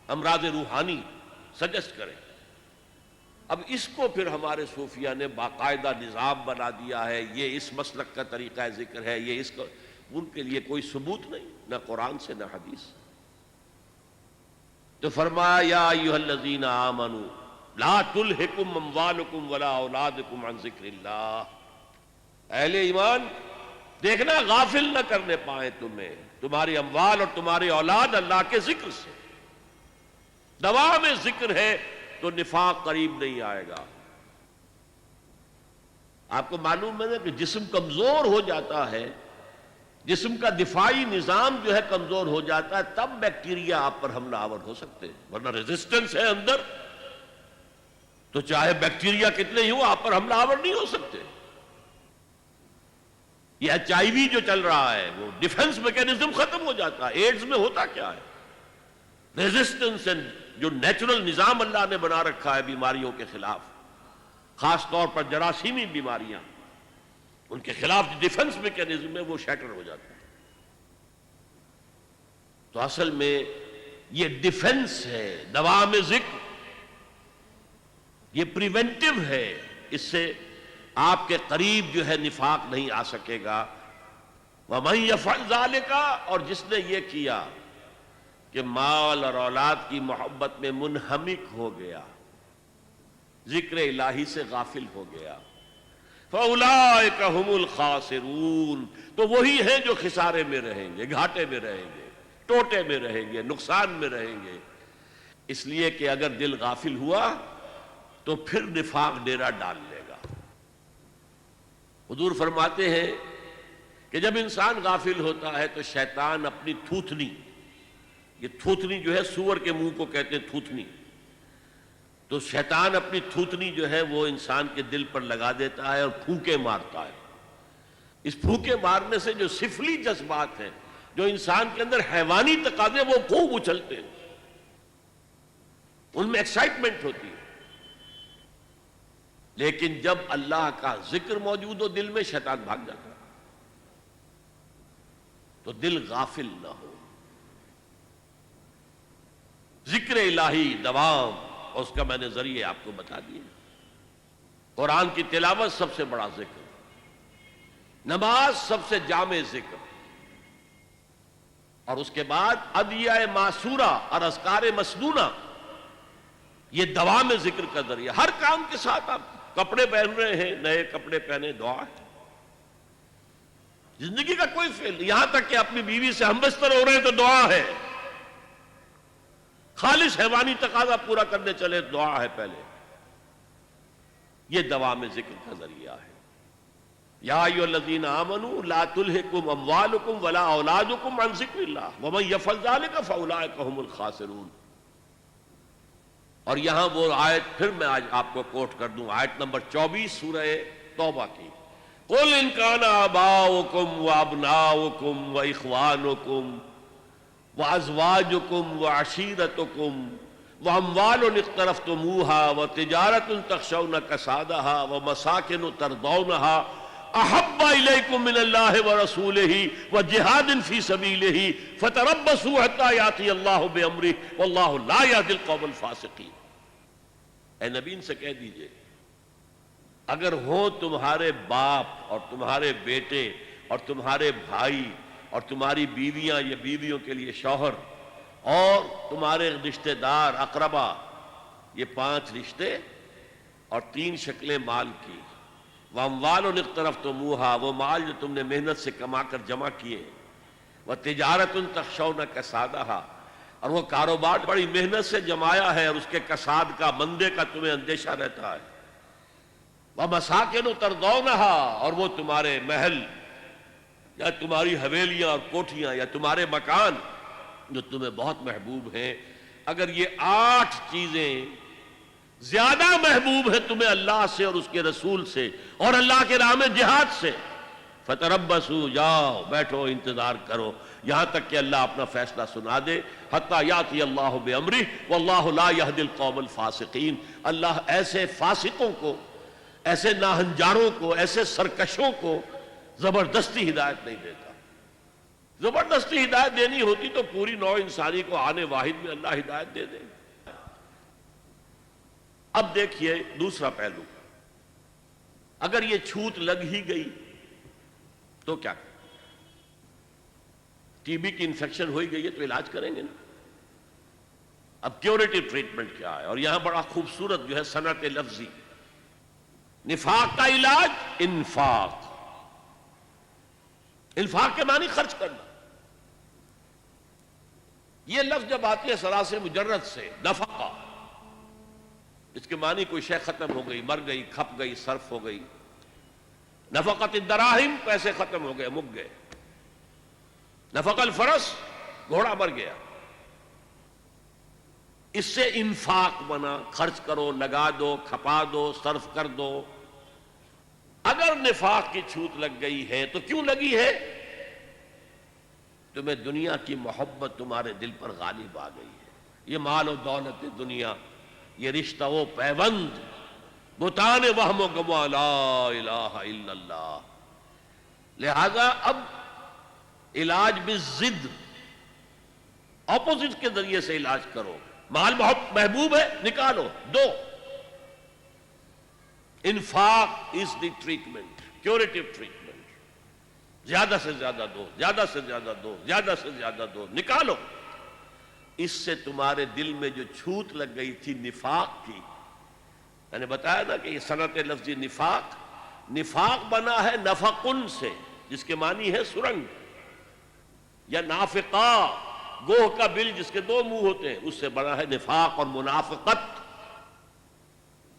امراض روحانی سجسٹ کرے۔ اب اس کو پھر ہمارے صوفیہ نے باقاعدہ نظام بنا دیا ہے، یہ اس مسلک کا طریقہ ذکر ہے، یہ اس کا، ان کے لیے کوئی ثبوت نہیں، نہ قرآن سے نہ حدیث سے۔ تو فرمایا یا ایھا الذین آمنوا لا تلہکم اموالکم ولا اولادکم عن ذکر اللہ۔ اہل ایمان دیکھنا غافل نہ کرنے پائیں تمہیں تمہاری اموال اور تمہاری اولاد اللہ کے ذکر سے۔ دوا میں ذکر ہے تو نفاق قریب نہیں آئے گا۔ آپ کو معلوم ہے کہ جسم کمزور ہو جاتا ہے، جسم کا دفاعی نظام جو ہے کمزور ہو جاتا ہے، تب بیکٹیریا آپ پر حملہ آور ہو سکتے ہیں، ورنہ ریزسٹنس ہے اندر تو چاہے بیکٹیریا کتنے ہی ہو آپ پر حملہ آور نہیں ہو سکتے۔ یہ ایچ آئی وی جو چل رہا ہے وہ ڈیفنس میکینزم ختم ہو جاتا ہے۔ ایڈز میں ہوتا کیا ہے؟ ریزسٹنس جو نیچرل نظام اللہ نے بنا رکھا ہے بیماریوں کے خلاف، خاص طور پر جراثیمی بیماریاں، ان کے خلاف ڈیفنس میکینزم میں وہ شیٹر ہو جاتا ہے۔ تو اصل میں یہ ڈیفنس ہے، دوا میں ذکر، یہ پریونٹیو ہے، اس سے آپ کے قریب جو ہے نفاق نہیں آ سکے گا۔ وَمَن يَفْعَلْ ذَلِكَ، اور جس نے یہ کیا کہ مال اور اولاد کی محبت میں منہمک ہو گیا، ذکر الہی سے غافل ہو گیا، فَأُولَٰئِكَ هُمُ الْخَاسِرُونَ، تو وہی ہیں جو خسارے میں رہیں گے، گھاٹے میں رہیں گے، ٹوٹے میں رہیں گے، نقصان میں رہیں گے۔ اس لیے کہ اگر دل غافل ہوا تو پھر نفاق ڈیرا ڈال لے گا۔ حضور فرماتے ہیں کہ جب انسان غافل ہوتا ہے تو شیطان اپنی تھوتنی، یہ تھوتنی جو ہے سور کے منہ کو کہتے ہیں تھوتنی، تو شیطان اپنی تھوتنی جو ہے وہ انسان کے دل پر لگا دیتا ہے اور پھونکے مارتا ہے۔ اس پھونکے مارنے سے جو سفلی جذبات ہیں، جو انسان کے اندر حیوانی تقاضے، وہ خوب اچھلتے ہیں، ان میں ایکسائٹمنٹ ہوتی ہے۔ لیکن جب اللہ کا ذکر موجود ہو دل میں، شیطان بھاگ جاتا ہے۔ تو دل غافل نہ ہو، ذکر الہی دوام، اور اس کا میں نے ذریعے آپ کو بتا دیے۔ قرآن کی تلاوت سب سے بڑا ذکر، نماز سب سے جامع ذکر، اور اس کے بعد ادعیہ معصورہ اور اذکار مسنونہ، یہ دوام ذکر کا ذریعہ۔ ہر کام کے ساتھ آپ کپڑے پہن رہے ہیں، نئے کپڑے پہنے، دعا ہے۔ زندگی کا کوئی فعل، یہاں تک کہ اپنی بیوی سے ہم بستر ہو رہے ہیں تو دعا ہے، خالص حیوانی تقاضا پورا کرنے چلے دعا ہے پہلے۔ یہ دوام ذکر کا ذریعہ ہے۔ یا ایھا الذین آمنوا لا تلہکم اموالکم ولا اولادکم عن ذکر اللہ ومن یفعل ذلک فاولئک هم الخاسرون۔ اور یہاں وہ آیت پھر میں آج آپ کو کوٹ کر دوں، آیت نمبر 24 سورہ توبہ کی۔ قُلْ إِنْ كَانَ آبَاؤُكُمْ وَأَبْنَاؤُكُمْ وَإِخْوَانُكُمْ وَأَزْوَاجُكُمْ وَعَشِيرَتُكُمْ وَأَمْوَالٌ اقْتَرَفْتُمُوهَا وَتِجَارَةٌ تَخْشَوْنَ كَسَادَهَا وَمَسَاكِنُ تَرْضَوْنَهَا أَحَبَّ إِلَيْكُم مِّنَ اللَّهِ وَرَسُولِهِ وَجِهَادٍ فِي سَبِيلِهِ فَتَرَبَّصُوا حَتَّىٰ يَأْتِيَ اللَّهُ بِأَمْرِهِ وَاللَّهُ لَا يَهْدِي الْقَوْمَ الْفَاسِقِينَ۔ اے نبی ان سے کہہ دیجئے، اگر ہو تمہارے باپ اور تمہارے بیٹے اور تمہارے بھائی اور تمہاری بیویاں یا بیویوں کے لیے شوہر، اور تمہارے رشتہ دار اقربا، یہ 5 رشتے اور 3 شکلیں مال کی۔ وَأَمْوَالٌ اقْتَرَفْتُمُوهَا، وہ مال جو تم نے محنت سے کما کر جمع کیے، وَتِجَارَةٌ تَخْشَوْنَ كَسَادَهَا، اور وہ کاروبار بڑی محنت سے جمایا ہے اور اس کے کساد کا، مندے کا تمہیں اندیشہ رہتا ہے، وَمَسَاكِنُ تَرْضَوْنَهَا، اور وہ تمہارے محل یا تمہاری حویلیاں اور کوٹھیاں یا تمہارے مکان جو تمہیں بہت محبوب ہیں۔ اگر یہ 8 چیزیں زیادہ محبوب ہیں تمہیں اللہ سے اور اس کے رسول سے اور اللہ کے راہ میں جہاد سے، فتربصوا، جاؤ بیٹھو انتظار کرو یہاں تک کہ اللہ اپنا فیصلہ سنا دے، حتی یاتی اللہ بامرہ واللہ لا یہدی القوم الفاسقین، اللہ ایسے فاسقوں کو، ایسے ناہنجاروں کو، ایسے سرکشوں کو زبردستی ہدایت نہیں دیتا۔ زبردستی ہدایت دینی ہوتی تو پوری نوع انسانی کو آنے واحد میں اللہ ہدایت دے دے۔ اب دیکھیے دوسرا پہلو، اگر یہ چھوت لگ ہی گئی تو کیا؟ ٹی بی کی انفیکشن ہوئی گئی ہے تو علاج کریں گے نا۔ اب کیوریٹو ٹریٹمنٹ کیا ہے؟ اور یہاں بڑا خوبصورت جو ہے صنعت لفظی، نفاق کا علاج انفاق۔ انفاق کے معنی خرچ کرنا۔ یہ لفظ جب آتی ہے سراس مجرد سے، نفقہ، اس کے معنی کوئی شے ختم ہو گئی، مر گئی، کھپ گئی، صرف ہو گئی۔ نفقت الدراہم، پیسے ختم ہو گئے، مک گئے۔ نفق الفرس، گھوڑا مر گیا۔ اس سے انفاق بنا، خرچ کرو، لگا دو، کھپا دو، صرف کر دو۔ اگر نفاق کی چھوت لگ گئی ہے تو کیوں لگی ہے؟ تمہیں دنیا کی محبت تمہارے دل پر غالب آ گئی ہے۔ یہ مال و دولت دنیا، یہ رشتہ و پیوند، بتان وہم و گواہ، لا الہ الا اللہ۔ لہذا اب علاج بالضد، اپوزٹ کے ذریعے سے علاج کرو۔ مال محبوب ہے، نکالو، دو۔ انفاق از دی ٹریٹمنٹ، کیوریٹو ٹریٹمنٹ۔ زیادہ سے زیادہ دو، زیادہ سے زیادہ دو، زیادہ سے زیادہ دو، نکالو۔ اس سے تمہارے دل میں جو چھوت لگ گئی تھی نفاق کی، میں نے بتایا نا کہ یہ صنعت لفظی نفاق، نفاق بنا ہے نفقن سے، جس کے معنی ہے سرنگ، یا نافقہ، گوہ کا بل جس کے 2 منہ ہوتے ہیں، اس سے بنا ہے نفاق اور منافقت۔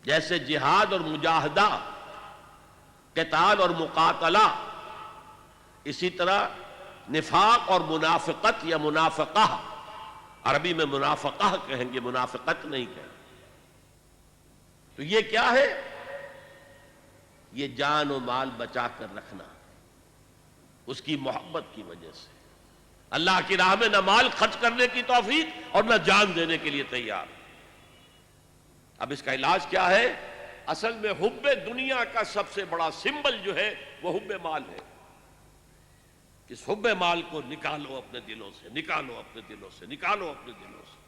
جیسے جہاد اور مجاہدہ، قتال اور مقاتلہ، اسی طرح نفاق اور منافقت یا منافقہ، عربی میں منافقہ کہیں گے، منافقت نہیں کہیں۔ تو یہ کیا ہے؟ یہ جان و مال بچا کر رکھنا، اس کی محبت کی وجہ سے۔ اللہ کی راہ میں نہ مال خرچ کرنے کی توفیق اور نہ جان دینے کے لیے تیار۔ اب اس کا علاج کیا ہے؟ اصل میں حب دنیا کا سب سے بڑا سمبل جو ہے وہ حب مال ہے۔ اس حب مال کو نکالو اپنے دلوں سے، نکالو اپنے دلوں سے، نکالو اپنے دلوں سے۔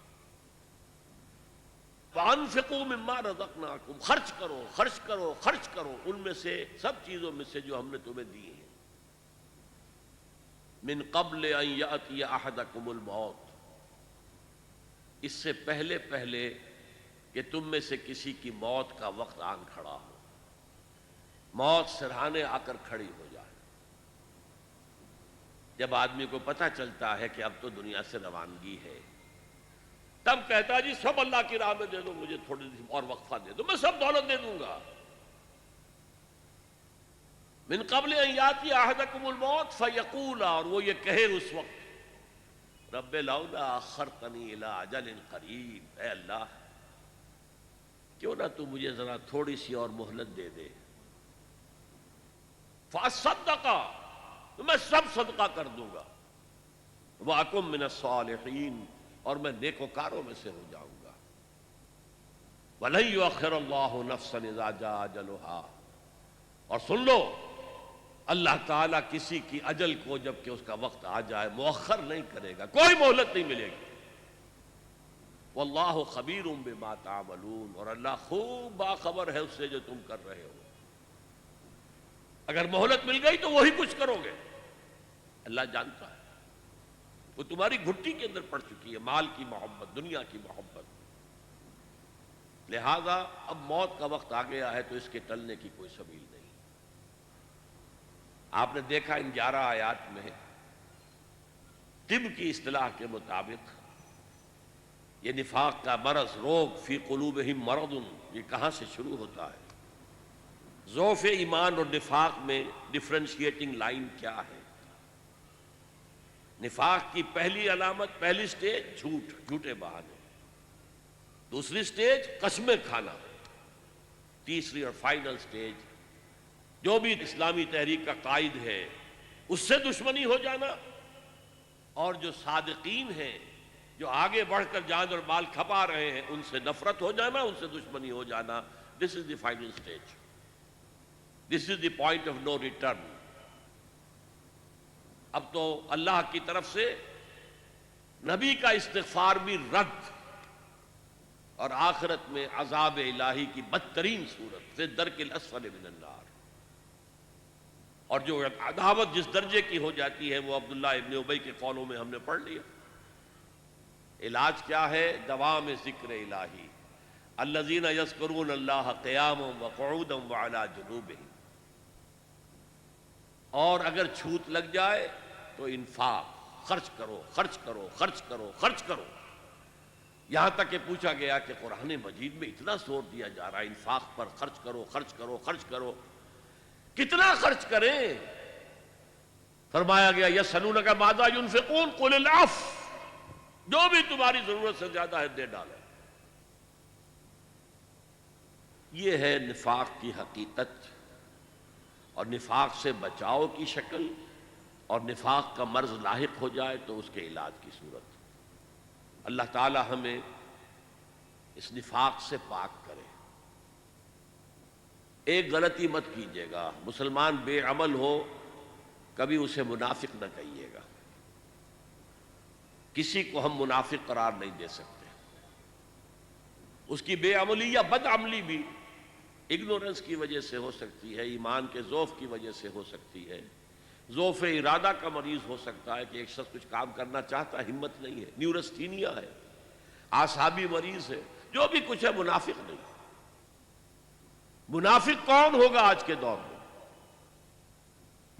وَأَنفِقُوا مِمَّا رَزَقْنَاكُمْ، خرچ کرو، خرچ کرو، خرچ کرو ان میں سے، سب چیزوں میں سے جو ہم نے تمہیں دی ہیں۔ من قبل ان یأتی احدکم الموت، اس سے پہلے کہ تم میں سے کسی کی موت کا وقت آن کھڑا ہو، موت سرہانے آ کر کھڑی ہو جائے۔ جب آدمی کو پتہ چلتا ہے کہ اب تو دنیا سے روانگی ہے، تب کہتا ہے جی سب اللہ کی راہ میں دے دو، مجھے تھوڑی سی اور وقفہ دے دو، میں سب دولت دے دوں گا۔ من قبل ان یاتی احدکم الموت فیقول، اور وہ یہ کہے اس وقت، رب لولا اخرتنی الی اجل قریب، اے اللہ کیوں نہ تو مجھے ذرا تھوڑی سی اور مہلت دے دے، فاصدق، تو میں سب صدقہ کر دوں گا، واکن من الصالحین، اور میں نیکوکاروں میں سے ہو جاؤں گا۔ وَلَن يُؤَخِّرَ اللَّهُ نَفْسًا إِذَا جَاءَ أَجَلُهَا، اور سن لو اللہ تعالیٰ کسی کی اجل کو جب کہ اس کا وقت آ جائے مؤخر نہیں کرے گا، کوئی مہلت نہیں ملے گی۔ وَاللَّهُ خَبِيرٌ بِمَا تَعْمَلُونَ، اور اللہ خوب باخبر ہے اس سے جو تم کر رہے ہو۔ اگر مہلت مل گئی تو وہی کچھ کرو گے، اللہ جانتا ہے، وہ تمہاری گھٹی کے اندر پڑ چکی ہے، مال کی محبت، دنیا کی محبت۔ لہذا اب موت کا وقت آ گیا ہے تو اس کے ٹلنے کی کوئی سبیل نہیں۔ آپ نے دیکھا ان 11 آیات میں طب کی اصطلاح کے مطابق یہ نفاق کا مرض، روگ، فی قلوبہم مرض، یہ کہاں سے شروع ہوتا ہے؟ ضعف ایمان اور نفاق میں ڈفرینشیٹنگ لائن کیا ہے؟ نفاق کی پہلی علامت، پہلی سٹیج جھوٹ، جھوٹے بہانے۔ دوسری سٹیج قسمیں کھانا۔ تیسری اور فائنل سٹیج جو بھی اسلامی تحریک کا قائد ہے اس سے دشمنی ہو جانا، اور جو صادقین ہیں جو آگے بڑھ کر جان اور مال کھپا رہے ہیں ان سے نفرت ہو جانا، ان سے دشمنی ہو جانا۔ This is the final stage, this is the point of no return. اب تو اللہ کی طرف سے نبی کا استغفار بھی رد، اور آخرت میں عذاب الہی کی بدترین صورت، فی الدرک الاسفل من النار۔ اور جو عداوت جس درجے کی ہو جاتی ہے وہ عبداللہ ابن ابی کے قولوں میں ہم نے پڑھ لیا۔ علاج کیا ہے؟ دوام ذکر الہی، الذین یذکرون اللہ قیاما وقعودا وعلی جنوبہم۔ اور اگر چھوت لگ جائے تو انفاق، خرچ کرو، خرچ کرو، خرچ کرو، خرچ کرو۔ یہاں تک کہ پوچھا گیا کہ قرآن مجید میں اتنا زور دیا جا رہا ہے انفاق پر، خرچ کرو، خرچ کرو، خرچ کرو، کتنا خرچ کریں؟ فرمایا گیا یسألونک ماذا ينفقون قل العفو، جو بھی تمہاری ضرورت سے زیادہ ہے دے ڈالو۔ یہ ہے نفاق کی حقیقت، اور نفاق سے بچاؤ کی شکل، اور نفاق کا مرض لاحق ہو جائے تو اس کے علاج کی صورت۔ اللہ تعالی ہمیں اس نفاق سے پاک کرے۔ ایک غلطی مت کیجیے گا، مسلمان بے عمل ہو کبھی اسے منافق نہ کہیے گا۔ کسی کو ہم منافق قرار نہیں دے سکتے۔ اس کی بے عملی یا بد عملی بھی اگنورنس کی وجہ سے ہو سکتی ہے، ایمان کے ضعف کی وجہ سے ہو سکتی ہے، ضعف ارادہ کا مریض ہو سکتا ہے کہ ایک شخص کچھ کام کرنا چاہتا ہے، ہمت نہیں ہے، نیورستھینیا ہے، اعصابی مریض ہے، جو بھی کچھ ہے منافق نہیں۔ منافق کون ہوگا آج کے دور میں؟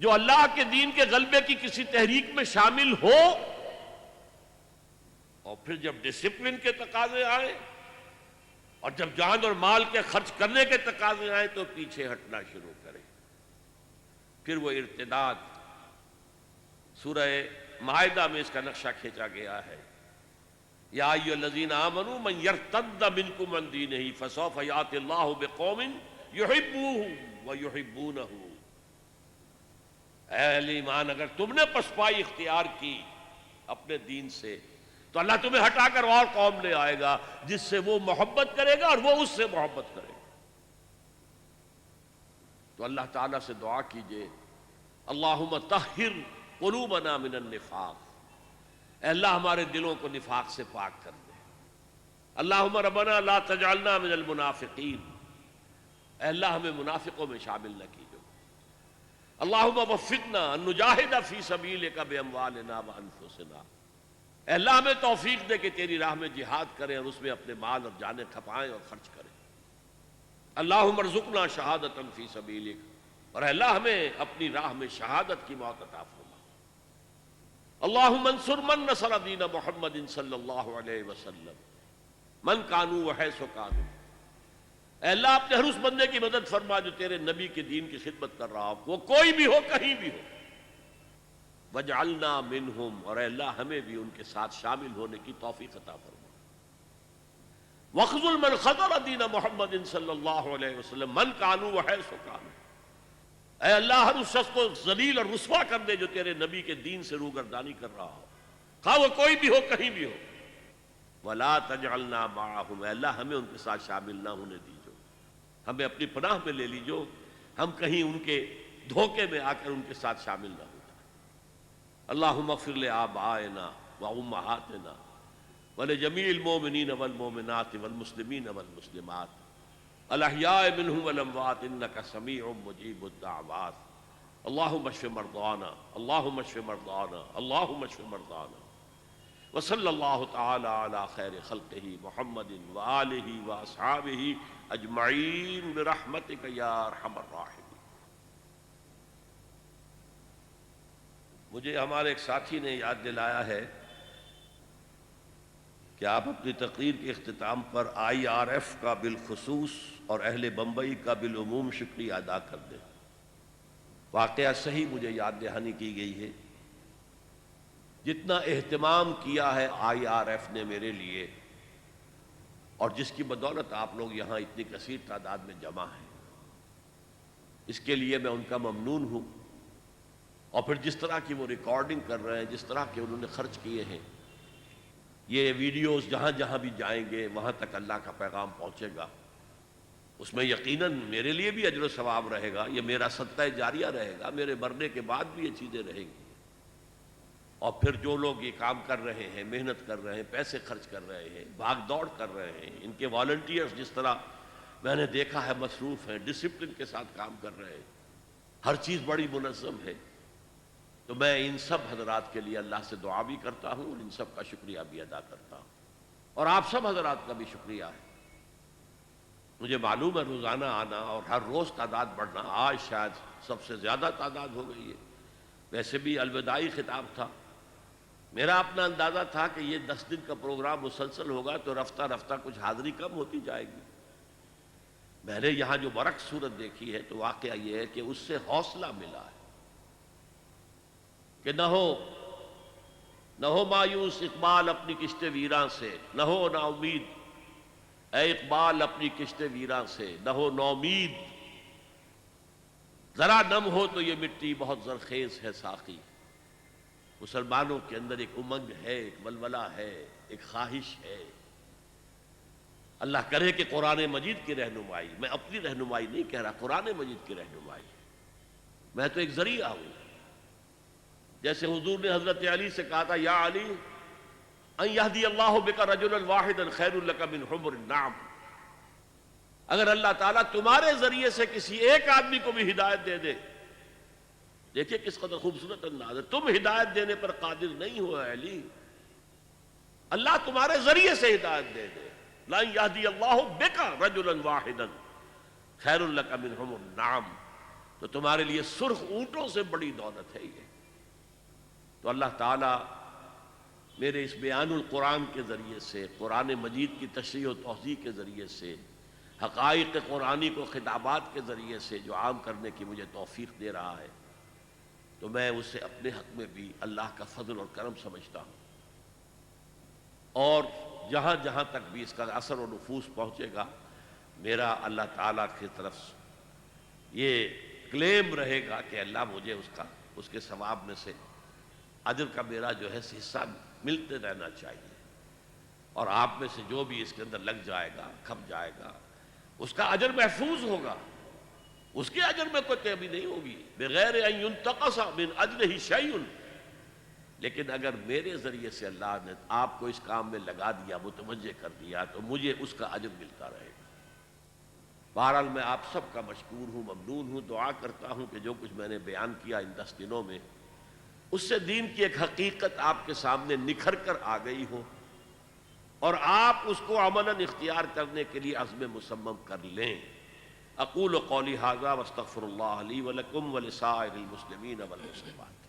جو اللہ کے دین کے غلبے کی کسی تحریک میں شامل ہو، اور پھر جب ڈسپلن کے تقاضے آئے اور جب جان اور مال کے خرچ کرنے کے تقاضے آئے تو پیچھے ہٹنا شروع کرے۔ پھر وہ ارتداد، سورہ مائدہ میں اس کا نقشہ کھینچا گیا ہے، یا ایھا الذین آمنوا من یرتد منکم عن دینہ فسوف یأتی اللہ بقوم یحبونہ ویحبونہ۔ اے اہل ایمان، اگر تم نے پسپائی اختیار کی اپنے دین سے تو اللہ تمہیں ہٹا کر اور قوم لے آئے گا جس سے وہ محبت کرے گا اور وہ اس سے محبت کرے گا۔ تو اللہ تعالیٰ سے دعا کیجئے، اللہم طہر قلوبنا من النفاق، اے اللہ ہمارے دلوں کو نفاق سے پاک کر دے۔ اللہم ربنا لا تجعلنا من المنافقین، اے اللہ ہمیں منافقوں میں شامل نہ کیجو۔ اللہم وفقنا ان نجاہد فی سبیلک باموالنا وانفسنا، اے اللہ ہمیں توفیق دے کہ تیری راہ میں جہاد کریں اور اس میں اپنے مال اور جانیں کھپائیں اور خرچ کریں۔ اللہم ارزقنا شہادتا فی سبیلک، اور اے اللہ ہمیں اپنی راہ میں شہادت کی موت عطا فرما۔ اللہم انصر من نصر دین محمد صلی اللہ علیہ وسلم من کانوا وحیث کانوا، اے اللہ اپنے ہر اس بندے کی مدد فرما جو تیرے نبی کے دین کی خدمت کر رہا ہو، وہ کوئی بھی ہو، کہیں بھی ہو۔ وَاجْعَلْنَا مِنْهُمْ، اور اے اللہ ہمیں بھی ان کے ساتھ شامل ہونے کی توفیق عطا فرما۔ وَاخْذُلْ مَنْ خَذَلَ دِينَ مُحَمَّدٍ صلی اللہ علیہ وسلم مَنْ كَانُوا وَحَيْثُ كَانُوا، اے اللہ ہر اس شخص کو ذلیل اور رسوا کر دے جو تیرے نبی کے دین سے روگردانی کر رہا ہو، خواہ وہ کوئی بھی ہو، کہیں بھی ہو۔ وَلَا تَجْعَلْنَا مَعَهُمْ، اے اللہ ہمیں ان کے ساتھ شامل نہ ہونے دیجو، ہمیں اپنی پناہ میں لے لیجو، ہم کہیں ان کے دھوکے میں آ کر ان کے ساتھ شامل نہ ہو۔ اللہم اغفر لآبائنا وامہاتنا ولجمیع المؤمنین والمؤمنات والمسلمین والمسلمات الاحیاء منہم والاموات انک سمیع مجیب الدعوات۔ اللہم اشف مرضانا، اللہم اشف مرضانا، اللہم اشف مرضانا، وصلی اللہ تعالی علی خیر خلقہ محمد وآلہ واصحابہ اجمعین برحمتک یا ارحم الراحمین۔ مجھے ہمارے ایک ساتھی نے یاد دلایا ہے کہ آپ اپنی تقریر کے اختتام پر IRF کا بالخصوص اور اہل بمبئی کا بالعموم شکریہ ادا کر دیں۔ واقعہ صحیح مجھے یاد دہانی کی گئی ہے، جتنا اہتمام کیا ہے IRF نے میرے لیے، اور جس کی بدولت آپ لوگ یہاں اتنی کثیر تعداد میں جمع ہیں، اس کے لیے میں ان کا ممنون ہوں۔ اور پھر جس طرح کی وہ ریکارڈنگ کر رہے ہیں، جس طرح کے انہوں نے خرچ کیے ہیں، یہ ویڈیوز جہاں جہاں بھی جائیں گے وہاں تک اللہ کا پیغام پہنچے گا، اس میں یقیناً میرے لیے بھی اجر و ثواب رہے گا، یہ میرا صدقہ جاریہ رہے گا، میرے مرنے کے بعد بھی یہ چیزیں رہیں گی۔ اور پھر جو لوگ یہ کام کر رہے ہیں، محنت کر رہے ہیں، پیسے خرچ کر رہے ہیں، بھاگ دوڑ کر رہے ہیں، ان کے والنٹیئرز جس طرح میں نے دیکھا ہے مصروف ہیں، ڈسپلن کے ساتھ کام کر رہے ہیں، ہر چیز بڑی منظم ہے، تو میں ان سب حضرات کے لیے اللہ سے دعا بھی کرتا ہوں اور ان سب کا شکریہ بھی ادا کرتا ہوں، اور آپ سب حضرات کا بھی شکریہ ہے۔ مجھے معلوم ہے روزانہ آنا اور ہر روز تعداد بڑھنا، آج شاید سب سے زیادہ تعداد ہو گئی ہے، ویسے بھی الوداعی خطاب تھا، میرا اپنا اندازہ تھا کہ یہ 10 دن کا پروگرام مسلسل ہوگا تو رفتہ رفتہ کچھ حاضری کم ہوتی جائے گی۔ میں نے یہاں جو برعکس صورت دیکھی ہے تو واقعہ یہ ہے کہ اس سے حوصلہ ملا ہے کہ نہ ہو مایوس اقبال اپنی کشت ویراں سے، نہ ہو نا امید اے اقبال اپنی کشت ویراں سے، نہ ہو نومید، ذرا نم ہو تو یہ مٹی بہت زرخیز ہے ساقی۔ مسلمانوں کے اندر ایک امنگ ہے، ایک ولولہ ہے، ایک خواہش ہے۔ اللہ کرے کہ قرآن مجید کی رہنمائی، میں اپنی رہنمائی نہیں کہہ رہا، قرآن مجید کی رہنمائی، میں تو ایک ذریعہ ہوں۔ جیسے حضور نے حضرت علی سے کہا تھا، یا علی ان یہدی اللہ بک رجلا واحدا خیر لک من حمر النعم، اگر اللہ تعالیٰ تمہارے ذریعے سے کسی ایک آدمی کو بھی ہدایت دے دے، دیکھیں کس قدر خوبصورت انداز ہے، تم ہدایت دینے پر قادر نہیں ہو اے علی، اللہ تمہارے ذریعے سے ہدایت دے دے، لن یہدی اللہ بک رجلا واحدا خیر لک من حمر النعم، تو تمہارے لیے سرخ اونٹوں سے بڑی دولت ہے یہ۔ تو اللہ تعالیٰ میرے اس بیان القرآن کے ذریعے سے، قرآن مجید کی تشریح و توضیح کے ذریعے سے، حقائق قرآنی کو خطابات کے ذریعے سے جو عام کرنے کی مجھے توفیق دے رہا ہے، تو میں اسے اپنے حق میں بھی اللہ کا فضل اور کرم سمجھتا ہوں، اور جہاں جہاں تک بھی اس کا اثر و نفوذ پہنچے گا، میرا اللہ تعالیٰ کی طرف یہ کلیم رہے گا کہ اللہ مجھے اس کے ثواب میں سے اجر کا میرا جو ہے حصہ ملتے رہنا چاہیے، اور آپ میں سے جو بھی اس کے اندر لگ جائے گا، کھپ جائے گا، اس کا اجر محفوظ ہوگا، اس کے اجر میں کوئی کمی نہیں ہوگی، بغیر ان ينتقص من اجرہ شیء۔ لیکن اگر میرے ذریعے سے اللہ نے آپ کو اس کام میں لگا دیا، متوجہ کر دیا، تو مجھے اس کا اجر ملتا رہے گا۔ بہرحال میں آپ سب کا مشکور ہوں، ممنون ہوں، دعا کرتا ہوں کہ جو کچھ میں نے بیان کیا ان 10 دنوں میں، اس سے دین کی ایک حقیقت آپ کے سامنے نکھر کر آ گئی ہو، اور آپ اس کو عملاً اختیار کرنے کے لیے عزم مصمم کر لیں۔ اقول قولی ھذا واستغفر اللہ لی ولکم ولسائر المسلمین والمسلمات۔